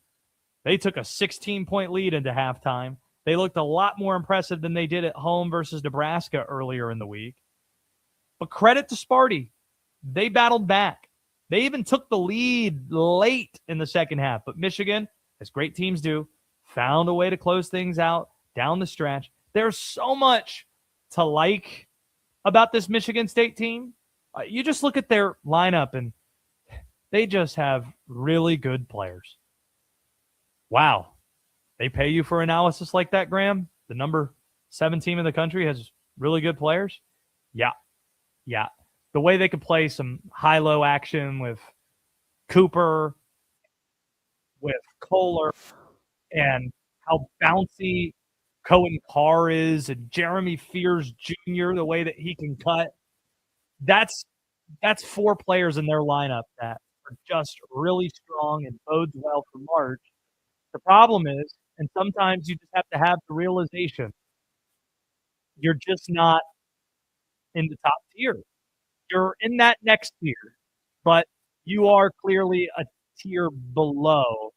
[SPEAKER 1] they took a 16-point lead into halftime. They looked a lot more impressive than they did at home versus Nebraska earlier in the week. But credit to Sparty. They battled back. They even took the lead late in the second half. But Michigan, as great teams do, found a way to close things out down the stretch. There's so much to like about this Michigan State team. You just look at their lineup, and they just have really good players. Wow. They pay you for analysis like that, Graham? The number 7 team in the country has really good players? Yeah. The way they could play some high-low action with Cooper, with Kohler, and how bouncy Cohen Carr is, and Jeremy Fears Jr., the way that he can cut. That's 4 players in their lineup that are just really strong and bodes well for March. The problem is, and sometimes you just have to have the realization, you're just not in the top tier. You're in that next tier, but you are clearly a tier below.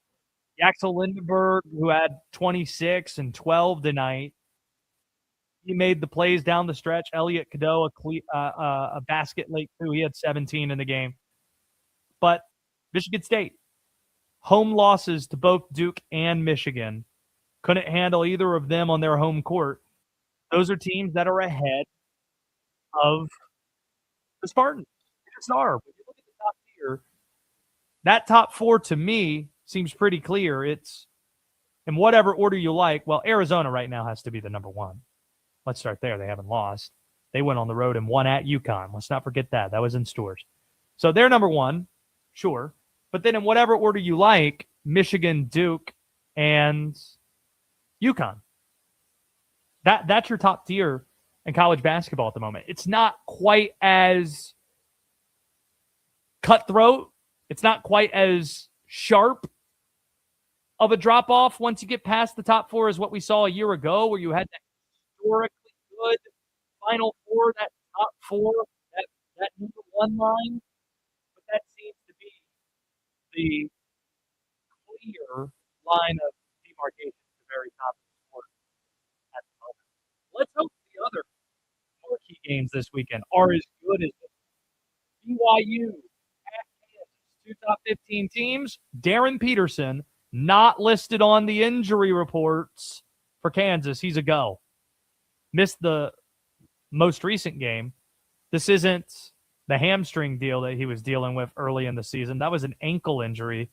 [SPEAKER 1] Axel Lindenberg, who had 26 and 12 tonight, He made the plays down the stretch. Elliott Cadeau, a basket late too. He had 17 in the game. But Michigan State, home losses to both Duke and Michigan. Couldn't handle either of them on their home court. Those are teams that are ahead of the Spartans. They just are. When you look at the top tier, that top four to me seems pretty clear. It's in whatever order you like. Well, Arizona right now has to be the number one. Let's start there. They haven't lost. They went on the road and won at UConn. Let's not forget that. That was in Stores. So they're number one, sure. But then in whatever order you like, Michigan, Duke, and UConn. That's your top tier in college basketball at the moment. It's not quite as cutthroat. It's not quite as sharp of a drop-off once you get past the top four as what we saw a year ago, where you had that historically good Final Four, that top four, that number one line. But that seems to be the clear line of demarcation at the very top of the sport at the moment. Let's hope the other marquee games this weekend are as good as BYU at Kansas. Two top 15 teams. Darren Peterson, not listed on the injury reports for Kansas. He's a go. Missed the most recent game. This isn't the hamstring deal that he was dealing with early in the season. That was an ankle injury.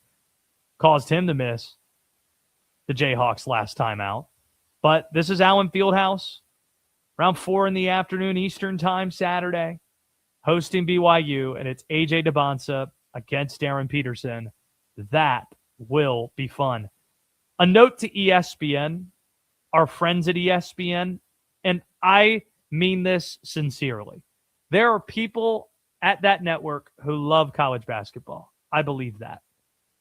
[SPEAKER 1] Caused him to miss the Jayhawks last time out. But this is Allen Fieldhouse, around 4 in the afternoon Eastern time Saturday, hosting BYU, and it's AJ DeBonsa against Darren Peterson. That will be fun. A note to ESPN, our friends at ESPN, and I mean this sincerely. There are people at that network who love college basketball. I believe that.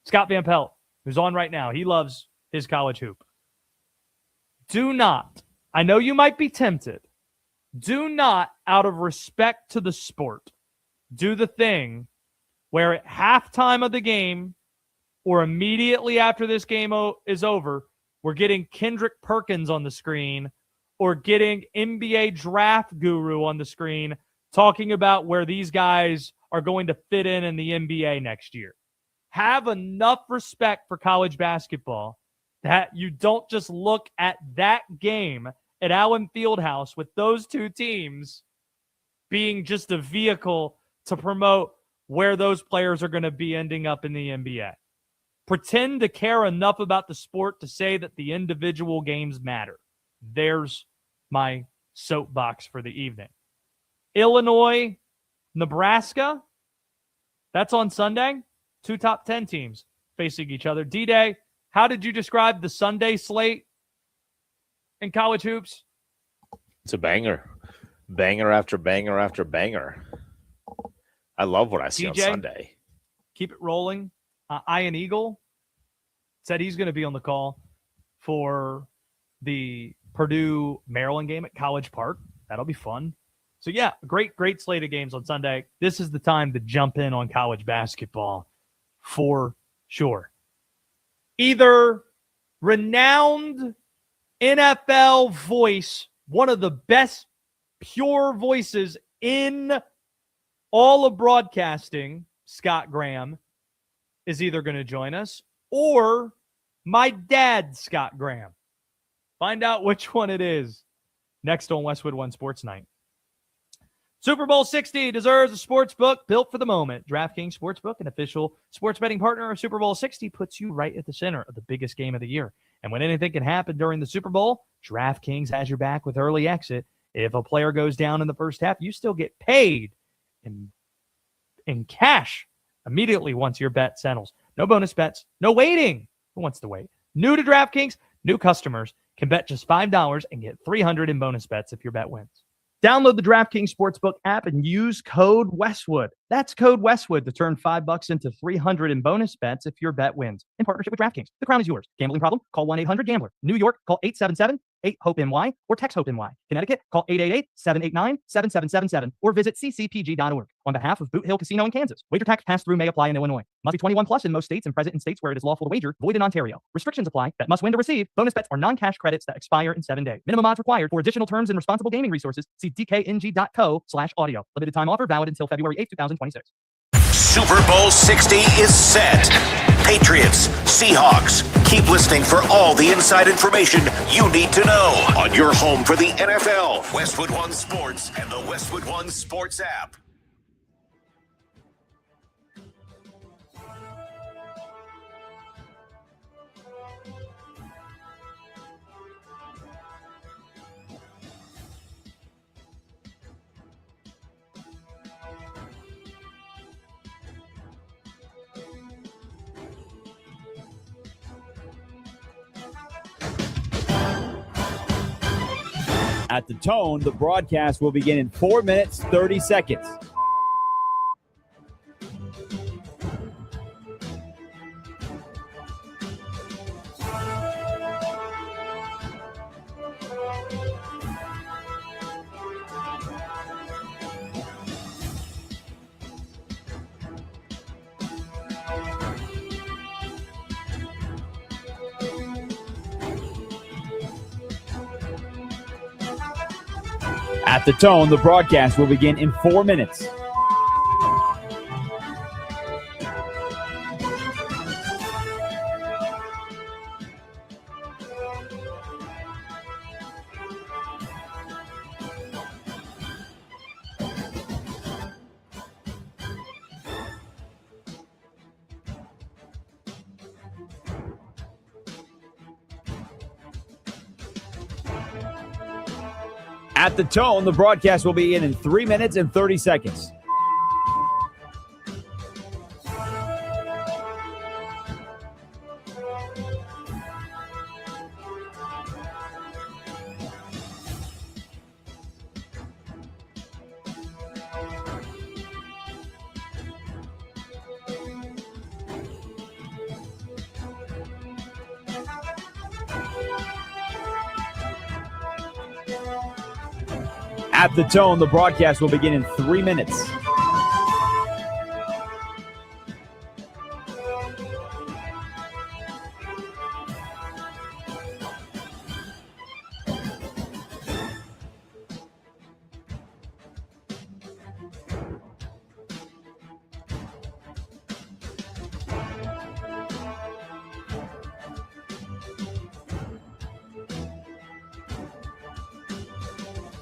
[SPEAKER 1] Scott Van Pelt, who's on right now, he loves his college hoop. Do not, I know you might be tempted, do not, out of respect to the sport, do the thing where at halftime of the game or immediately after this game is over, we're getting Kendrick Perkins on the screen or getting NBA draft guru on the screen talking about where these guys are going to fit in the NBA next year. Have enough respect for college basketball that you don't just look at that game at Allen Fieldhouse with those two teams being just a vehicle to promote where those players are going to be ending up in the NBA. Pretend to care enough about the sport to say that the individual games matter. There's my soapbox for the evening. Illinois, Nebraska, that's on Sunday. Two top 10 teams facing each other. D-Day, how did you describe the Sunday slate in college hoops?
[SPEAKER 4] It's a banger. Banger after banger after banger. I love what I see on Sunday.
[SPEAKER 1] Keep it rolling. Ian Eagle said he's going to be on the call for the Purdue-Maryland game at College Park. That'll be fun. So, yeah, great slate of games on Sunday. This is the time to jump in on college basketball for sure. Either renowned NFL voice, one of the best pure voices in all of broadcasting, Scott Graham, is either going to join us, or my dad, Scott Graham. Find out which one it is next on Westwood One Sports Night. Super Bowl 60 deserves a sports book built for the moment. DraftKings Sportsbook, an official sports betting partner of Super Bowl 60, puts you right at the center of the biggest game of the year. And when anything can happen during the Super Bowl, DraftKings has your back with early exit. If a player goes down in the first half, you still get paid in cash immediately once your bet settles. No bonus bets, no waiting. Who wants to wait? New to DraftKings, new customers can bet just $5 and get $300 in bonus bets if your bet wins. Download the DraftKings Sportsbook app and use code Westwood. That's code Westwood to turn $5 into $300 in bonus bets if your bet wins. In partnership with DraftKings. The crown is yours. Gambling problem? Call 1-800-GAMBLER. New York, call 877-8-HOPE-NY or text HOPE-NY. Connecticut, call 888-789-7777 or visit ccpg.org. On behalf of Boot Hill Casino in Kansas, wager tax pass-through may apply in Illinois. Must be 21 plus in most states and present in states where it is lawful to wager. Void in Ontario. Restrictions apply. Bet must win to receive. Bonus bets are non-cash credits that expire in 7 days. Minimum odds required. For additional terms and responsible gaming resources, see dkng.co/audio. Limited time offer valid until February 8, 2026.
[SPEAKER 2] Super Bowl 60 is set. Patriots, Seahawks. Keep listening for all the inside information you need to know on your home for the NFL, Westwood One Sports, and the Westwood One Sports app.
[SPEAKER 3] At the tone, the broadcast will begin in 4 minutes, 30 seconds. At the tone, the broadcast will begin in 4 minutes. At the tone, the broadcast will begin in 3 minutes and 30 seconds. At the tone, the broadcast will begin in 3 minutes.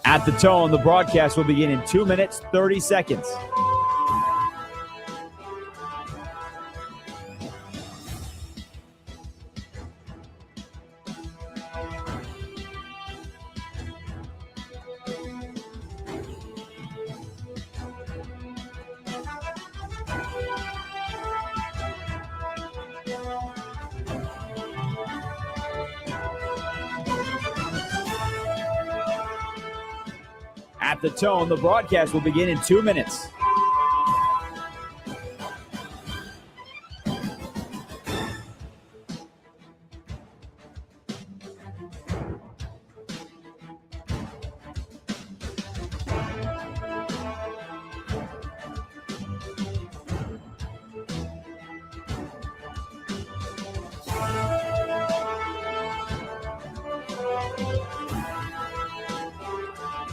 [SPEAKER 3] At the tone, the broadcast will begin in 2 minutes, 30 seconds. At the tone, the broadcast will begin in 2 minutes.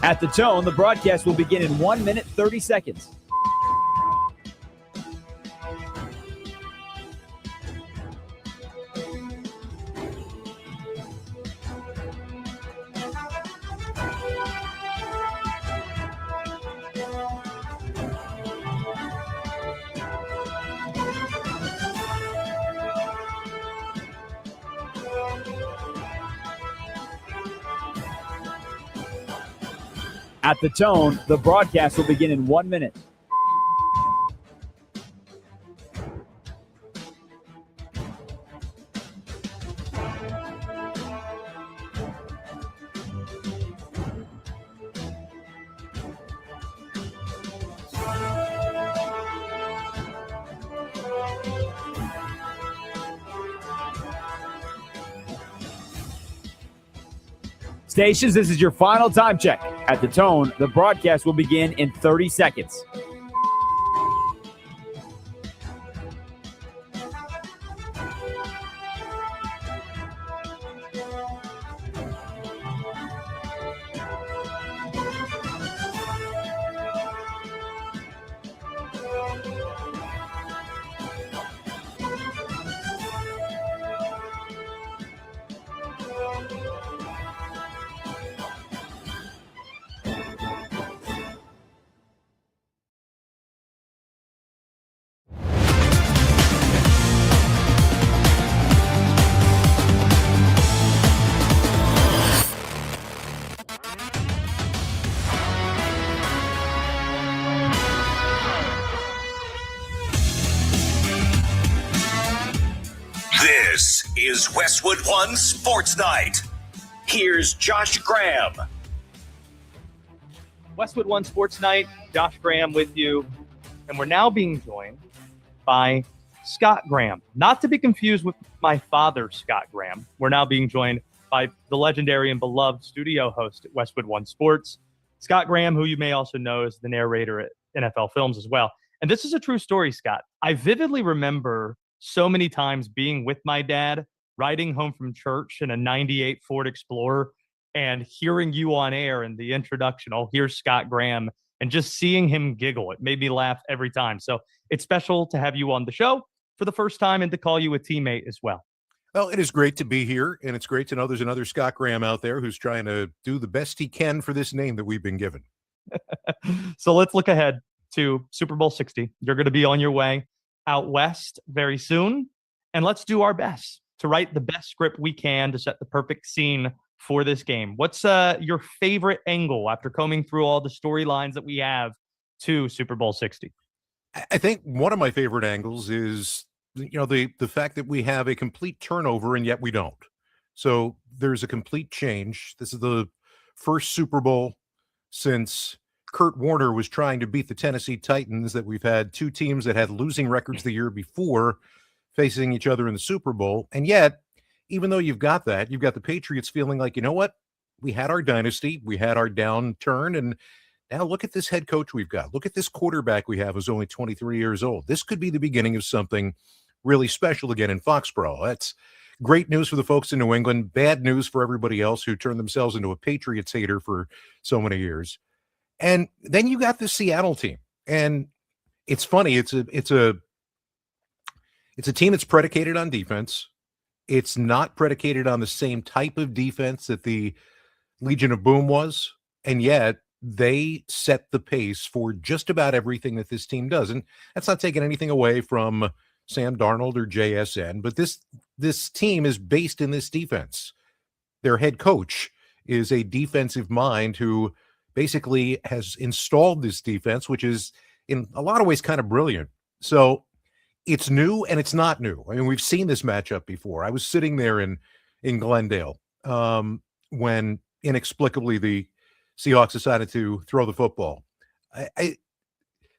[SPEAKER 3] At the tone, the broadcast will begin in 1 minute, 30 seconds. At the tone, the broadcast will begin in 1 minute. Stations, this is your final time check. At the tone, the broadcast will begin in 30 seconds.
[SPEAKER 2] This is Westwood One Sports Night. Here's Josh Graham.
[SPEAKER 1] Westwood One Sports Night, Josh Graham with you. And we're now being joined by Scott Graham. Not to be confused with my father, Scott Graham. We're now being joined by the legendary and beloved studio host at Westwood One Sports, Scott Graham, who you may also know as the narrator at NFL Films as well. And this is a true story, Scott. I vividly remember so many times being with my dad, riding home from church in a 98 Ford Explorer and hearing you on air in the introduction, oh, here's Scott Graham, and just seeing him giggle. It made me laugh every time. So it's special to have you on the show for the first time and to call you a teammate as well.
[SPEAKER 17] Well, it is great to be here, and it's great to know there's another Scott Graham out there who's trying to do the best he can for this name that we've been given.
[SPEAKER 1] So let's look ahead to Super Bowl 60. You're going to be on your way out west very soon, and let's do our best to write the best script we can to set the perfect scene for this game. What's your favorite angle after combing through all the storylines that we have to Super Bowl 60?
[SPEAKER 17] I think one of my favorite angles is, the fact that we have a complete turnover and yet we don't. So there's a complete change. This is the first Super Bowl since Kurt Warner was trying to beat the Tennessee Titans that we've had two teams that had losing records the year before facing each other in the Super Bowl. And yet, even though you've got that, you've got the Patriots feeling like, you know what? We had our dynasty, we had our downturn, and now look at this head coach we've got. Look at this quarterback we have who's only 23 years old. This could be the beginning of something really special again in Foxborough. That's great news for the folks in New England, bad news for everybody else who turned themselves into a Patriots hater for so many years. And then you got the Seattle team. And it's funny, it's a team that's predicated on defense. It's not predicated on the same type of defense that the Legion of Boom was, and yet they set the pace for just about everything that this team does. And that's not taking anything away from Sam Darnold or JSN, but this team is based in this defense. Their head coach is a defensive mind who basically has installed this defense, which is in a lot of ways kind of brilliant. So it's new and it's not new. I mean, we've seen this matchup before. I was sitting there in Glendale when inexplicably the Seahawks decided to throw the football.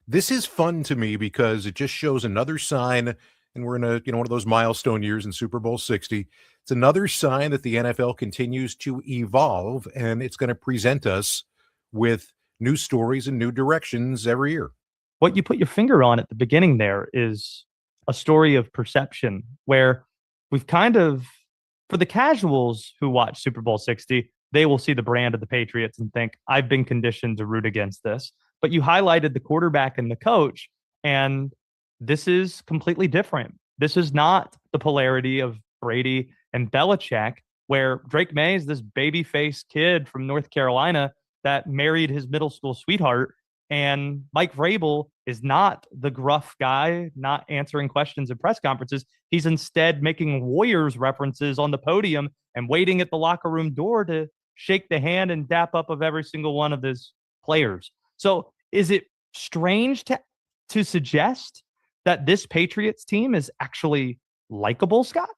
[SPEAKER 17] This is fun to me because it just shows another sign, and we're in one of those milestone years in Super Bowl 60. It's another sign that the NFL continues to evolve, and it's going to present us with new stories and new directions every year.
[SPEAKER 1] What you put your finger on at the beginning there is a story of perception where we've kind of, for the casuals who watch Super Bowl 60, they will see the brand of the Patriots and think, I've been conditioned to root against this. But you highlighted the quarterback and the coach, and this is completely different. This is not the polarity of Brady and Belichick, where Drake May is this baby-faced kid from North Carolina that married his middle school sweetheart, and Mike Vrabel is not the gruff guy, not answering questions in press conferences. He's instead making Warriors references on the podium and waiting at the locker room door to shake the hand and dap up of every single one of his players. So is it strange to suggest that this Patriots team is actually likable, Scott?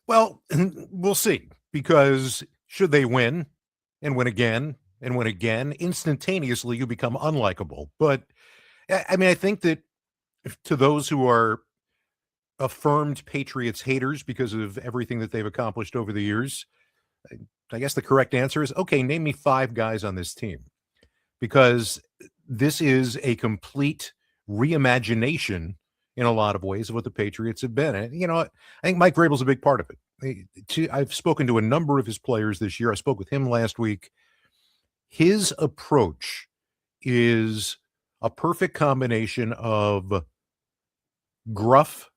[SPEAKER 17] Well, we'll see, because should they win and win again and win again, instantaneously you become unlikable. But I mean, I think that to those who are affirmed Patriots haters because of everything that they've accomplished over the years, I guess the correct answer is, okay, name me 5 guys on this team, because this is a complete reimagination in a lot of ways of what the Patriots have been. And, I think Mike Vrabel's a big part of it. I've spoken to a number of his players this year. I spoke with him last week. His approach is a perfect combination of gruff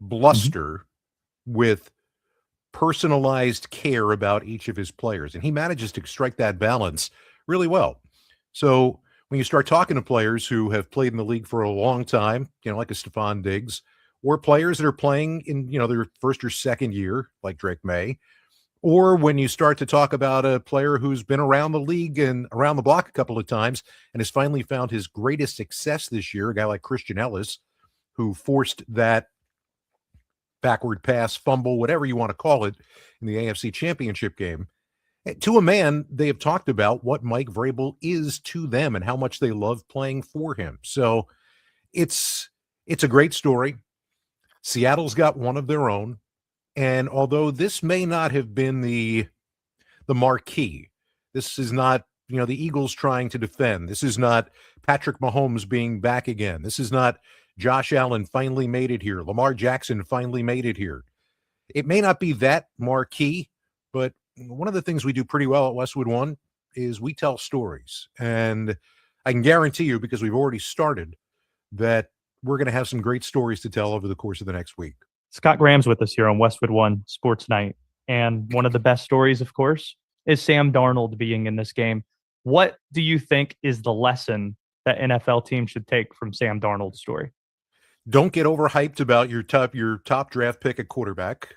[SPEAKER 17] bluster with personalized care about each of his players. And he manages to strike that balance really well. So when you start talking to players who have played in the league for a long time, like a Stephon Diggs, or players that are playing in, their first or second year, like Drake May, or when you start to talk about a player who's been around the league and around the block a couple of times and has finally found his greatest success this year, a guy like Christian Ellis, who forced that backward pass, fumble, whatever you want to call it, in the AFC Championship game. To a man, they have talked about what Mike Vrabel is to them and how much they love playing for him. So it's a great story. Seattle's got one of their own. And although this may not have been the marquee, this is not, the Eagles trying to defend. This is not Patrick Mahomes being back again. This is not Josh Allen finally made it here. Lamar Jackson finally made it here. It may not be that marquee, but one of the things we do pretty well at Westwood One is we tell stories. And I can guarantee you, because we've already started, that we're going to have some great stories to tell over the course of the next week.
[SPEAKER 1] Scott Graham's with us here on Westwood One Sports Night. And one of the best stories, of course, is Sam Darnold being in this game. What do you think is the lesson that NFL teams should take from Sam Darnold's story?
[SPEAKER 17] Don't get overhyped about your top draft pick at quarterback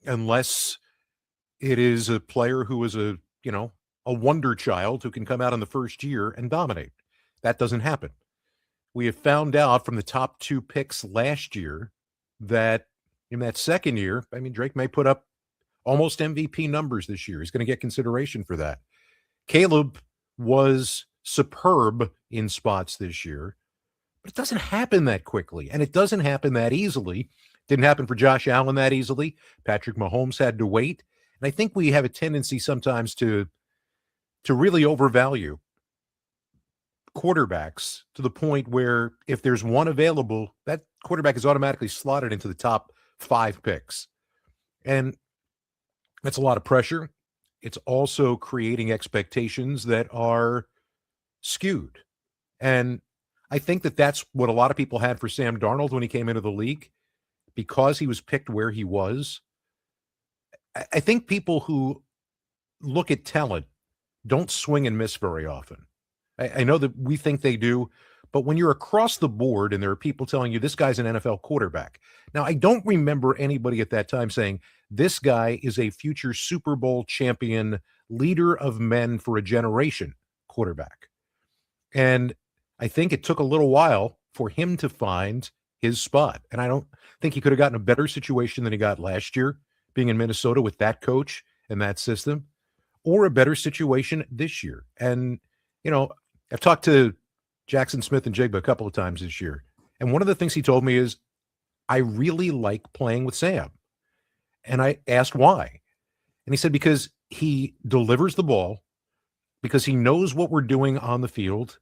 [SPEAKER 17] unless it is a player who is a wonder child who can come out in the first year and dominate. That doesn't happen. We have found out from the top 2 picks last year that in that second year, Drake may put up almost MVP numbers this year. He's going to get consideration for that. Caleb was superb in spots this year, but it doesn't happen that quickly, and it doesn't happen that easily. Didn't happen for Josh Allen that easily. Patrick Mahomes had to wait. And I think we have a tendency sometimes to really overvalue quarterbacks to the point where if there's one available, that quarterback is automatically slotted into the top 5 picks. And that's a lot of pressure. It's also creating expectations that are skewed. And I think that that's what a lot of people had for Sam Darnold when he came into the league, because he was picked where he was. I think people who look at talent don't swing and miss very often. I know that we think they do, but when you're across the board and there are people telling you this guy's an NFL quarterback. Now, I don't remember anybody at that time saying this guy is a future Super Bowl champion, leader of men for a generation quarterback. And I think it took a little while for him to find his spot. And I don't think he could have gotten a better situation than he got last year, being in Minnesota with that coach and that system, or a better situation this year. And, I've talked to Jackson Smith and Jigba a couple of times this year. And one of the things he told me is, I really like playing with Sam. And I asked why. And he said, because he delivers the ball, because he knows what we're doing on the field,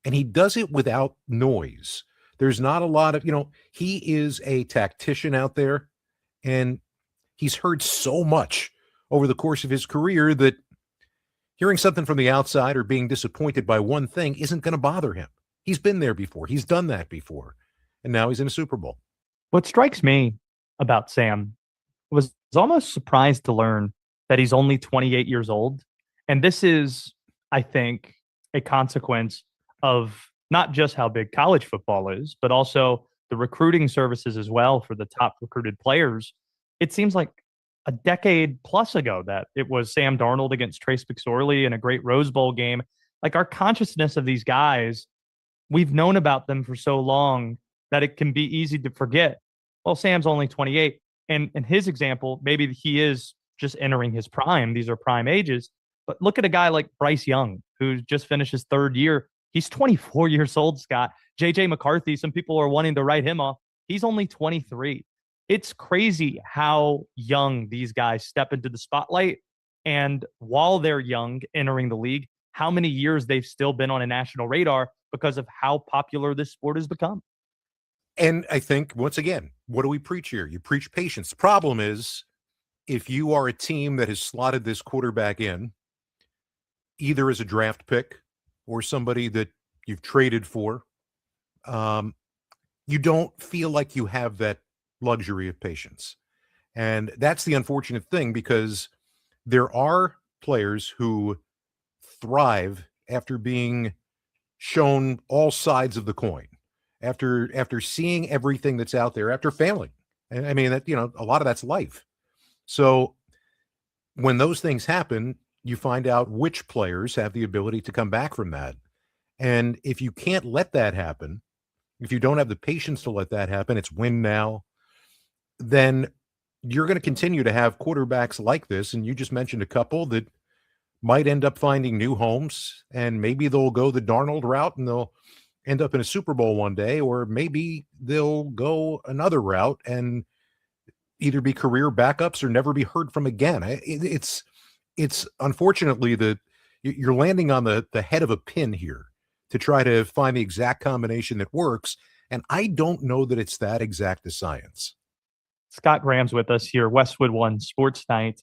[SPEAKER 17] and he does it without noise. There's not a lot of, he is a tactician out there, and he's heard so much over the course of his career that hearing something from the outside or being disappointed by one thing isn't going to bother him. He's been there before. He's done that before. And now he's in a Super Bowl.
[SPEAKER 1] What strikes me about Sam was almost surprised to learn that he's only 28 years old. And this is, I think, a consequence of not just how big college football is, but also the recruiting services as well for the top recruited players. It seems like a decade plus ago that it was Sam Darnold against Trace McSorley in a great Rose Bowl game. Like, our consciousness of these guys, we've known about them for so long that it can be easy to forget. Well, Sam's only 28. And in his example, maybe he is just entering his prime. These are prime ages. But look at a guy like Bryce Young, who just finished his 3rd year. He's 24 years old, Scott. J.J. McCarthy, some people are wanting to write him off. He's only 23. It's crazy how young these guys step into the spotlight. And while they're young entering the league, how many years they've still been on a national radar because of how popular this sport has become.
[SPEAKER 17] And I think, once again, what do we preach here? You preach patience. The problem is, if you are a team that has slotted this quarterback in, either as a draft pick or somebody that you've traded for, you don't feel like you have that luxury of patience. And that's the unfortunate thing, because there are players who thrive after being shown all sides of the coin, after seeing everything that's out there, after failing. And I mean, that, a lot of that's life. So when those things happen, you find out which players have the ability to come back from that. And if you can't let that happen, if you don't have the patience to let that happen, it's win now, then you're going to continue to have quarterbacks like this. And you just mentioned a couple that might end up finding new homes, and maybe they'll go the Darnold route and they'll end up in a Super Bowl one day, or maybe they'll go another route and either be career backups or never be heard from again. It's unfortunately that you're landing on the head of a pin here to try to find the exact combination that works. And I don't know that it's that exact a science.
[SPEAKER 1] Scott Graham's with us here, Westwood One Sports Night.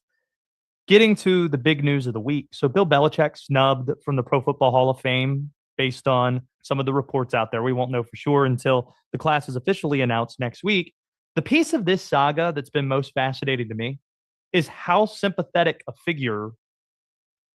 [SPEAKER 1] Getting to the big news of the week. So Bill Belichick snubbed from the Pro Football Hall of Fame based on some of the reports out there. We won't know for sure until the class is officially announced next week. The piece of this saga that's been most fascinating to me is how sympathetic a figure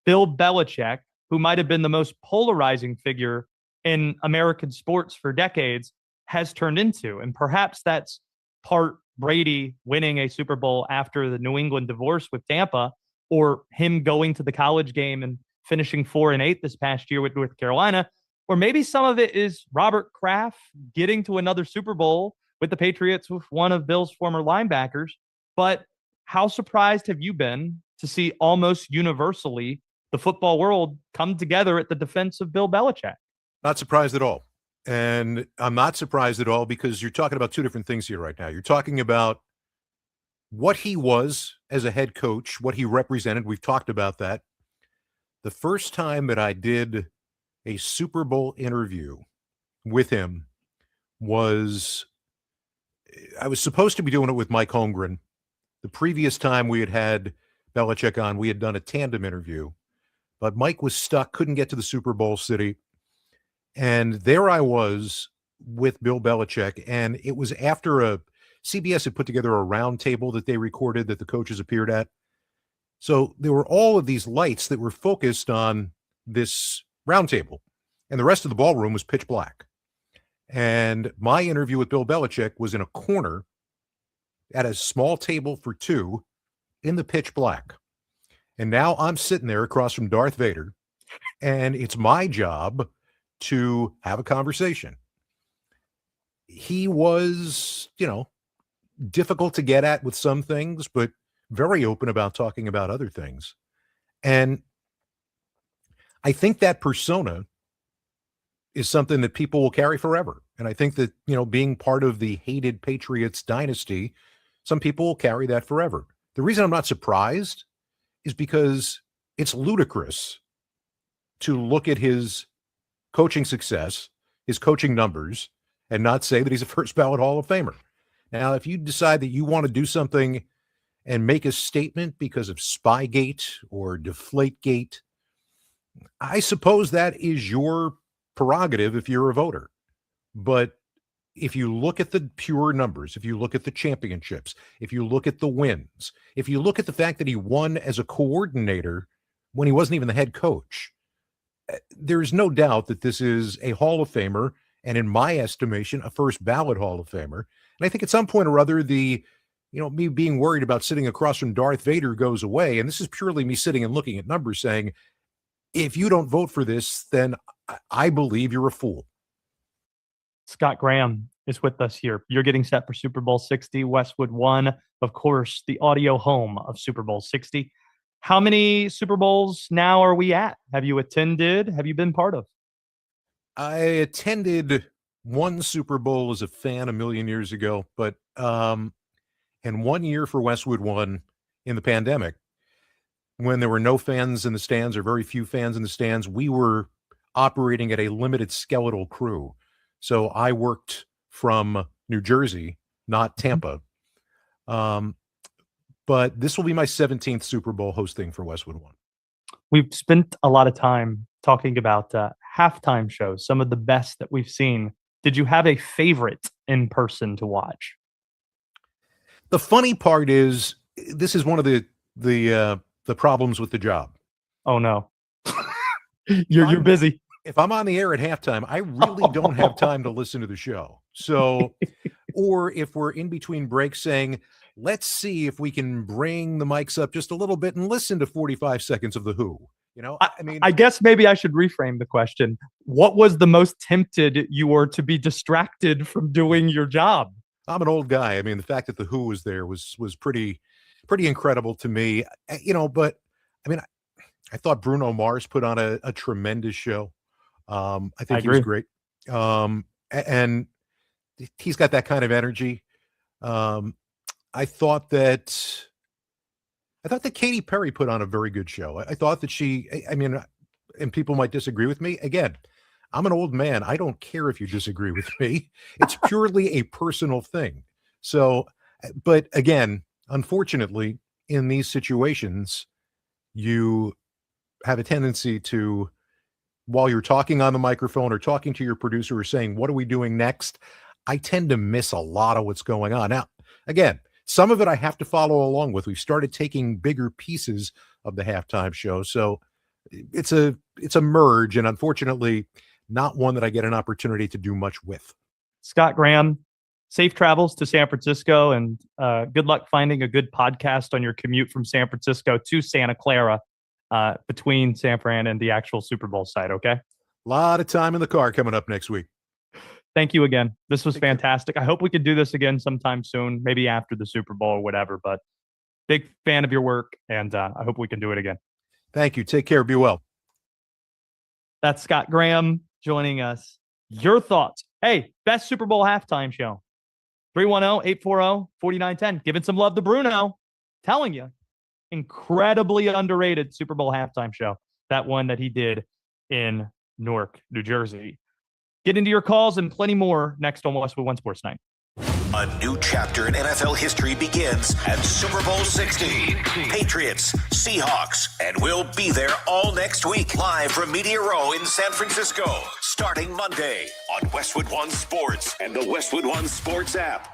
[SPEAKER 1] Bill Belichick, who might have been the most polarizing figure in American sports for decades, has turned into. And perhaps that's part Brady winning a Super Bowl after the New England divorce with Tampa, or him going to the college game and finishing 4-8 this past year with North Carolina. Or maybe some of it is Robert Kraft getting to another Super Bowl with the Patriots with one of Bill's former linebackers. But how surprised have you been to see almost universally the football world come together at the defense of Bill Belichick?
[SPEAKER 17] Not surprised at all. And I'm not surprised at all, because you're talking about two different things here right now. You're talking about what he was as a head coach, what he represented. We've talked about that. The first time that I did a Super Bowl interview with him was, I was supposed to be doing it with Mike Holmgren. The previous time we had Belichick on, we had done a tandem interview, but Mike was stuck, couldn't get to the Super Bowl city. And there I was with Bill Belichick, and it was after CBS had put together a round table that they recorded that the coaches appeared at. So there were all of these lights that were focused on this round table, and the rest of the ballroom was pitch black. And my interview with Bill Belichick was in a corner at a small table for two in the pitch black. And now I'm sitting there across from Darth Vader, and it's my job to have a conversation. He was, difficult to get at with some things, but very open about talking about other things. And I think that persona is something that people will carry forever. And I think that, being part of the hated Patriots dynasty, some people will carry that forever. The reason I'm not surprised is because it's ludicrous to look at his coaching success, his coaching numbers, and not say that he's a first ballot Hall of Famer. Now, if you decide that you want to do something and make a statement because of Spygate or Deflategate, I suppose that is your prerogative if you're a voter. But if you look at the pure numbers, if you look at the championships, if you look at the wins, if you look at the fact that he won as a coordinator when he wasn't even the head coach, there's no doubt that this is a Hall of Famer, and in my estimation, a first ballot Hall of Famer. And I think at some point or other, me being worried about sitting across from Darth Vader goes away. And this is purely me sitting and looking at numbers saying, if you don't vote for this, then I believe you're a fool.
[SPEAKER 1] Scott Graham is with us here. You're getting set for Super Bowl 60, Westwood One, of course, the audio home of Super Bowl 60. How many Super Bowls now are we at? Have you attended? Have you been part of?
[SPEAKER 17] I attended one Super Bowl as a fan a million years ago, but, and 1 year for Westwood One in the pandemic. when there were no fans in the stands or very few fans in the stands, we were operating at a limited skeletal crew. So I worked from New Jersey, not Tampa. But this will be my 17th Super Bowl hosting for Westwood One.
[SPEAKER 1] We've spent a lot of time talking about halftime shows, some of the best that we've seen. Did you have a favorite in person to watch?
[SPEAKER 17] The funny part is, this is one of the problems with the job.
[SPEAKER 1] Oh no, you're busy.
[SPEAKER 17] If I'm on the air at halftime, I really don't have time to listen to the show. So, or if we're in between breaks saying, let's see if we can bring the mics up just a little bit and listen to 45 seconds of The Who.
[SPEAKER 1] I guess maybe I should reframe the question. What was the most tempted you were to be distracted from doing your job?
[SPEAKER 17] I'm an old guy. I mean, the fact that The Who was there was pretty incredible to me. But I mean, I thought Bruno Mars put on a tremendous show. I think he was great. And he's got that kind of energy. I thought that Katy Perry put on a very good show. I thought that and people might disagree with me. Again, I'm an old man. I don't care if you disagree with me. It's purely a personal thing. So, but again, unfortunately, in these situations, you have a tendency to, while you're talking on the microphone or talking to your producer or saying, what are we doing next? I tend to miss a lot of what's going on. Now, again, some of it I have to follow along with. We've started taking bigger pieces of the halftime show. So it's a merge, and unfortunately, not one that I get an opportunity to do much with.
[SPEAKER 1] Scott Graham, safe travels to San Francisco, and good luck finding a good podcast on your commute from San Francisco to Santa Clara, between San Fran and the actual Super Bowl site, okay?
[SPEAKER 17] A lot of time in the car coming up next week.
[SPEAKER 1] Thank you again. This was fantastic. I hope we could do this again sometime soon, maybe after the Super Bowl or whatever, but big fan of your work, and I hope we can do it again.
[SPEAKER 17] Thank you. Take care. Be well.
[SPEAKER 1] That's Scott Graham joining us. Your thoughts. Hey, best Super Bowl halftime show. 310-840-4910. Giving some love to Bruno. Telling you. Incredibly underrated Super Bowl halftime show. That one that he did in Newark, New Jersey. Get into your calls and plenty more next on Westwood One Sports Night.
[SPEAKER 2] A new chapter in NFL history begins at Super Bowl 60. Patriots, Seahawks, and we'll be there all next week, live from Media Row in San Francisco, starting Monday on Westwood One Sports and the Westwood One Sports app.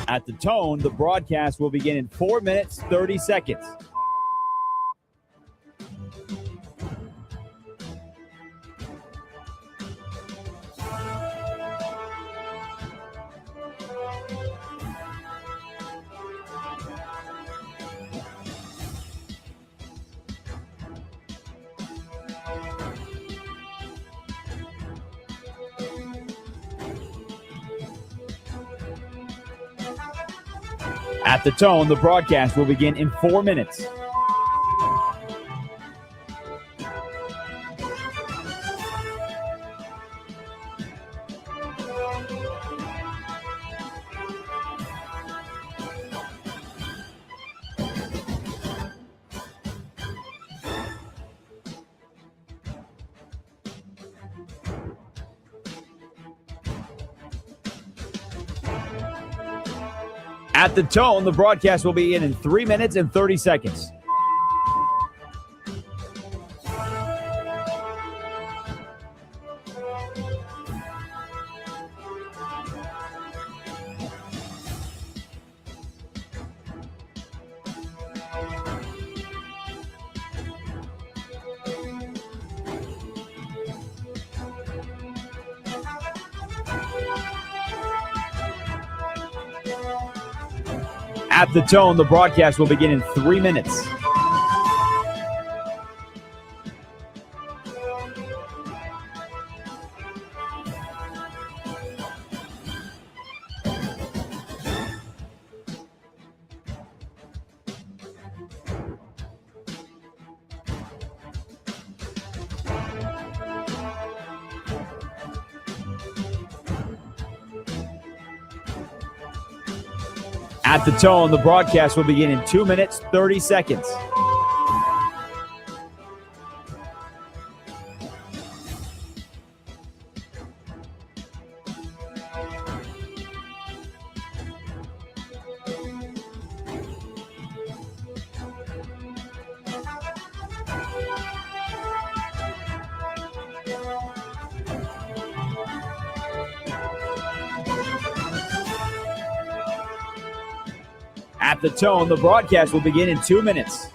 [SPEAKER 3] At the tone, the broadcast will begin in 4 minutes, 30 seconds. At the tone, the broadcast will begin in 4 minutes. At the tone, the broadcast will begin in 3 minutes and 30 seconds. At the tone, the broadcast will begin in 3 minutes. At the tone, the broadcast will begin in 2 minutes, 30 seconds. At the tone, the broadcast will begin in 2 minutes.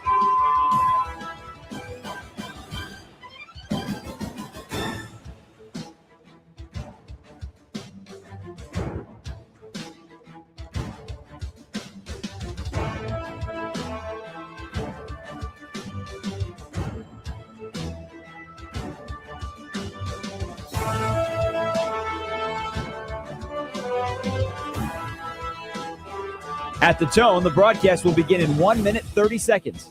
[SPEAKER 3] At the tone, the broadcast will begin in 1 minute, 30 seconds.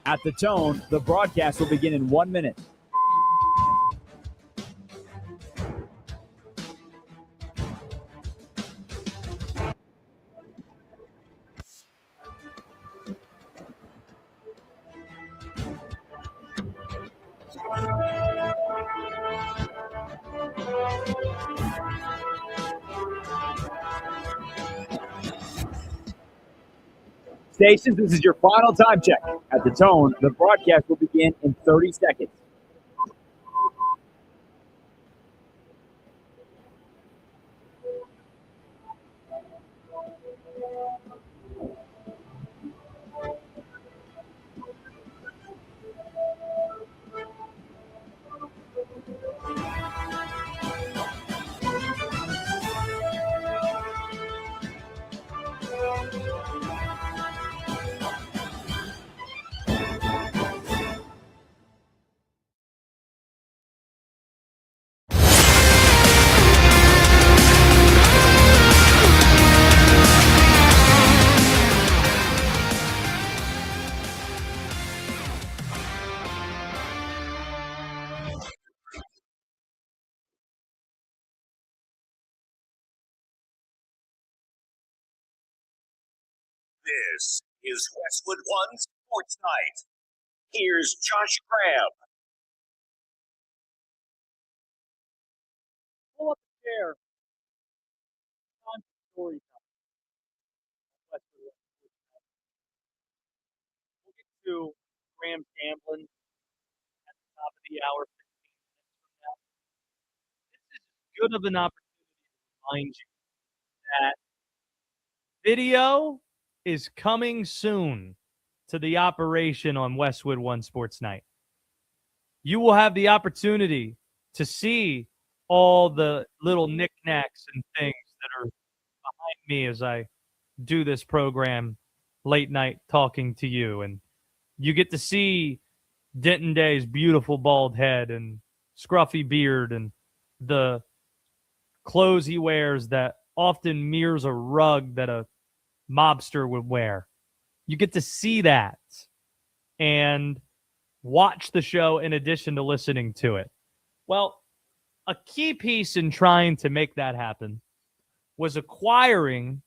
[SPEAKER 3] At the tone, the broadcast will begin in 1 minute. Stations, this is your final time check. At the tone, the broadcast will begin in 30 seconds.
[SPEAKER 2] This is Westwood One Sports Night. Here's Josh Graham.
[SPEAKER 1] Pull up a chair. On story time. Westwood One Sports Night. We'll get to Graham Gamblin at the top of the hour, 15 minutes from now. This is as good of an opportunity to remind you that video is coming soon to the operation on Westwood One Sports Night. You will have the opportunity to see all the little knickknacks and things that are behind me as I do this program late night talking to you. And you get to see Denton Day's beautiful bald head and scruffy beard and the clothes he wears that often mirrors a rug that a mobster would wear. You get to see that and watch the show in addition to listening to it. Well, a key piece in trying to make that happen was acquiring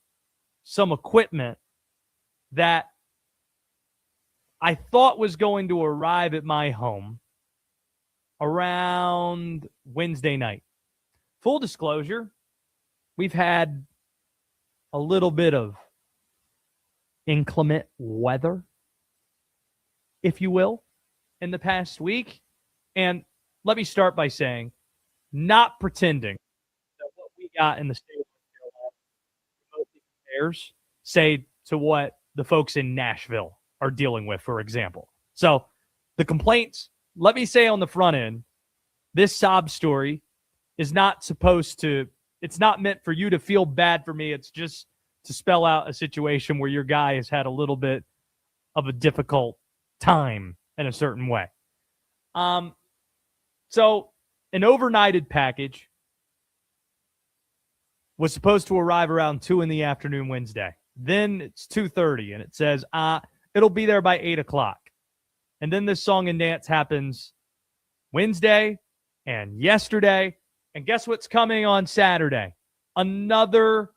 [SPEAKER 1] some equipment that I thought was going to arrive at my home around Wednesday night. Full disclosure, we've had a little bit of inclement weather, if you will, in the past week. And let me start by saying, not pretending that what we got in the state of North Carolina remotely compares, say, to what the folks in Nashville are dealing with, for example. So the complaints, let me say on the front end, this sob story is not supposed to, it's not meant for you to feel bad for me. It's just to spell out a situation where your guy has had a little bit of a difficult time in a certain way. So an overnighted package was supposed to arrive around 2 in the afternoon Wednesday. Then it's 2:30, and it says, it'll be there by 8 o'clock. And then this song and dance happens Wednesday and yesterday. And guess what's coming on Saturday? Another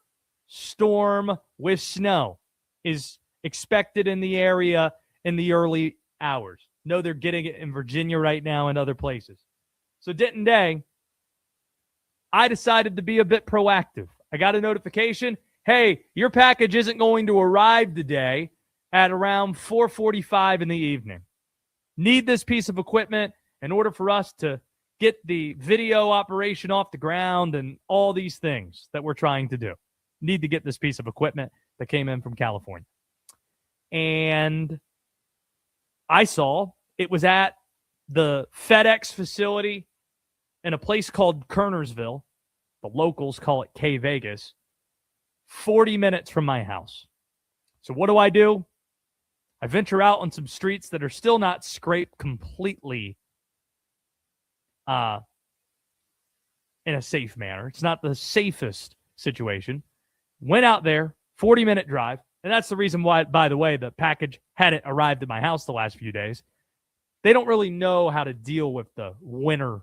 [SPEAKER 1] storm with snow is expected in the area in the early hours. No, they're getting it in Virginia right now and other places. So Denton Day, I decided to be a bit proactive. I got a notification. Hey, your package isn't going to arrive today at around 4:45 in the evening. Need this piece of equipment in order for us to get the video operation off the ground and all these things that we're trying to do. Need to get this piece of equipment that came in from California. And I saw it was at the FedEx facility in a place called Kernersville. The locals call it K Vegas. 40 minutes from my house. So what do? I venture out on some streets that are still not scraped completely in a safe manner. It's not the safest situation. Went out there, 40-minute drive. And that's the reason why, by the way, the package hadn't arrived at my house the last few days. They don't really know how to deal with the winter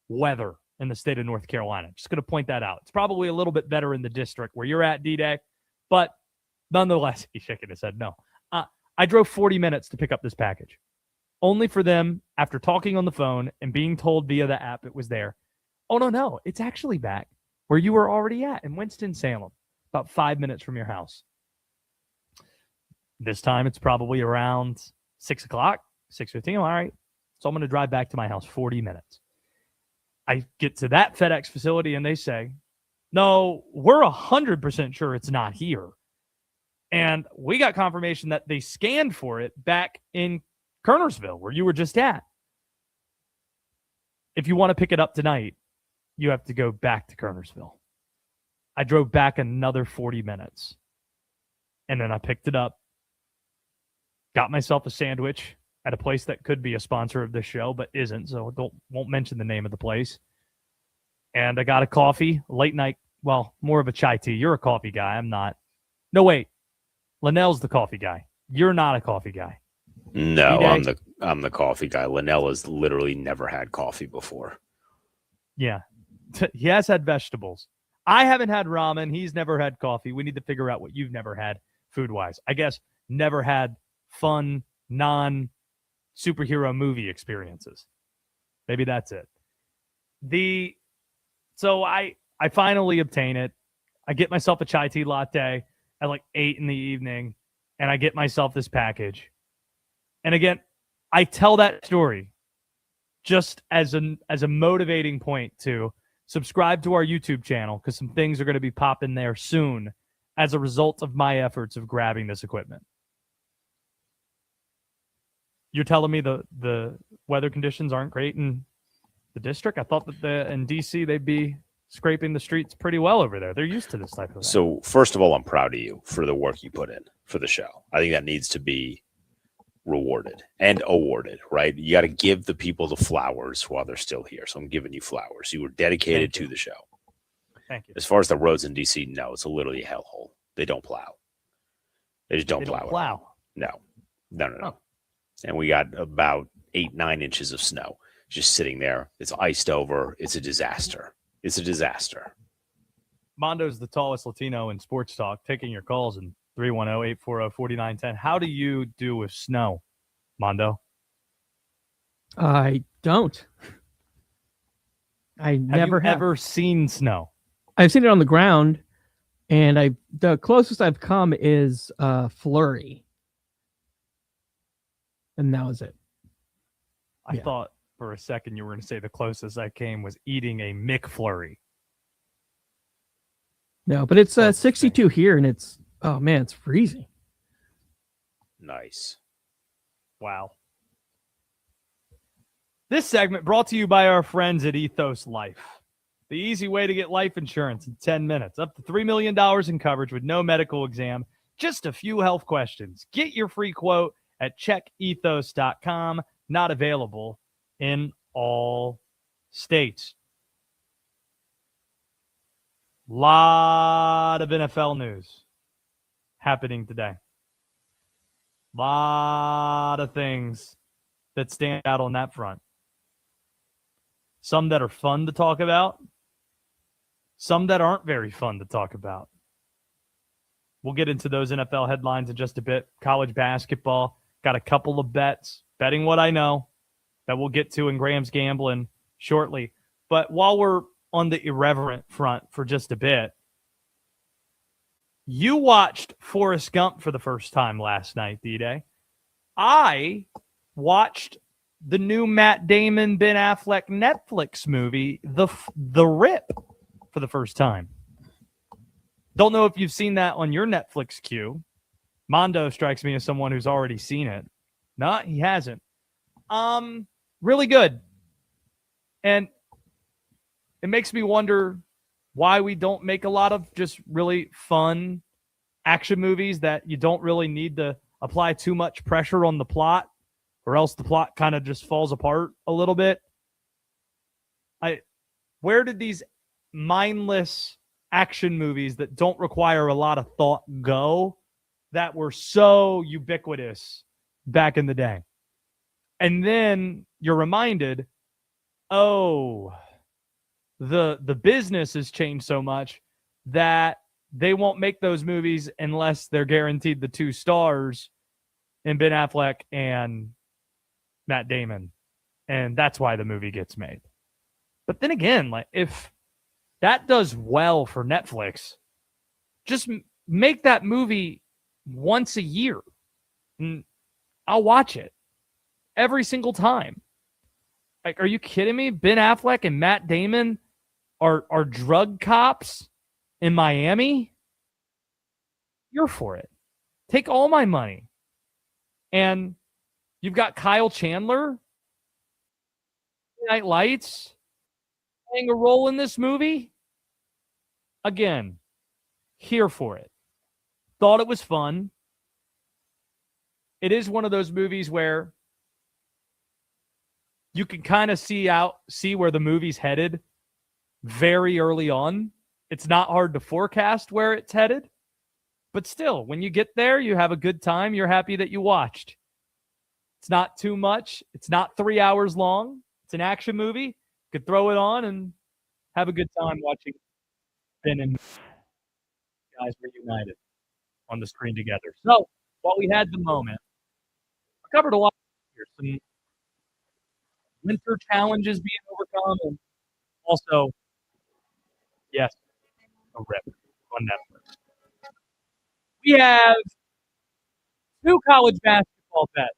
[SPEAKER 1] weather in the state of North Carolina. Just going to point that out. It's probably a little bit better in the district where you're at, D-Day. But nonetheless, he's shaking his head no. I drove 40 minutes to pick up this package, only for them, after talking on the phone and being told via the app it was there. Oh, no, it's actually back where you were already at in Winston-Salem, about 5 minutes from your house. This time it's probably around 6 o'clock, 6:15. All right. So I'm going to drive back to my house 40 minutes. I get to that FedEx facility and they say, no, we're 100% sure it's not here. And we got confirmation that they scanned for it back in Kernersville, where you were just at. If you want to pick it up tonight, you have to go back to Kernersville. I drove back another 40 minutes. And then I picked it up, got myself a sandwich at a place that could be a sponsor of this show, but isn't, so won't mention the name of the place. And I got a coffee, late night, well, more of a chai tea. You're a coffee guy. I'm not. No, wait. Linnell's the coffee guy. You're not a coffee guy.
[SPEAKER 4] No, I'm the coffee guy. Linnell has literally never had coffee before.
[SPEAKER 1] Yeah. He has had vegetables. I haven't had ramen. He's never had coffee. We need to figure out what you've never had food-wise. I guess never had fun, non-superhero movie experiences. Maybe that's it. So I finally obtain it. I get myself a chai tea latte at like 8 in the evening, and I get myself this package. And again, I tell that story just as a motivating point to subscribe to our YouTube channel, because some things are going to be popping there soon as a result of my efforts of grabbing this equipment. You're telling me the weather conditions aren't great in the district? I thought that in D.C. they'd be scraping the streets pretty well over there. They're used to this type of thing.
[SPEAKER 4] So first of all, I'm proud of you for the work you put in for the show. I think that needs to be rewarded and awarded, right? You got to give the people the flowers while they're still here. So I'm giving you flowers. You were dedicated to the show.
[SPEAKER 1] Thank you.
[SPEAKER 4] As far as the roads in DC, no, it's literally a hellhole. They don't plow. They just don't plow. No. Oh. And we got about 8-9 inches of snow just sitting there. It's iced over. It's a disaster.
[SPEAKER 1] Mondo's the tallest Latino in sports talk, taking your calls in 310-840-4910. How do you do with snow, Mondo?
[SPEAKER 16] I don't. I never have
[SPEAKER 1] ever seen snow.
[SPEAKER 16] I've seen it on the ground, and the closest I've come is flurry. And that was it.
[SPEAKER 1] I thought for a second you were going to say the closest I came was eating a McFlurry.
[SPEAKER 16] No, but it's 62 here, and it's, oh man, it's freezing.
[SPEAKER 4] Nice.
[SPEAKER 1] Wow. This segment brought to you by our friends at Ethos Life. The easy way to get life insurance in 10 minutes. Up to $3 million in coverage with no medical exam. Just a few health questions. Get your free quote at checkethos.com. Not available in all states. Lot of NFL news happening today. Lot of things that stand out on that front. Some that are fun to talk about. Some that aren't very fun to talk about. We'll get into those NFL headlines in just a bit. College basketball. Got a couple of bets. Betting what I know that we'll get to in Graham's Gambling shortly. But while we're on the irreverent front for just a bit, you watched Forrest Gump for the first time last night, D-Day. I watched the new Matt Damon, Ben Affleck Netflix movie, The Rip, for the first time. Don't know if you've seen that on your Netflix queue. Mondo strikes me as someone who's already seen it. No, he hasn't. Really good. And it makes me wonder why we don't make a lot of just really fun action movies that you don't really need to apply too much pressure on the plot, or else the plot kind of just falls apart a little bit. Where did these mindless action movies that don't require a lot of thought go that were so ubiquitous back in the day? And then you're reminded, oh, the business has changed so much that they won't make those movies unless they're guaranteed the 2 stars in Ben Affleck and Matt Damon. And that's why the movie gets made. But then again, like, if that does well for Netflix, just make that movie once a year. And I'll watch it every single time. Like, are you kidding me? Ben Affleck and Matt Damon are drug cops in Miami? You're for it. Take all my money. And you've got Kyle Chandler, Night Lights, playing a role in this movie. Again, here for it. Thought it was fun. It is one of those movies where you can kind of see where the movie's headed very early on. It's not hard to forecast where it's headed, but still, when you get there, you have a good time. You're happy that you watched. It's not too much. It's not 3 hours long. It's an action movie. You could throw it on and have a good time watching Ben and guys reunited on the screen together. So, while we had the moment, I covered a lot here. Some winter challenges being overcome, and also, yes, a rip on Netflix. We have 2 college basketball bets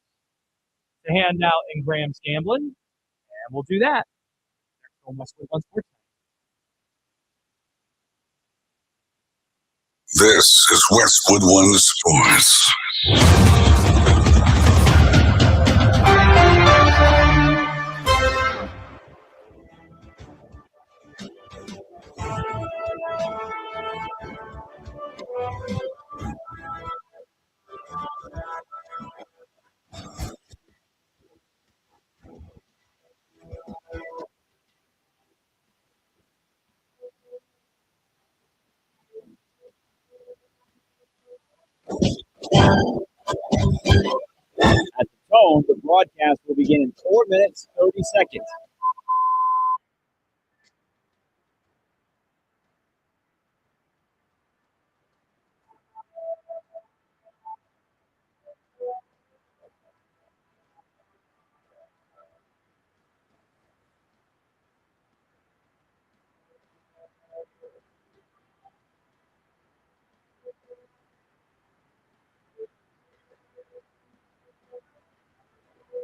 [SPEAKER 1] to hand out in Graham's Gambling, and we'll do that.
[SPEAKER 6] This is Westwood One Sports.
[SPEAKER 3] At the tone, the broadcast will begin in 4 minutes, 30 seconds.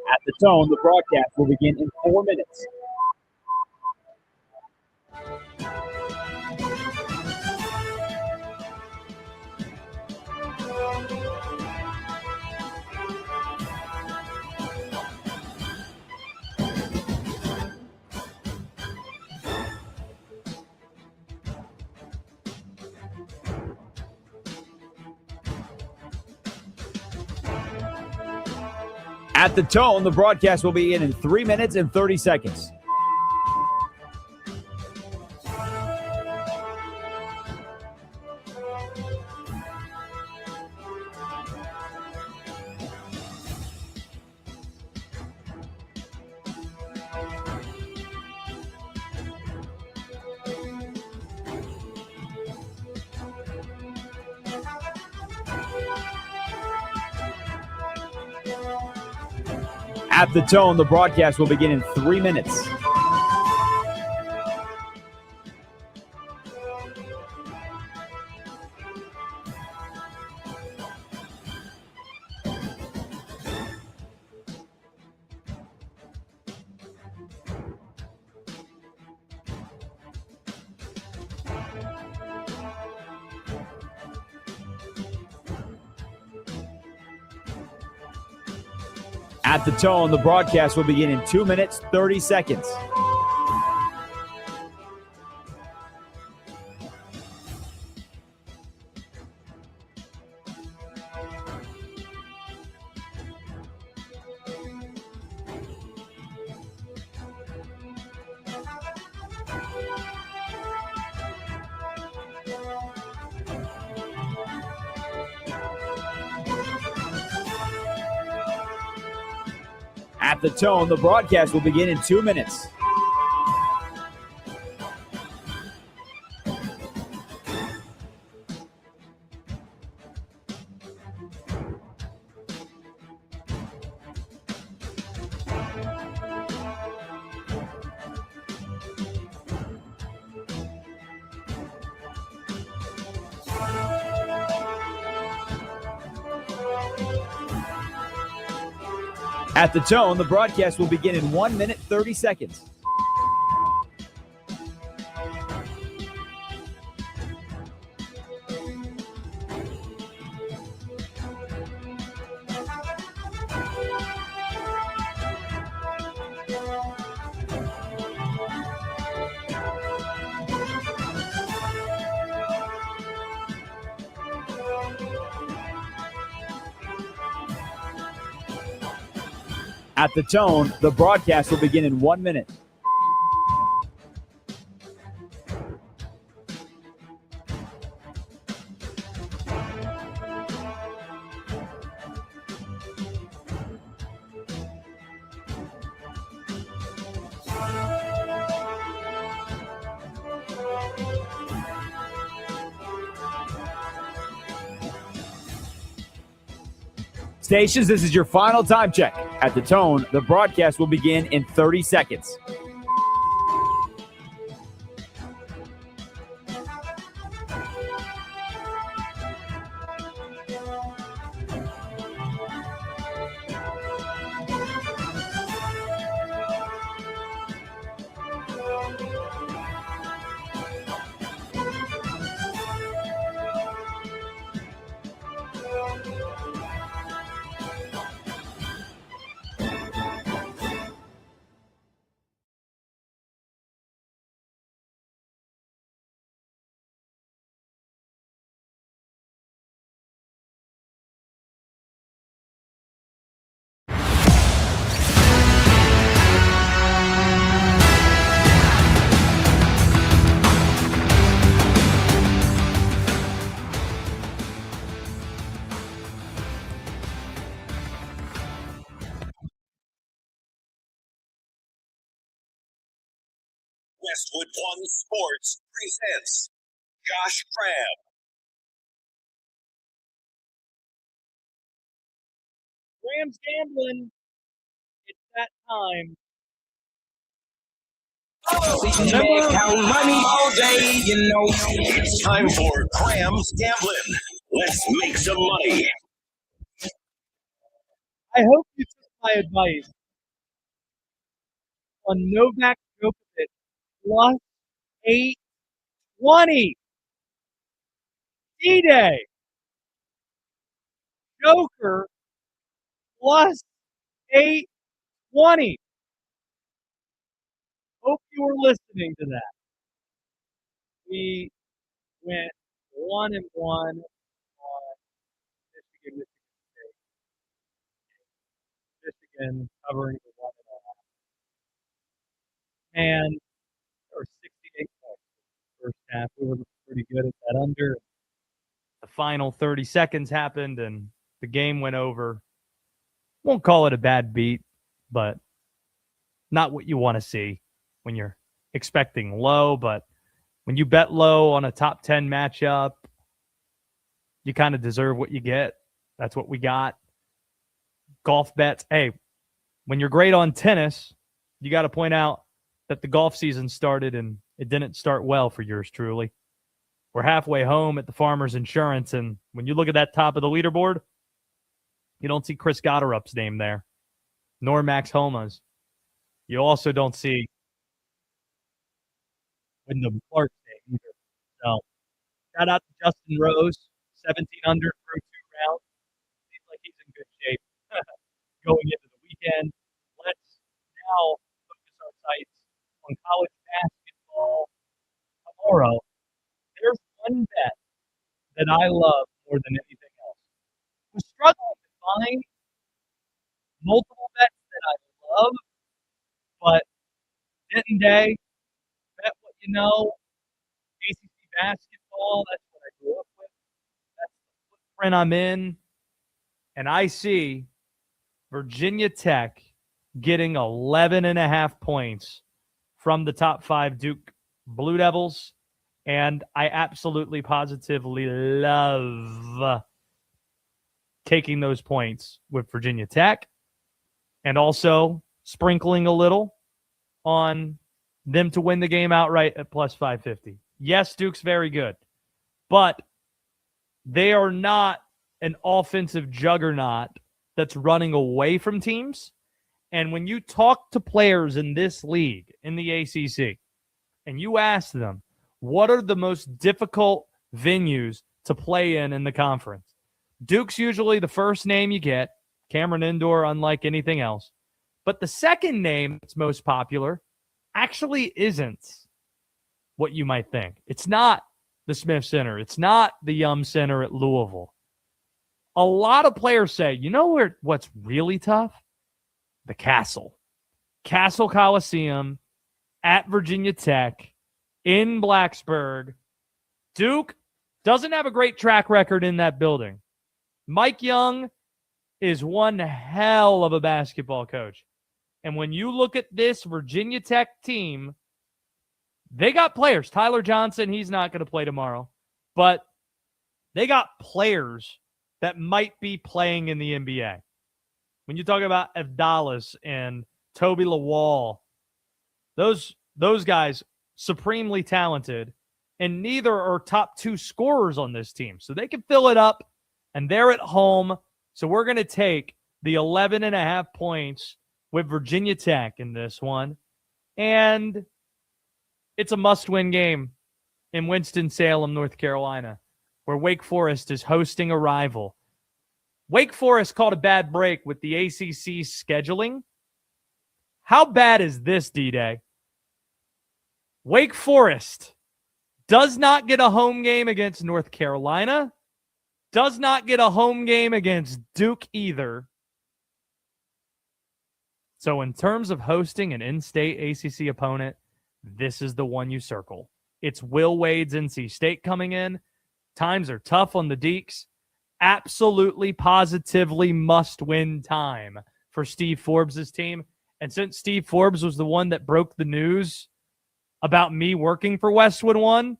[SPEAKER 3] At the tone, the broadcast will begin in 4 minutes. At the tone, the broadcast will begin in 3 minutes and 30 seconds. At the tone, the broadcast will begin in 3 minutes. At the tone, the broadcast will begin in 2 minutes, 30 seconds. At the tone, the broadcast will begin in 2 minutes. At the tone, the broadcast will begin in 1 minute, 30 seconds. At the tone, the broadcast will begin in 1 minute. Stations, this is your final time check. At the tone, the broadcast will begin in 30 seconds.
[SPEAKER 2] Westwood One Sports presents Josh Crabb.
[SPEAKER 1] Rams gambling. It's that time.
[SPEAKER 2] Count money all day, you know. It's time for Cram's Gambling. Let's make some money.
[SPEAKER 1] I hope you took my advice on Novak Djokovic plus 820. D-Day. Joker plus 820. Hope you were listening to that. We went 1-1 on Michigan State. Michigan covering the 1.5. And there were 68 points in the first half. We were pretty good at that under. The final 30 seconds happened, and the game went over. Won't call it a bad beat, but not what you want to see when you're expecting low. But when you bet low on a top 10 matchup, you kind of deserve what you get. That's what we got. Golf bets. Hey, when you're great on tennis, you got to point out that the golf season started and it didn't start well for yours truly. We're halfway home at the Farmers Insurance, and when you look at that top of the leaderboard, you don't see Chris Gotterup's name there, nor Max Homa's. You also don't see Wyndham Clark's name either. So, shout out to Justin Rose, 17 under through 2 rounds. Seems like he's in good shape going into the weekend. Let's now focus our sights on college basketball tomorrow. There's one bet that I love more than anything else. I'm struggling to find multiple bets that I love, but Denton Day, bet what you know, ACC basketball, that's what I grew up with. That's the footprint I'm in. And I see Virginia Tech getting 11.5 points from the top 5 Duke Blue Devils. And I absolutely positively love taking those points with Virginia Tech and also sprinkling a little on them to win the game outright at plus 550. Yes, Duke's very good, but they are not an offensive juggernaut that's running away from teams. And when you talk to players in this league, in the ACC, and you ask them, what are the most difficult venues to play in the conference? Duke's usually the first name you get, Cameron Indoor, unlike anything else. But the second name that's most popular actually isn't what you might think. It's not the Smith Center. It's not the Yum Center at Louisville. A lot of players say, you know what's really tough? The Castle. Castle Coliseum at Virginia Tech in Blacksburg. Duke doesn't have a great track record in that building. Mike Young is one hell of a basketball coach. And when you look at this Virginia Tech team, they got players. Tyler Johnson, he's not going to play tomorrow. But they got players that might be playing in the NBA. When you talk about Evdalis and Toby Lawal, those guys, supremely talented, and neither are top 2 scorers on this team. So they can fill it up, and they're at home. So we're going to take the 11.5 points with Virginia Tech in this one. And it's a must-win game in Winston-Salem, North Carolina, where Wake Forest is hosting a rival. Wake Forest caught a bad break with the ACC scheduling. How bad is this, D-Day? Wake Forest does not get a home game against North Carolina, does not get a home game against Duke either. So in terms of hosting an in-state ACC opponent, this is the one you circle. It's Will Wade's NC State coming in. Times are tough on the Deeks. Absolutely, positively must-win time for Steve Forbes' team. And since Steve Forbes was the one that broke the news about me working for Westwood One,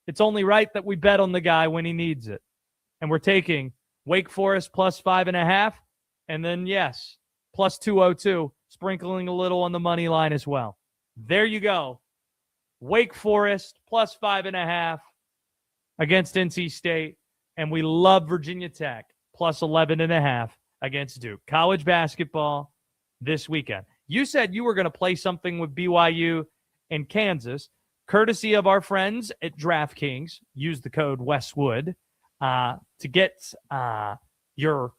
[SPEAKER 1] it's only right that we bet on the guy when he needs it. And we're taking Wake Forest plus 5.5, and then, yes, plus 202, sprinkling a little on the money line as well. There you go. Wake Forest plus 5.5 against NC State, and we love Virginia Tech plus 11.5 against Duke. College basketball this weekend. You said you were going to play something with BYU and Kansas, courtesy of our friends at DraftKings. Use the code Westwood to get your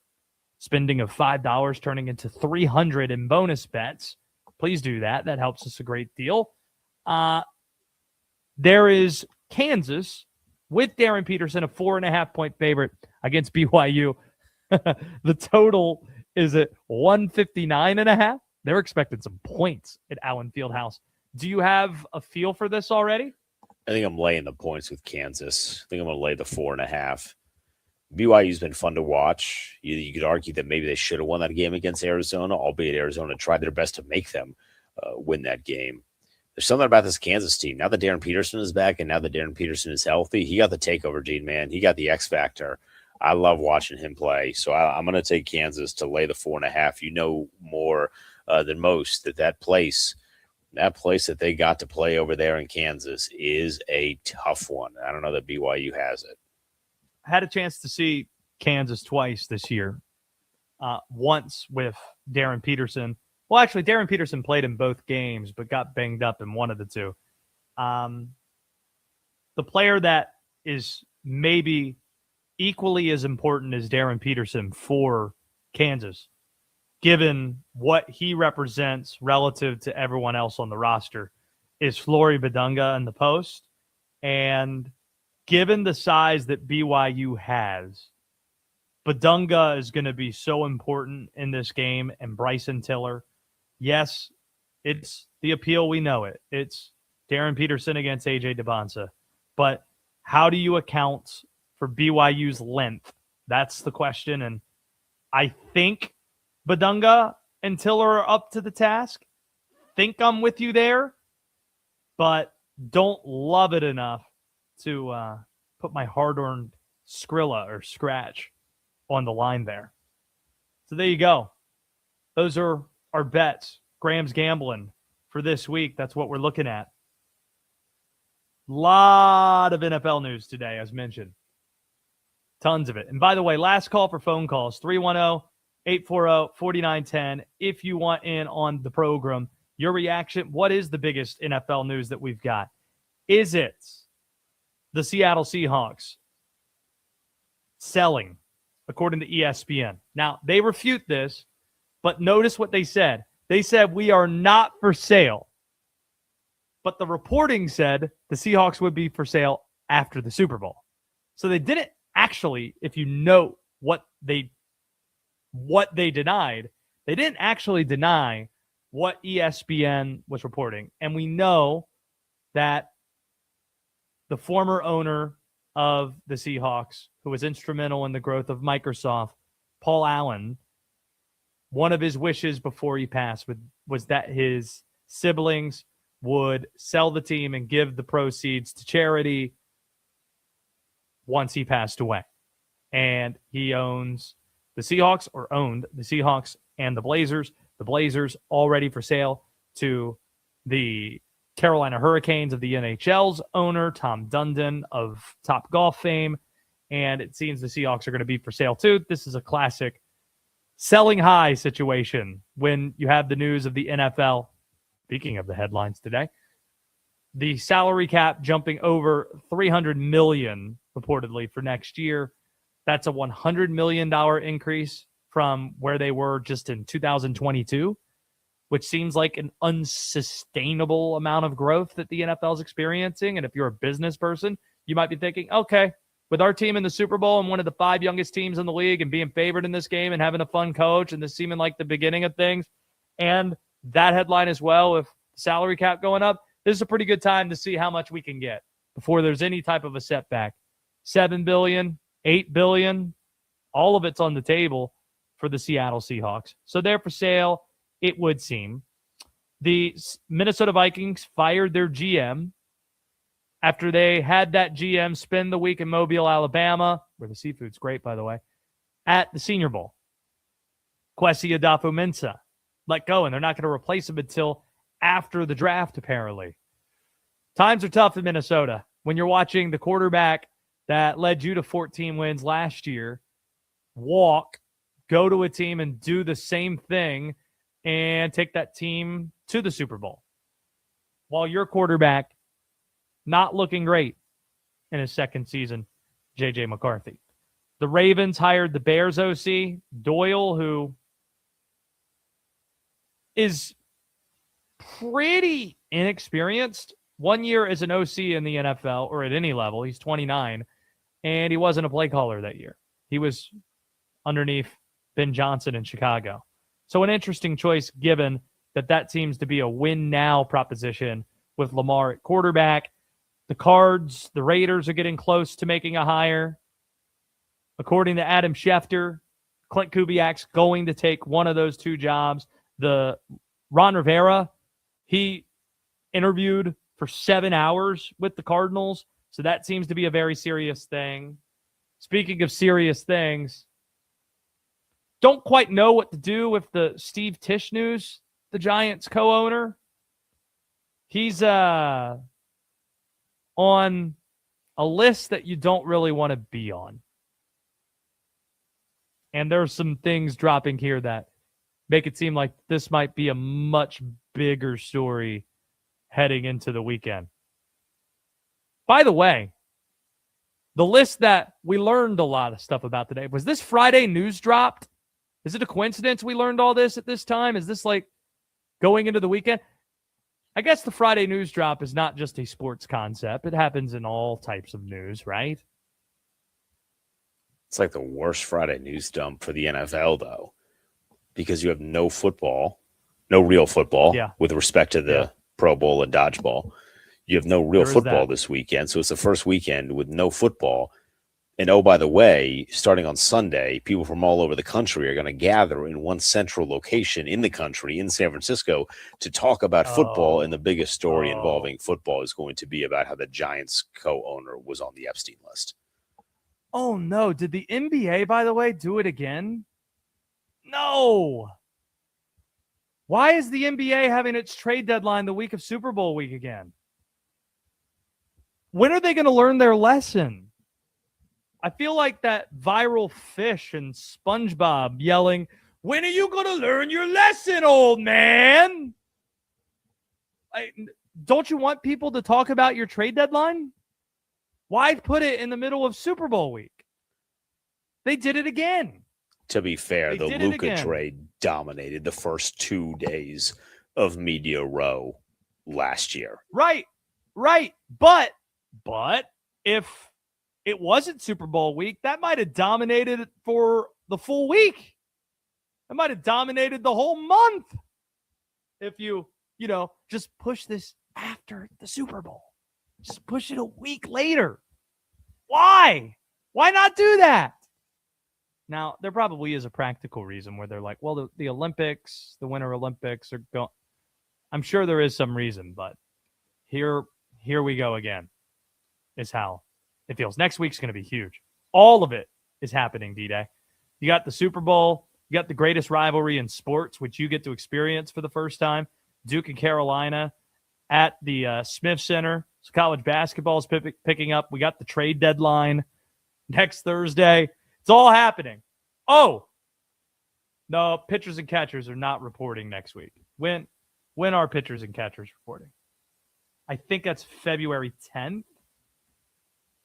[SPEAKER 1] spending of $5 turning into $300 in bonus bets. Please do that. That helps us a great deal. There is Kansas with Darren Peterson, a 4.5 point favorite against BYU. The total is it 159.5? They're expecting some points at Allen Fieldhouse. Do you have a feel for this already?
[SPEAKER 4] I think I'm laying the points with Kansas. I think I'm going to lay the 4.5. BYU's been fun to watch. You could argue that maybe they should have won that game against Arizona, albeit Arizona tried their best to make them win that game. There's something about this Kansas team. Now that Darren Peterson is back and now that Darren Peterson is healthy, he got the takeover gene, man. He got the X factor. I love watching him play. So I'm going to take Kansas to lay the 4.5. You know more than most that place that they got to play over there in Kansas is a tough one. I don't know that BYU has it.
[SPEAKER 1] I had a chance to see Kansas twice this year. Once with Darren Peterson. Well, actually, Darren Peterson played in both games, but got banged up in one of the two. The player that is maybe equally as important as Darren Peterson for Kansas, given what he represents relative to everyone else on the roster, is Flory Badunga in the post. And given the size that BYU has, Badunga is going to be so important in this game, and Bryson Tiller. Yes, it's the appeal. We know it. It's Darren Peterson against A.J. Debonsa. But how do you account for BYU's length? That's the question. And I think Badunga and Tiller are up to the task. Think I'm with you there, but don't love it enough to put my hard-earned Skrilla or scratch on the line there. So there you go. Those are our bets. Graham's gambling for this week. That's what we're looking at. Lot of NFL news today, as mentioned. Tons of it. And by the way, last call for phone calls, 310-840-4910. If you want in on the program, your reaction, what is the biggest NFL news that we've got? Is it the Seattle Seahawks selling, according to ESPN? Now, they refute this, but notice what they said. They said, we are not for sale. But the reporting said the Seahawks would be for sale after the Super Bowl. So they didn't actually, if you note what they denied, they didn't actually deny what ESPN was reporting. And we know that the former owner of the Seahawks, who was instrumental in the growth of Microsoft, Paul Allen, one of his wishes before he passed was that his siblings would sell the team and give the proceeds to charity once he passed away. And he owns the Seahawks, or owned the Seahawks and the Blazers. The Blazers already for sale to the Carolina Hurricanes of the NHL's owner, Tom Dundon of Top Golf fame. And it seems the Seahawks are going to be for sale too. This is a classic selling high situation when you have the news of the NFL. Speaking of the headlines today, the salary cap jumping over $300 million reportedly for next year. That's a $100 million increase from where they were just in 2022, which seems like an unsustainable amount of growth that the NFL is experiencing. And if you're a business person, you might be thinking, okay, with our team in the Super Bowl and one of the 5 youngest teams in the league and being favored in this game and having a fun coach and this seeming like the beginning of things, and that headline as well, with salary cap going up, this is a pretty good time to see how much we can get before there's any type of a setback. $7 billion, $8 billion, all of it's on the table for the Seattle Seahawks. So they're for sale, it would seem. The Minnesota Vikings fired their GM after they had that GM spend the week in Mobile, Alabama, where the seafood's great, by the way, at the Senior Bowl. Kwesi Adofo-Mensah let go, and they're not going to replace him until after the draft, apparently. Times are tough in Minnesota when you're watching the quarterback that led you to 14 wins last year go to a team and do the same thing and take that team to the Super Bowl, while your quarterback not looking great in his second season, J.J. McCarthy. The Ravens hired the Bears OC, Doyle, who is pretty inexperienced. 1 year as an OC in the NFL, or at any level. He's 29, and he wasn't a play caller that year. He was underneath Ben Johnson in Chicago. So an interesting choice given that seems to be a win now proposition with Lamar at quarterback. The Cards, the Raiders are getting close to making a hire. According to Adam Schefter, Clint Kubiak's going to take one of those two jobs. The Ron Rivera, he interviewed for 7 hours with the Cardinals, so that seems to be a very serious thing. Speaking of serious things, don't quite know what to do with the Steve Tisch news, the Giants co-owner. He's on a list that you don't really want to be on. And there's some things dropping here that make it seem like this might be a much bigger story heading into the weekend. By the way, the list that we learned a lot of stuff about today, was this Friday news dropped? Is it a coincidence we learned all this at this time? Is this like going into the weekend? I guess the Friday news drop is not just a sports concept. It happens in all types of news, right?
[SPEAKER 4] It's like the worst Friday news dump for the NFL, though, because you have no football, no real football, with respect to the Pro Bowl and dodgeball. You have no real football this weekend, so it's the first weekend with no football. And oh, by the way, starting on Sunday, people from all over the country are going to gather in one central location in the country, in San Francisco, to talk about football. And the biggest story involving football is going to be about how the Giants co-owner was on the Epstein list.
[SPEAKER 1] Oh, no. Did the NBA, by the way, do it again? No. Why is the NBA having its trade deadline the week of Super Bowl week again? When are they going to learn their lesson? I feel like that viral fish and SpongeBob yelling, "When are you going to learn your lesson, old man?" Don't you want people to talk about your trade deadline? Why put it in the middle of Super Bowl week? They did it again.
[SPEAKER 4] To be fair, the Luka trade dominated the first 2 days of Media Row last year.
[SPEAKER 1] Right. But if it wasn't Super Bowl week, that might have dominated it for the full week. It might have dominated the whole month. If you just push this after the Super Bowl. Just push it a week later. Why? Why not do that? Now, there probably is a practical reason where they're like, well, the Olympics, the Winter Olympics are going. I'm sure there is some reason, but here we go again, is how it feels. Next week's going to be huge. All of it is happening, D-Day. You got the Super Bowl. You got the greatest rivalry in sports, which you get to experience for the first time. Duke and Carolina at the Smith Center. So college basketball is picking up. We got the trade deadline next Thursday. It's all happening. Oh, no, pitchers and catchers are not reporting next week. When are pitchers and catchers reporting? I think that's February 10th.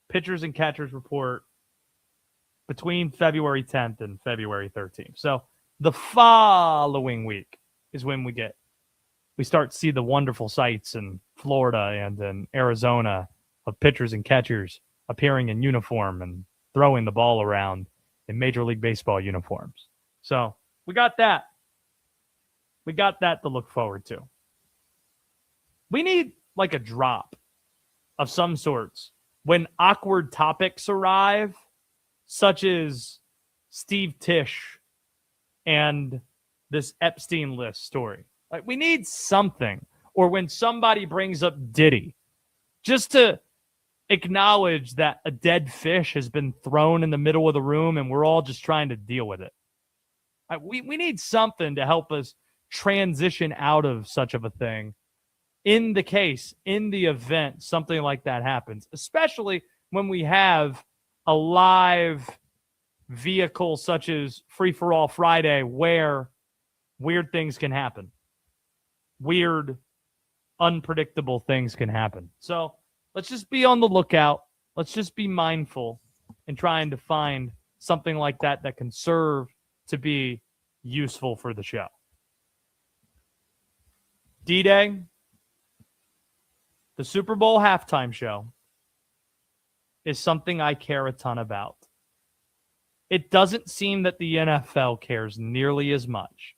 [SPEAKER 1] Pitchers and catchers report between February 10th and February 13th. So the following week is when we start to see the wonderful sights in Florida and in Arizona of pitchers and catchers appearing in uniform and throwing the ball around in Major League Baseball uniforms. So we got that. We got that to look forward to. We need like a drop of some sorts when awkward topics arrive, such as Steve Tisch and this Epstein list story. Like, we need something. Or when somebody brings up Diddy, just to acknowledge that a dead fish has been thrown in the middle of the room and we're all just trying to deal with it. We need something to help us transition out of such of a thing in the event something like that happens, especially when we have a live vehicle such as Free for All Friday where weird things can happen. Weird, unpredictable things can happen. So let's just be on the lookout. Let's just be mindful in trying to find something like that that can serve to be useful for the show. D-Day, the Super Bowl halftime show is something I care a ton about. It doesn't seem that the NFL cares nearly as much.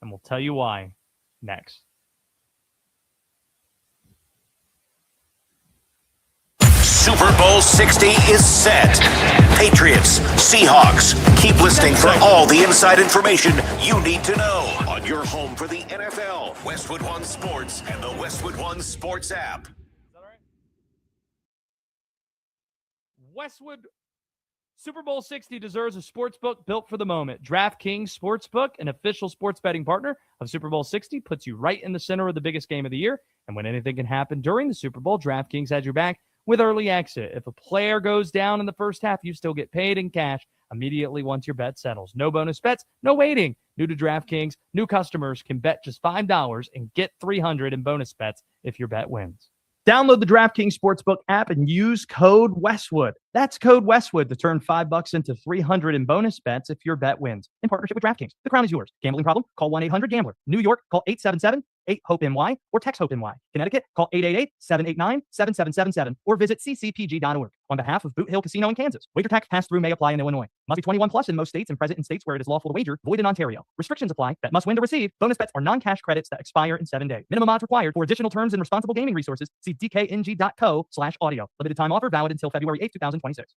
[SPEAKER 1] And we'll tell you why next.
[SPEAKER 2] Super Bowl 60 is set. Patriots, Seahawks. Keep listening for all the inside information you need to know on your home for the NFL, Westwood One Sports, and the Westwood One Sports app.
[SPEAKER 1] Westwood Super Bowl 60 deserves a sports book built for the moment. DraftKings Sportsbook, an official sports betting partner of Super Bowl 60, puts you right in the center of the biggest game of the year. And when anything can happen during the Super Bowl, DraftKings has your back with early exit. If a player goes down in the first half, you still get paid in cash immediately once your bet settles. No bonus bets, no waiting. New to DraftKings, new customers can bet just $5 and get $300 in bonus bets if your bet wins. Download the DraftKings Sportsbook app and use code Westwood. That's code Westwood to turn $5 into $300 in bonus bets if your bet wins. In partnership with DraftKings, the crown is yours. Gambling problem? Call 1-800-GAMBLER. New York, call 877-8-HOPE-NY or text HOPE-NY. Connecticut, call 888-789-7777 or visit ccpg.org. On behalf of Boot Hill Casino in Kansas, wager tax pass-through may apply in Illinois. Must be 21 plus in most states and present in states where it is lawful to wager. Void in Ontario. Restrictions apply. Bet must win to receive. Bonus bets are non-cash credits that expire in 7 days. Minimum odds required. For additional terms and responsible gaming resources, see dkng.co/audio. Limited time offer valid until February 8, 2026.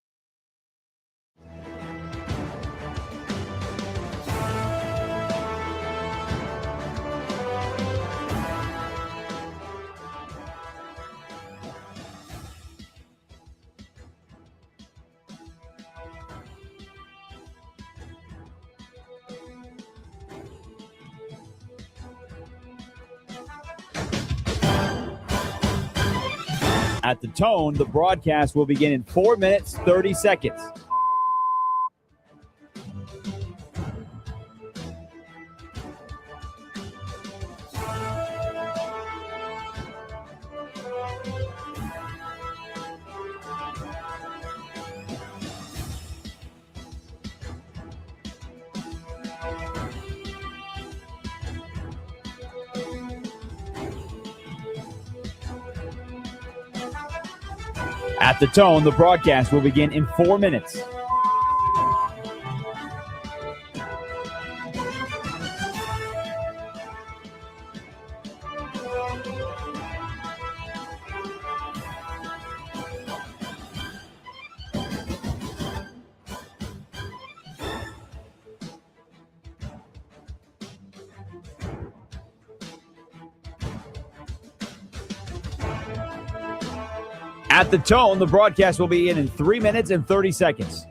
[SPEAKER 3] At the tone, the broadcast will begin in 4 minutes, 30 seconds. At the tone, the broadcast will begin in 4 minutes. At the tone, the broadcast will begin in 3 minutes and 30 seconds.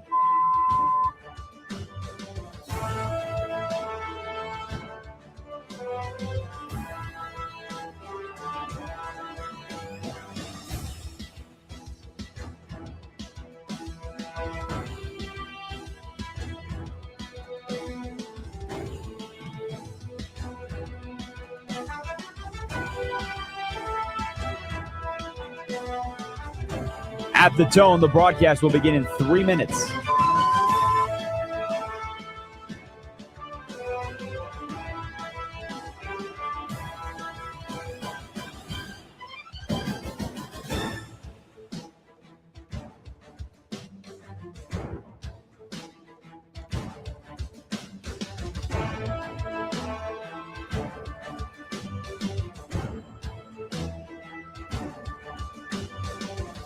[SPEAKER 3] At the tone, the broadcast will begin in 3 minutes.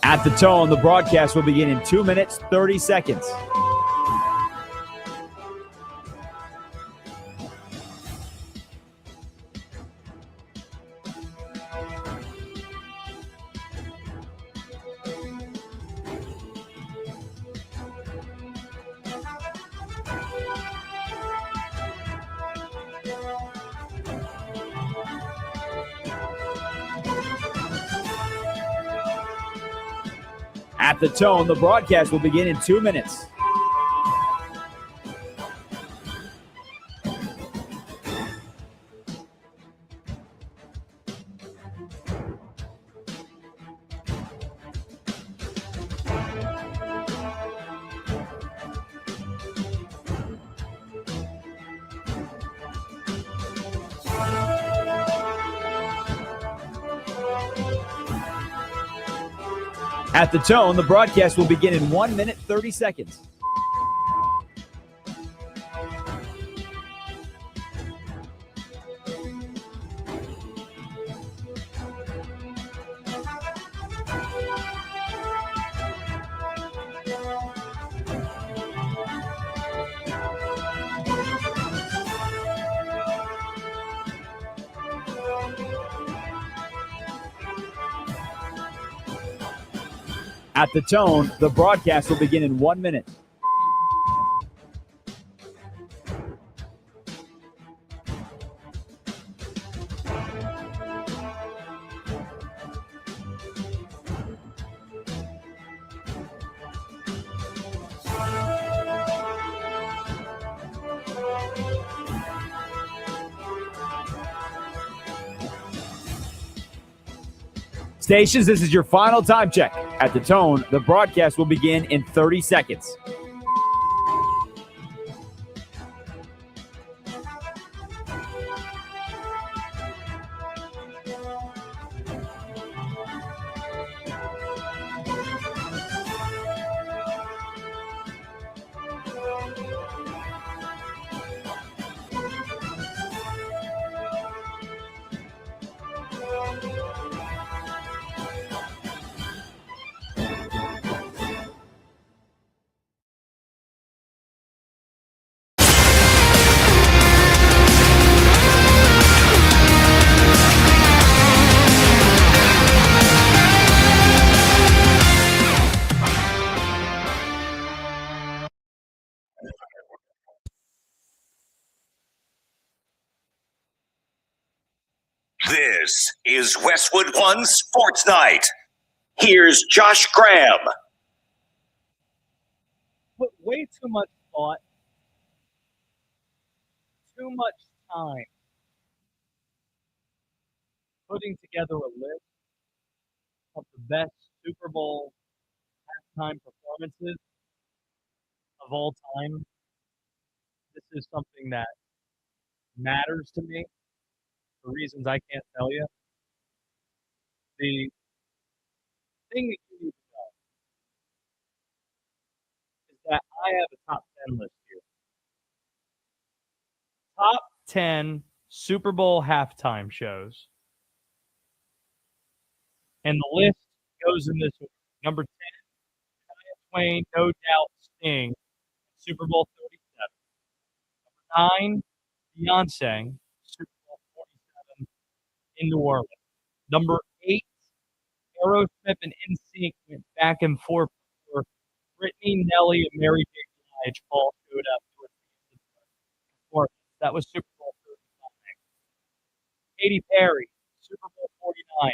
[SPEAKER 3] At the tone, the broadcast will begin in 2 minutes, 30 seconds. At the tone, the broadcast will begin in 2 minutes. At the tone, the broadcast will begin in 1 minute, 30 seconds. At the tone, the broadcast will begin in 1 minute. Stations, this is your final time check. At the tone, the broadcast will begin in 30 seconds.
[SPEAKER 2] This is Westwood One Sports Night. Here's Josh Graham.
[SPEAKER 1] Put way too much thought, too much time putting together a list of the best Super Bowl halftime performances of all time. This is something that matters to me for reasons I can't tell you. The thing that you need to know is that I have a top 10 list here. Top 10 Super Bowl halftime shows. And the list goes in this order. Number 10, Shania Twain, No Doubt, Sting, Super Bowl 37. Number 9, Beyonce, Super Bowl 47 in New Orleans. Number 8, Aerosmith and NSYNC went back and forth before Britney, Nelly, and Mary J. Blige all showed up to a performance. That was Super Bowl 35. Katy Perry, Super Bowl 49.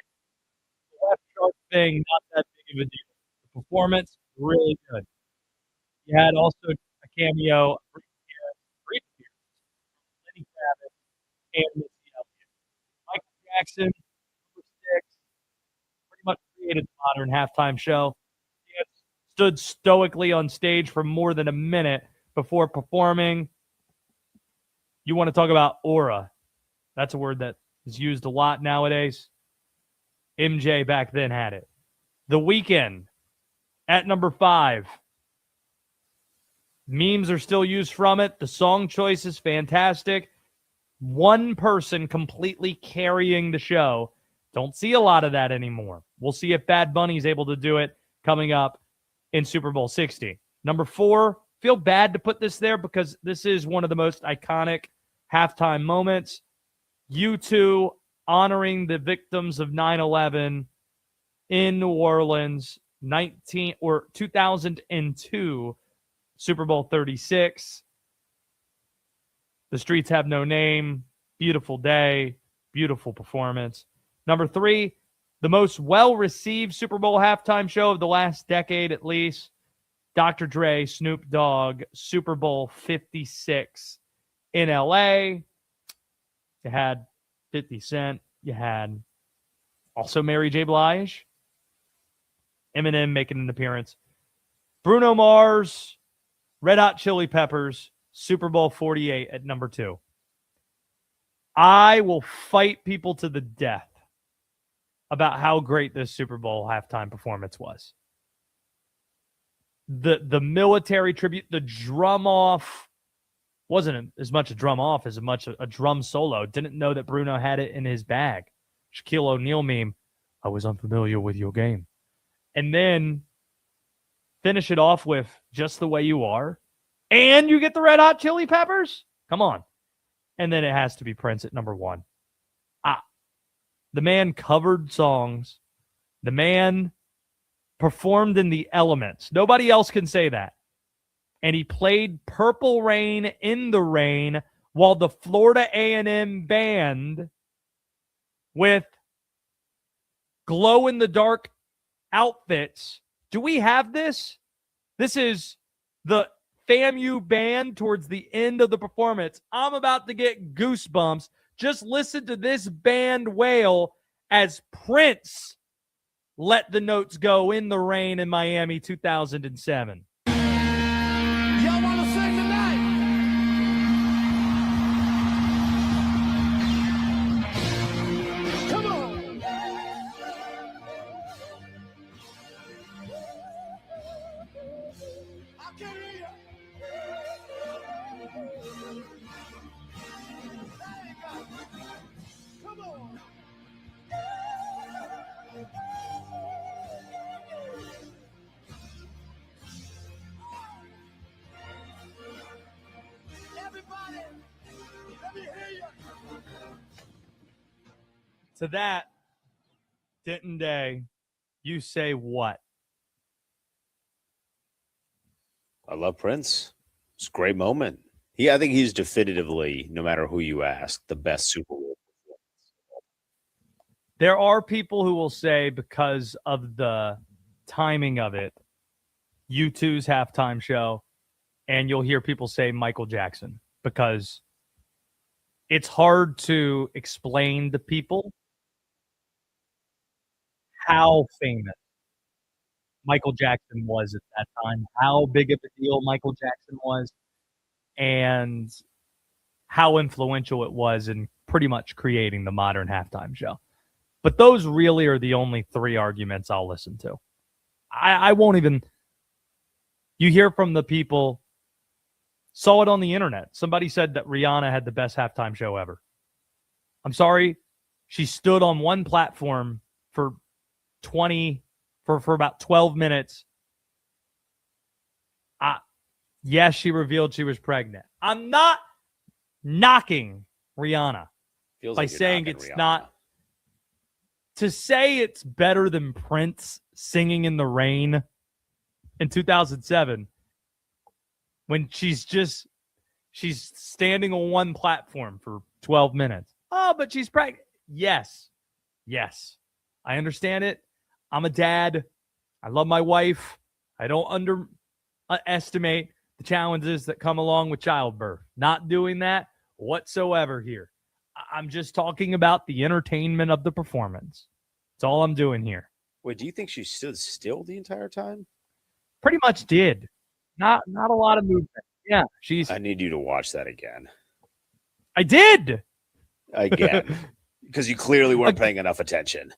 [SPEAKER 1] The left shark thing, not that big of a deal. The performance, really good. You had also a cameo, brief appearance, Lenny Kravitz and Missy Elliott. Michael Jackson, number 6, pretty much created the modern halftime show. He had stood stoically on stage for more than a minute before performing. You want to talk about aura. That's a word that is used a lot nowadays. MJ back then had it. The Weeknd at number 5. Memes are still used from it. The song choice is fantastic. One person completely carrying the show. Don't see a lot of that anymore. We'll see if Bad Bunny's able to do it coming up in Super Bowl 60. Number 4, feel bad to put this there because this is one of the most iconic halftime moments. U2 honoring the victims of 9/11 in New Orleans, 2002, Super Bowl 36. The Streets Have No Name. Beautiful day. Beautiful performance. Number 3, the most well-received Super Bowl halftime show of the last decade at least. Dr. Dre, Snoop Dogg, Super Bowl 56 in L.A. You had 50 Cent. You had also Mary J. Blige. Eminem making an appearance. Bruno Mars, Red Hot Chili Peppers, Super Bowl 48 at number 2. I will fight people to the death about how great this Super Bowl halftime performance was. The military tribute, the drum off wasn't as much a drum off as much a drum solo. Didn't know that Bruno had it in his bag. Shaquille O'Neal meme, I was unfamiliar with your game. And then finish it off with Just the Way You Are. And you get the Red Hot Chili Peppers? Come on. And then it has to be Prince at number 1. The man covered songs. The man performed in the elements. Nobody else can say that. And he played Purple Rain in the Rain while the Florida A&M band with glow-in-the-dark outfits. Do we have this? This is the FAMU band towards the end of the performance. I'm about to get goosebumps. Just listen to this band wail as Prince let the notes go in the rain in Miami 2007.
[SPEAKER 5] Y'all want to sing tonight? Come on. I can hear you. There you go. Come on. Everybody, let me hear you.
[SPEAKER 1] To that, Denton Day, you say what?
[SPEAKER 4] I love Prince. It's a great moment. I think he's definitively, no matter who you ask, the best Super Bowl.
[SPEAKER 1] There are people who will say, because of the timing of it, U2's halftime show, and you'll hear people say Michael Jackson, because it's hard to explain to people how famous Michael Jackson was at that time, how big of a deal Michael Jackson was, and how influential it was in pretty much creating the modern halftime show. But those really are the only three arguments I'll listen to. I won't even... You hear from the people, saw it on the internet. Somebody said that Rihanna had the best halftime show ever. I'm sorry. She stood on one platform for about 12 minutes. Yes, she revealed she was pregnant. I'm not knocking Rihanna by saying it's not. To say it's better than Prince singing in the rain in 2007 when she's standing on one platform for 12 minutes. Oh, but she's pregnant. Yes. I understand it. I'm a dad. I love my wife. I don't underestimate the challenges that come along with childbirth. Not doing that whatsoever here. I'm just talking about the entertainment of the performance. That's all I'm doing here.
[SPEAKER 4] Wait, do you think she stood still the entire time?
[SPEAKER 1] Pretty much did. Not a lot of movement. Yeah,
[SPEAKER 4] I need you to watch that again.
[SPEAKER 1] I did.
[SPEAKER 4] Again. Because you clearly weren't paying enough attention.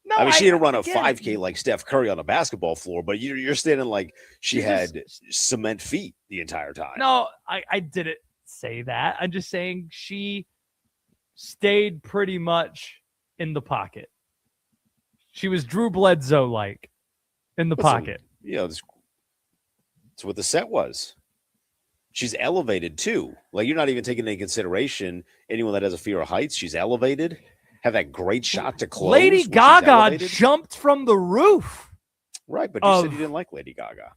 [SPEAKER 1] No,
[SPEAKER 4] I mean, she didn't run a 5K like Steph Curry on the basketball floor, but you're standing like she had cement feet the entire time.
[SPEAKER 1] No, I didn't say that. I'm just saying she stayed pretty much in the pocket. She was Drew Bledsoe-like in the pocket.
[SPEAKER 4] That's what the set was. She's elevated, too. Like, you're not even taking into consideration anyone that has a fear of heights. She's elevated. Have that great shot to close.
[SPEAKER 1] Lady Gaga jumped from the roof.
[SPEAKER 4] Right, but you said you didn't like Lady Gaga.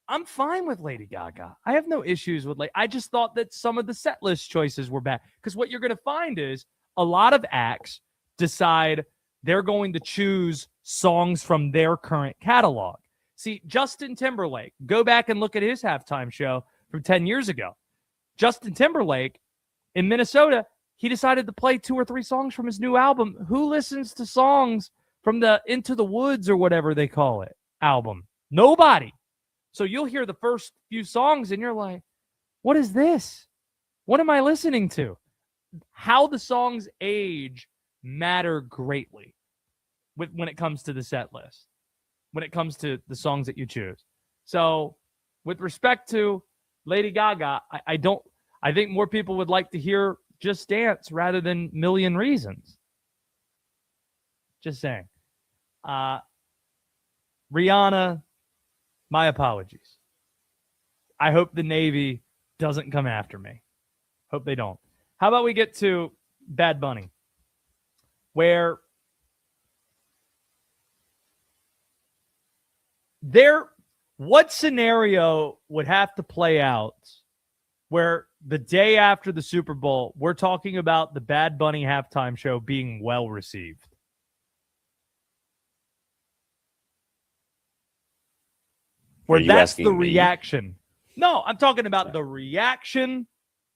[SPEAKER 1] I'm fine with Lady Gaga. I have no issues with I just thought that some of the set list choices were bad. Because what you're going to find is a lot of acts decide they're going to choose songs from their current catalog. See, Justin Timberlake, go back and look at his halftime show from 10 years ago. Justin Timberlake in Minnesota, he decided to play 2 or 3 songs from his new album. Who listens to songs from the Into the Woods or whatever they call it album? Nobody. So you'll hear the first few songs and you're like, what is this? What am I listening to? How the songs age matter greatly when it comes to the set list, when it comes to the songs that you choose. So with respect to Lady Gaga, I think more people would like to hear Just Dance rather than Million Reasons. Just saying. Rihanna, my apologies. I hope the Navy doesn't come after me. Hope they don't. How about we get to Bad Bunny, where what scenario would have to play out where the day after the Super Bowl, we're talking about the Bad Bunny halftime show being well received? Where that's the reaction. No, I'm talking about the reaction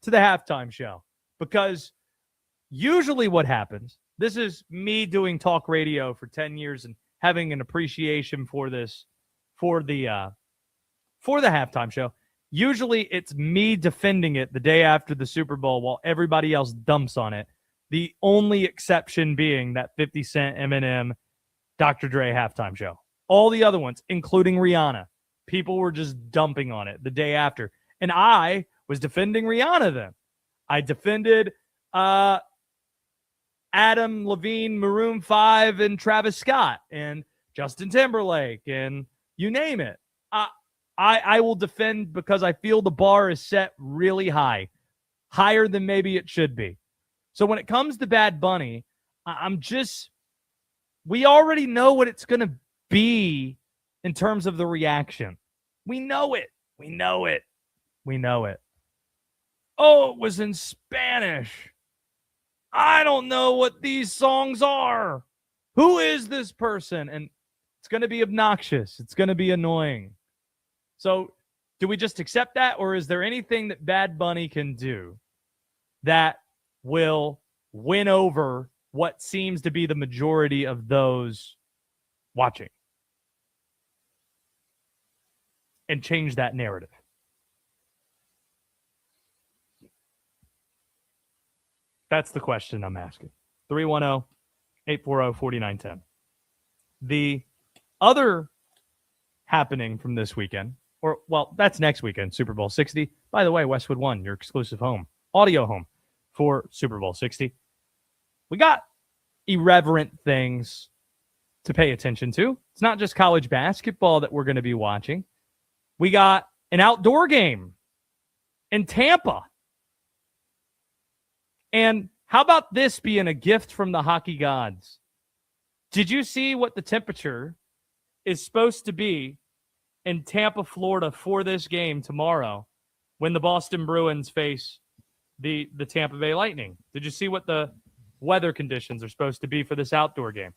[SPEAKER 1] to the halftime show. Because usually what happens, this is me doing talk radio for 10 years and having an appreciation for this, for the halftime show. Usually it's me defending it the day after the Super Bowl while everybody else dumps on it. The only exception being that 50 Cent, Eminem, Dr. Dre halftime show. All the other ones, including Rihanna, people were just dumping on it the day after. And I was defending Rihanna then. I defended Adam Levine, Maroon 5, and Travis Scott, and Justin Timberlake, and you name it. I will defend because I feel the bar is set really high, higher than maybe it should be. So when it comes to Bad Bunny, we already know what it's going to be in terms of the reaction. We know it. We know it. We know it. Oh, it was in Spanish. I don't know what these songs are. Who is this person? And it's going to be obnoxious. It's going to be annoying. So do we just accept that, or is there anything that Bad Bunny can do that will win over what seems to be the majority of those watching and change that narrative? That's the question I'm asking. 310-840-4910. The other happening from this weekend, that's next weekend, Super Bowl 60. By the way, Westwood One, your exclusive home, audio home for Super Bowl 60. We got irreverent things to pay attention to. It's not just college basketball that we're going to be watching. We got an outdoor game in Tampa. And how about this being a gift from the hockey gods? Did you see what the temperature is supposed to be in Tampa, Florida for this game tomorrow when the Boston Bruins face the Tampa Bay Lightning? Did you see what the weather conditions are supposed to be for this outdoor game?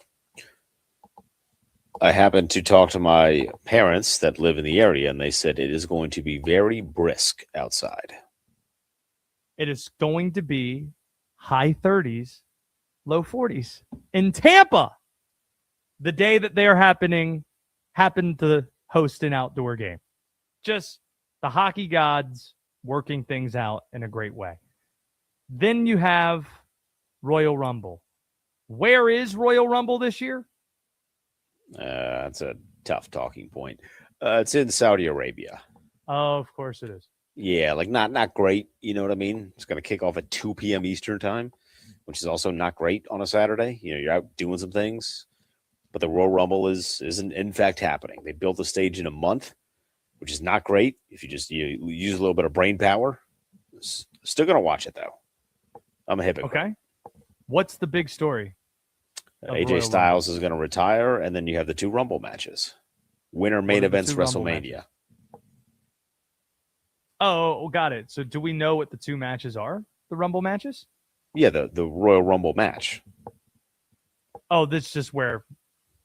[SPEAKER 4] I happened to talk to my parents that live in the area, and they said it is going to be very brisk outside.
[SPEAKER 1] It is going to be high 30s, low 40s in Tampa. The day that they're happened to host an outdoor game. Just the hockey gods working things out in a great way. Then you have Royal Rumble. Where is Royal Rumble this year?
[SPEAKER 4] That's a tough talking point. It's in Saudi Arabia.
[SPEAKER 1] Oh, of course it is.
[SPEAKER 4] Yeah, like not great. You know what I mean? It's going to kick off at 2 p.m. Eastern time, which is also not great on a Saturday. You know, you're out doing some things. But the Royal Rumble is in fact happening. They built the stage in a month, which is not great. If you use a little bit of brain power, still going to watch it, though. I'm a hypocrite.
[SPEAKER 1] Okay. What's the big story?
[SPEAKER 4] AJ Styles is going to retire, and then you have the 2 Rumble matches. Winner main events WrestleMania.
[SPEAKER 1] Oh, got it. So do we know what the 2 matches are? The Rumble matches?
[SPEAKER 4] Yeah, the Royal Rumble match.
[SPEAKER 1] Oh, this is just where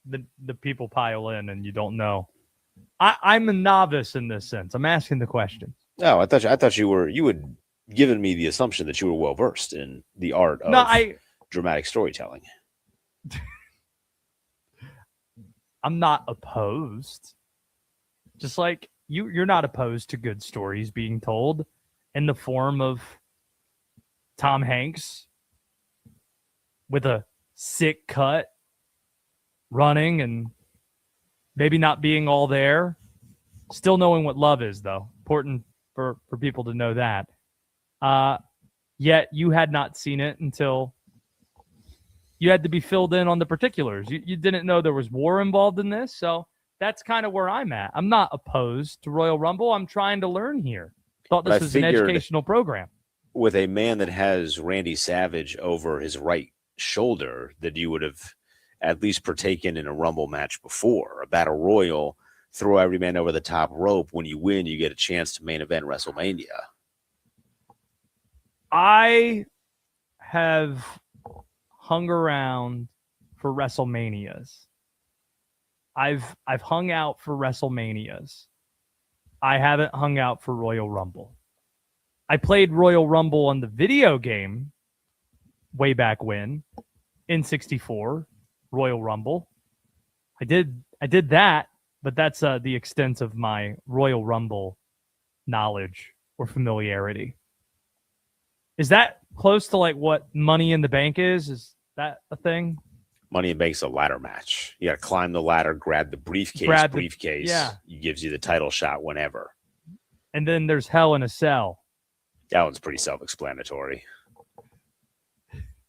[SPEAKER 1] the people pile in and you don't know. I'm a novice in this sense. I'm asking the question.
[SPEAKER 4] Oh, I thought you had given me the assumption that you were well versed in the art of dramatic storytelling.
[SPEAKER 1] I'm not opposed. Just like you're not opposed to good stories being told in the form of Tom Hanks with a sick cut running and maybe not being all there. Still knowing what love is, though. Important for people to know that. Yet you had not seen it until you had to be filled in on the particulars. You didn't know there was war involved in this, so that's kind of where I'm at. I'm not opposed to Royal Rumble. I'm trying to learn here. Thought this was an educational program.
[SPEAKER 4] With a man that has Randy Savage over his right shoulder, that you would have at least partaken in a Rumble match before. A Battle Royal throw every man over the top rope. When you win, you get a chance to main event WrestleMania.
[SPEAKER 1] I have hung around for WrestleManias. I've hung out for WrestleManias. I haven't hung out for Royal Rumble. I played Royal Rumble on the video game way back when in 64, Royal Rumble. I did that, but that's the extent of my Royal Rumble knowledge or familiarity. Is that close to like what Money in the Bank is? Is that a thing?
[SPEAKER 4] Money in Bank's a ladder match. You got to climb the ladder, grab the briefcase.
[SPEAKER 1] Yeah.
[SPEAKER 4] It gives you the title shot whenever.
[SPEAKER 1] And then there's Hell in a Cell.
[SPEAKER 4] That one's pretty self-explanatory.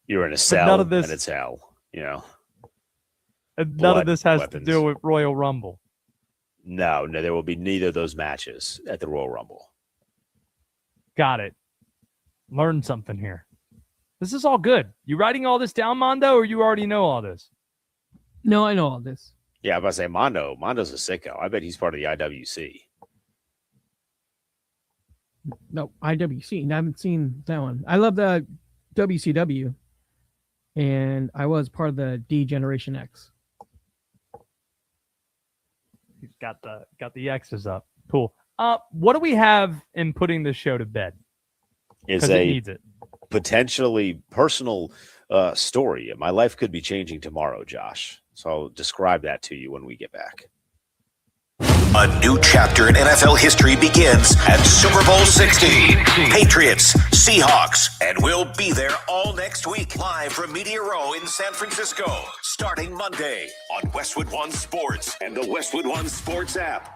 [SPEAKER 4] You're in a cell, and it's hell.
[SPEAKER 1] And none of this has to do with Royal Rumble.
[SPEAKER 4] No, there will be neither of those matches at the Royal Rumble.
[SPEAKER 1] Got it. Learned something here. This is all good. You writing all this down, Mondo, or you already know all this?
[SPEAKER 16] No, I know all this.
[SPEAKER 4] Yeah, I'm about to say Mondo's a sicko. I bet he's part of the IWC.
[SPEAKER 16] No, IWC. I haven't seen that one. I love the WCW, and I was part of the D Generation X.
[SPEAKER 1] He's got the X's up. Cool. What do we have in putting this show to bed?
[SPEAKER 4] Is
[SPEAKER 1] it needs it.
[SPEAKER 4] Potentially personal story. My life could be changing tomorrow, Josh. So I'll describe that to you when we get back.
[SPEAKER 2] A new chapter in NFL history begins at Super Bowl 60. Patriots, Seahawks, and we'll be there all next week, live from Media Row in San Francisco, starting Monday on Westwood One Sports and the Westwood One Sports app.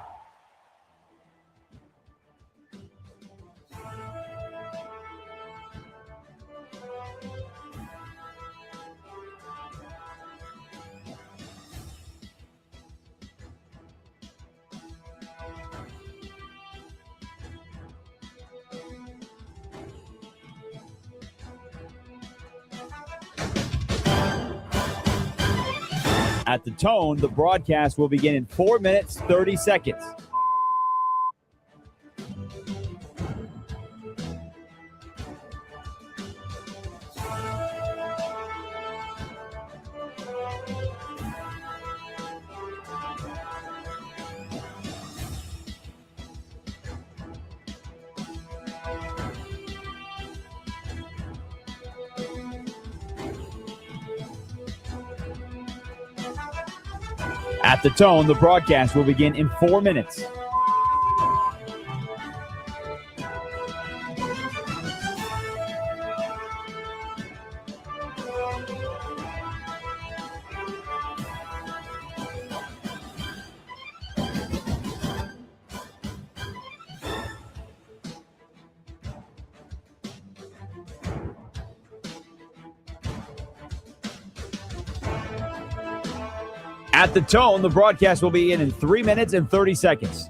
[SPEAKER 3] At the tone, the broadcast will begin in 4 minutes, 30 seconds. At the tone, the broadcast will begin in 4 minutes. At the tone, the broadcast will begin in 3 minutes and 30 seconds.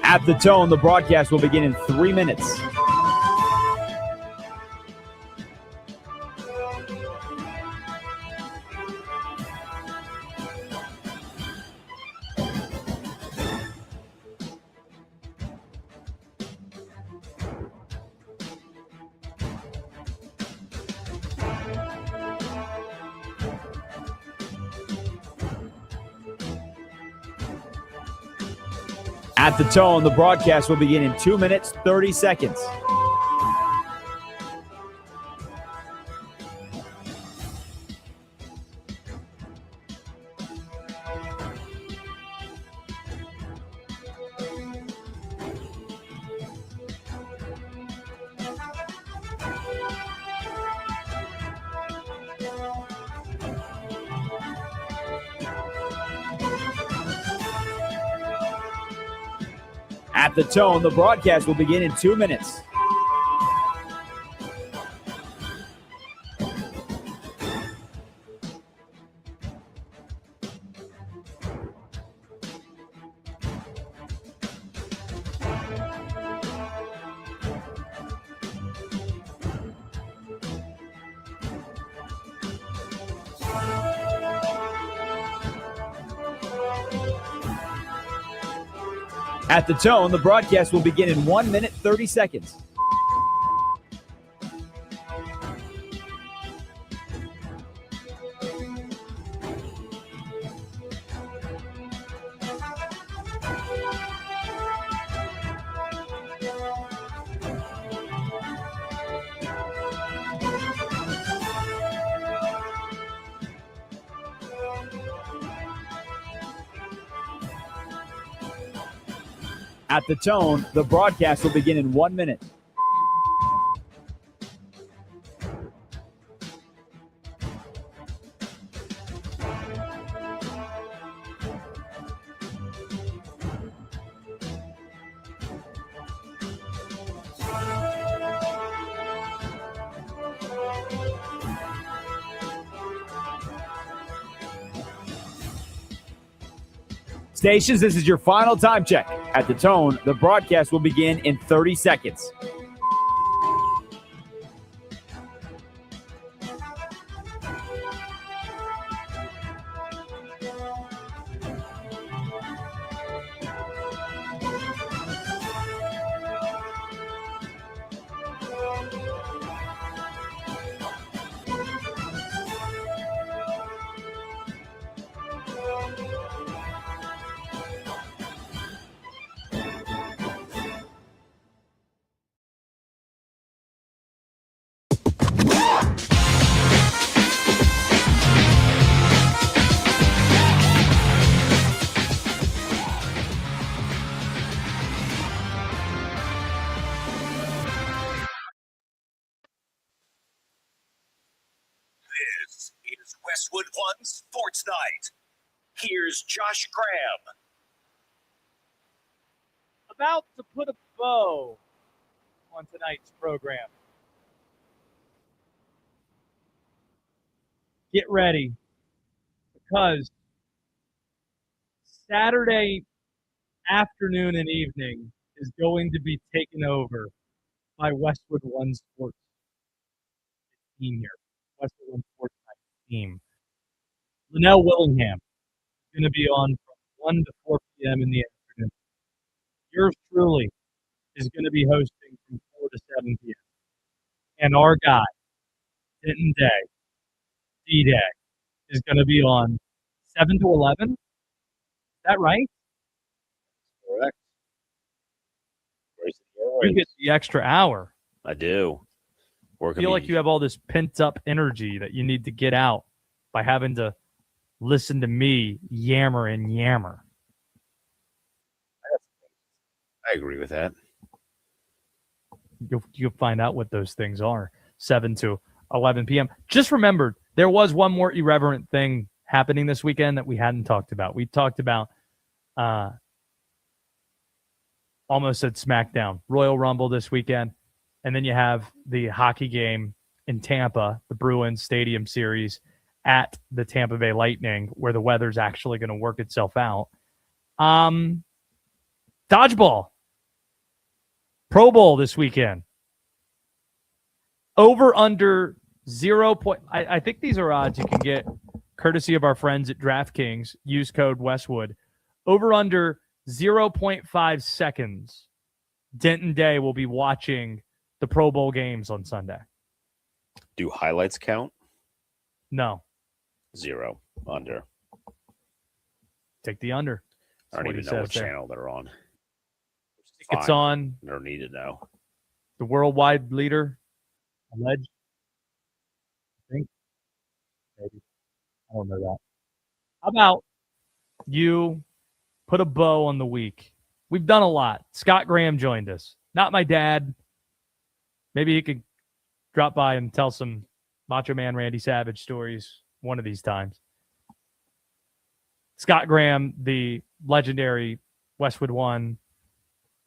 [SPEAKER 3] At the tone, the broadcast will begin in 3 minutes. At the tone, the broadcast will begin in 2 minutes, 30 seconds. At the tone, the broadcast will begin in 2 minutes. At the tone, the broadcast will begin in 1 minute, 30 seconds. At the tone, the broadcast will begin in 1 minute. Stations, this is your final time check. At the tone, the broadcast will begin in 30 seconds.
[SPEAKER 2] This is Westwood One Sports Night. Here's Josh Graham.
[SPEAKER 1] About to put a bow on tonight's program. Get ready, because Saturday afternoon and evening is going to be taken over by Westwood One Sports team here. Westwood One Sports team. Linnell Willingham is going to be on from 1 to 4 p.m. in the afternoon. Yours truly is going to be hosting from 4 to 7 p.m. And our guy, Denton Day, D-Day, is going to be on 7 to 11. Is that right?
[SPEAKER 4] Correct.
[SPEAKER 1] You get the extra hour.
[SPEAKER 4] I do.
[SPEAKER 1] I feel like you have all this pent-up energy that you need to get out by having to listen to me yammer and yammer.
[SPEAKER 4] I agree with that.
[SPEAKER 1] You'll find out what those things are. 7 to 11 p.m. Just remembered, there was one more irreverent thing happening this weekend that we hadn't talked about. We talked about, almost said SmackDown, Royal Rumble this weekend. And then you have the hockey game in Tampa, the Bruins Stadium Series at the Tampa Bay Lightning, where the weather's actually going to work itself out. Dodgeball. Pro Bowl this weekend. Over under 0. I think these are odds you can get courtesy of our friends at DraftKings. Use code Westwood. Over under 0.5 seconds. Denton Day will be watching the Pro Bowl games on Sunday.
[SPEAKER 4] Do highlights count?
[SPEAKER 1] No.
[SPEAKER 4] 0. Under.
[SPEAKER 1] Take the under.
[SPEAKER 4] I don't even know what channel they're on.
[SPEAKER 1] It's on.
[SPEAKER 4] I don't need to know.
[SPEAKER 1] The worldwide leader, alleged. I think. Maybe. I don't know that. How about you put a bow on the week? We've done a lot. Scott Graham joined us. Not my dad. Maybe he could drop by and tell some Macho Man Randy Savage stories one of these times. Scott Graham, the legendary Westwood One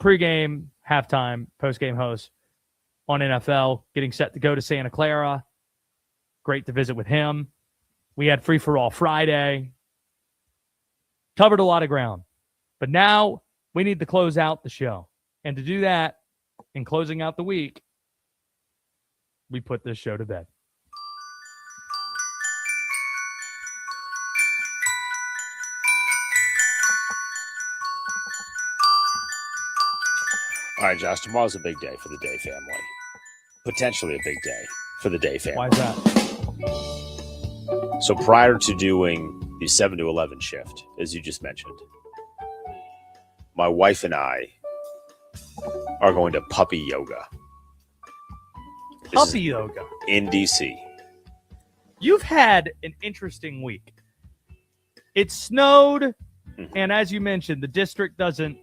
[SPEAKER 1] pregame, halftime, postgame host on NFL, getting set to go to Santa Clara. Great to visit with him. We had Free for All Friday. Covered a lot of ground. But now we need to close out the show. And to do that, in closing out the week, we put this show to bed.
[SPEAKER 4] All right, Josh, tomorrow's a big day for the Day family. Potentially a big day for the Day family.
[SPEAKER 1] Why is that?
[SPEAKER 4] So prior to doing the 7 to 11 shift, as you just mentioned, my wife and I are going to puppy yoga.
[SPEAKER 1] Puppy yoga.
[SPEAKER 4] In D.C.
[SPEAKER 1] You've had an interesting week. It snowed, and as you mentioned, the district doesn't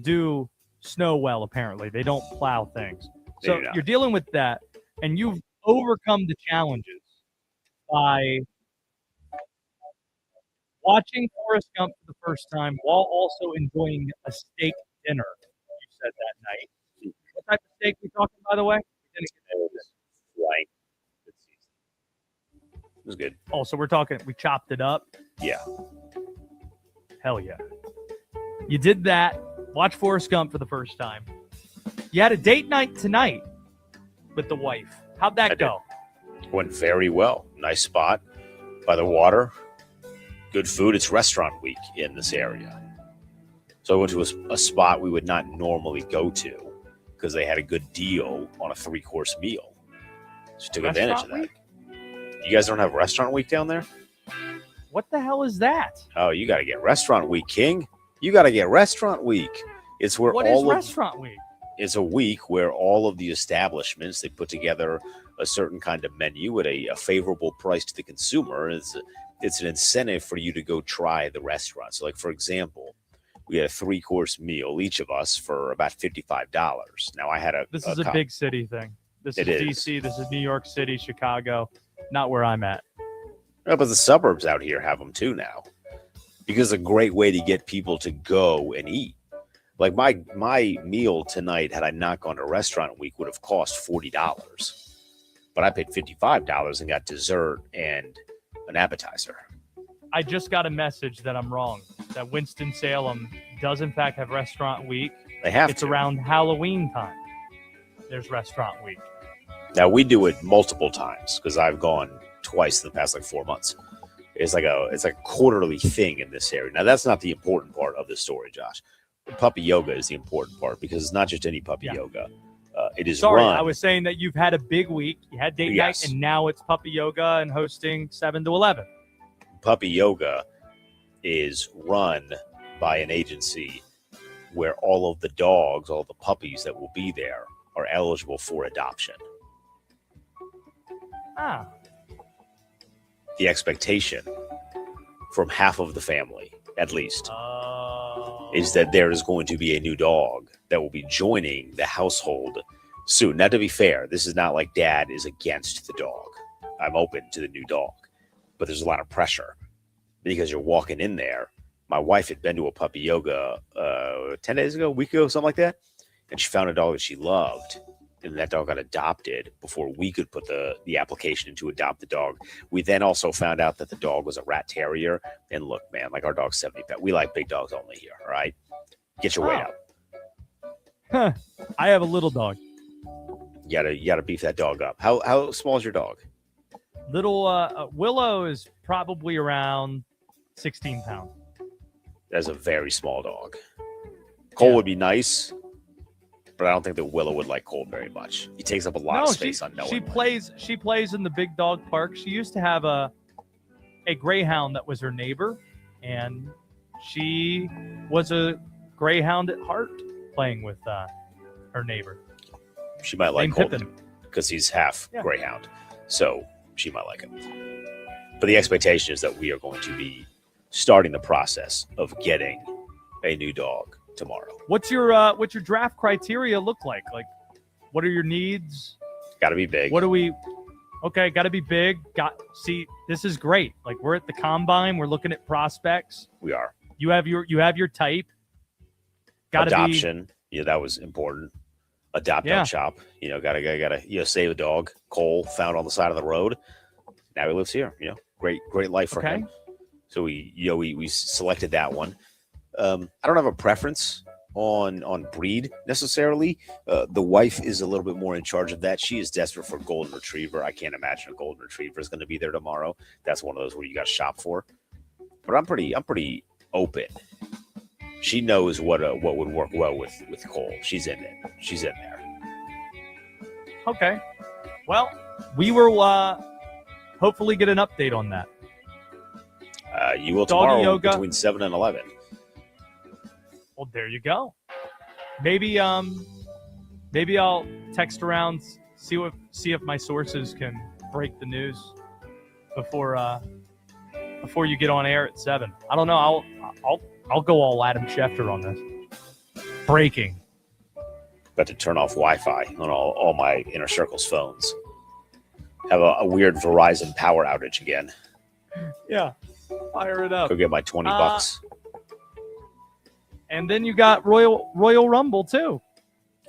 [SPEAKER 1] do snow well, apparently. They don't plow things.
[SPEAKER 4] They
[SPEAKER 1] So
[SPEAKER 4] do not.
[SPEAKER 1] you're dealing with that, and you've overcome the challenges by watching Forrest Gump for the first time while also enjoying a steak dinner, you said that night. What type of steak we talking, by the way? We didn't get into this.
[SPEAKER 4] Right. It was good.
[SPEAKER 1] Oh, so we're talking, we chopped it up?
[SPEAKER 4] Yeah.
[SPEAKER 1] Hell yeah. You did that. Watch Forrest Gump for the first time. You had a date night tonight with the wife. How'd that go?
[SPEAKER 4] Went very well. Nice spot by the water. Good food. It's restaurant week in this area. So I went to a spot we would not normally go to because they had a good deal on a 3-course meal. So took advantage of that.
[SPEAKER 1] Week?
[SPEAKER 4] You guys don't have restaurant week down there?
[SPEAKER 1] What the hell is that?
[SPEAKER 4] Oh, you got to get restaurant week, King. You got to get restaurant week. It's where
[SPEAKER 1] What is restaurant week?
[SPEAKER 4] It's a week where all of the establishments, they put together a certain kind of menu at a favorable price to the consumer. It's an incentive for you to go try the restaurant. So, like, for example, we had a 3-course meal, each of us, for about $55. Now, I had
[SPEAKER 1] This is a big city thing. This is DC. This is New York City, Chicago. Not where I'm at.
[SPEAKER 4] Yeah, but the suburbs out here have them too now, because it's a great way to get people to go and eat. Like my meal tonight, had I not gone to restaurant week, would have cost $40, but I paid $55 and got dessert and an appetizer.
[SPEAKER 1] I just got a message that I'm wrong. That Winston-Salem does in fact have restaurant week.
[SPEAKER 4] They have
[SPEAKER 1] It's
[SPEAKER 4] to.
[SPEAKER 1] around Halloween time. There's restaurant week.
[SPEAKER 4] Now we do it multiple times because I've gone twice in the past 4 months. It's like a quarterly thing in this area. Now that's not the important part of the story, Josh. Puppy yoga is the important part because it's not just any puppy yoga. It is
[SPEAKER 1] Sorry,
[SPEAKER 4] run.
[SPEAKER 1] I was saying that you've had a big week. You had date
[SPEAKER 4] Yes.
[SPEAKER 1] night, and now it's puppy yoga and hosting 7 to 11.
[SPEAKER 4] Puppy yoga is run by an agency where all of the dogs, all the puppies that will be there, are eligible for adoption.
[SPEAKER 1] Ah,
[SPEAKER 4] The expectation from half of the family, at least, is that there is going to be a new dog that will be joining the household soon. Now, to be fair, this is not like dad is against the dog. I'm open to the new dog, but there's a lot of pressure because you're walking in there. My wife had been to a puppy yoga 10 days ago, a week ago, something like that, and she found a dog that she loved. And that dog got adopted before we could put the application in to adopt the dog. We then also found out that the dog was a rat terrier. And look, man, our dog's 70 pounds. We like big dogs only here, all right? Get your weight up.
[SPEAKER 1] Huh. I have a little dog.
[SPEAKER 4] You gotta beef that dog up. How small is your dog?
[SPEAKER 1] Little Willow is probably around 16 pounds.
[SPEAKER 4] That's a very small dog. Cole would be nice, but I don't think that Willow would like Cole very much. He takes up a lot of space unknowingly.
[SPEAKER 1] She plays in the big dog park. She used to have a greyhound that was her neighbor, and she was a greyhound at heart, playing with her neighbor.
[SPEAKER 4] She might like
[SPEAKER 1] Named
[SPEAKER 4] Cole
[SPEAKER 1] Pippin.
[SPEAKER 4] because he's half
[SPEAKER 1] Yeah.
[SPEAKER 4] greyhound, so she might like him. But the expectation is that we are going to be starting the process of getting a new dog tomorrow.
[SPEAKER 1] What's your draft criteria look like? Like, what are your needs?
[SPEAKER 4] Got to be big.
[SPEAKER 1] What do we? Okay, got to be big. This is great. Like, we're at the combine. We're looking at prospects.
[SPEAKER 4] We are.
[SPEAKER 1] You have your type. Got to be
[SPEAKER 4] Adoption. That was important. Adopt,
[SPEAKER 1] Yeah.
[SPEAKER 4] don't shop. Gotta save a dog. Cole found on the side of the road. Now he lives here. Great life for him. So we selected that one. I don't have a preference on breed necessarily. The wife is a little bit more in charge of that. She is desperate for a golden retriever. I can't imagine a golden retriever is going to be there tomorrow. That's one of those where you got to shop for. But I'm pretty open. She knows what would work well with Cole. She's in it. She's in there.
[SPEAKER 1] Okay. Well, we will hopefully get an update on that.
[SPEAKER 4] You will
[SPEAKER 1] Doggy
[SPEAKER 4] tomorrow
[SPEAKER 1] yoga.
[SPEAKER 4] between 7 and 11.
[SPEAKER 1] Well, there you go. Maybe I'll text around, see if my sources can break the news before you get on air at 7. I don't know. I'll go all Adam Schefter on this. Breaking.
[SPEAKER 4] Got to turn off Wi-Fi on all my Inner Circles phones. Have a weird Verizon power outage again.
[SPEAKER 1] Yeah. Fire it up.
[SPEAKER 4] Go get my $20.
[SPEAKER 1] And then you got Royal Rumble too.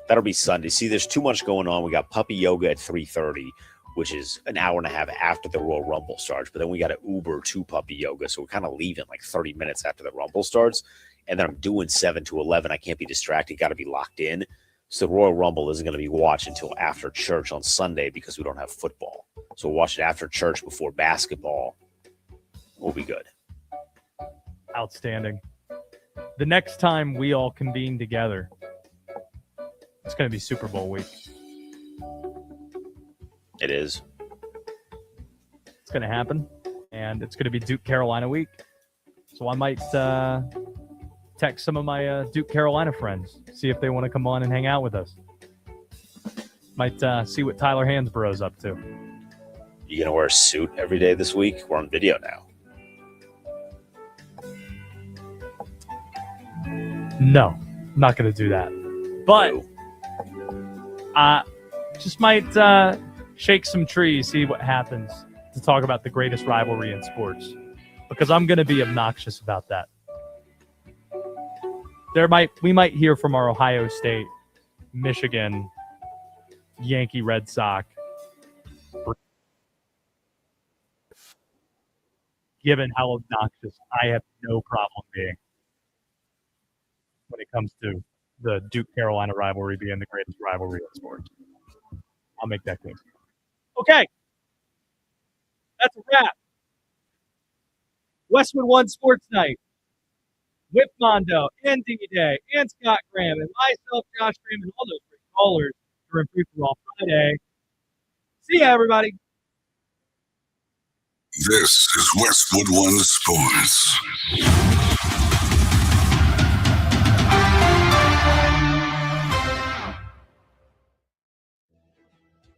[SPEAKER 4] That'll be Sunday. See, there's too much going on. We got puppy yoga at 3:30, which is an hour and a half after the Royal Rumble starts. But then we got to Uber to puppy yoga, so we're kind of leaving like 30 minutes after the Rumble starts. And then I'm doing 7 to 11. I can't be distracted. Got to be locked in. So the Royal Rumble isn't going to be watched until after church on Sunday because we don't have football. So we'll watch it after church before basketball. We'll be good.
[SPEAKER 1] Outstanding. The next time we all convene together, it's going to be Super Bowl week.
[SPEAKER 4] It is.
[SPEAKER 1] It's going to happen, and it's going to be Duke Carolina week. So I might text some of my Duke Carolina friends, see if they want to come on and hang out with us. Might see what Tyler Hansborough's up to.
[SPEAKER 4] You going to wear a suit every day this week? We're on video now.
[SPEAKER 1] No, I'm not going to do that. But just might shake some trees, see what happens to talk about the greatest rivalry in sports. Because I'm going to be obnoxious about that. We might hear from our Ohio State, Michigan, Yankee Red Sox. Given how obnoxious I have no problem being when it comes to the Duke Carolina rivalry being the greatest rivalry in sports. I'll make that clear. Okay. That's a wrap. Westwood One Sports Night with Mondo and D-Day and Scott Graham and myself, Josh Graham, and all those great callers during Free For All Friday. See ya, everybody.
[SPEAKER 6] This is Westwood One Sports.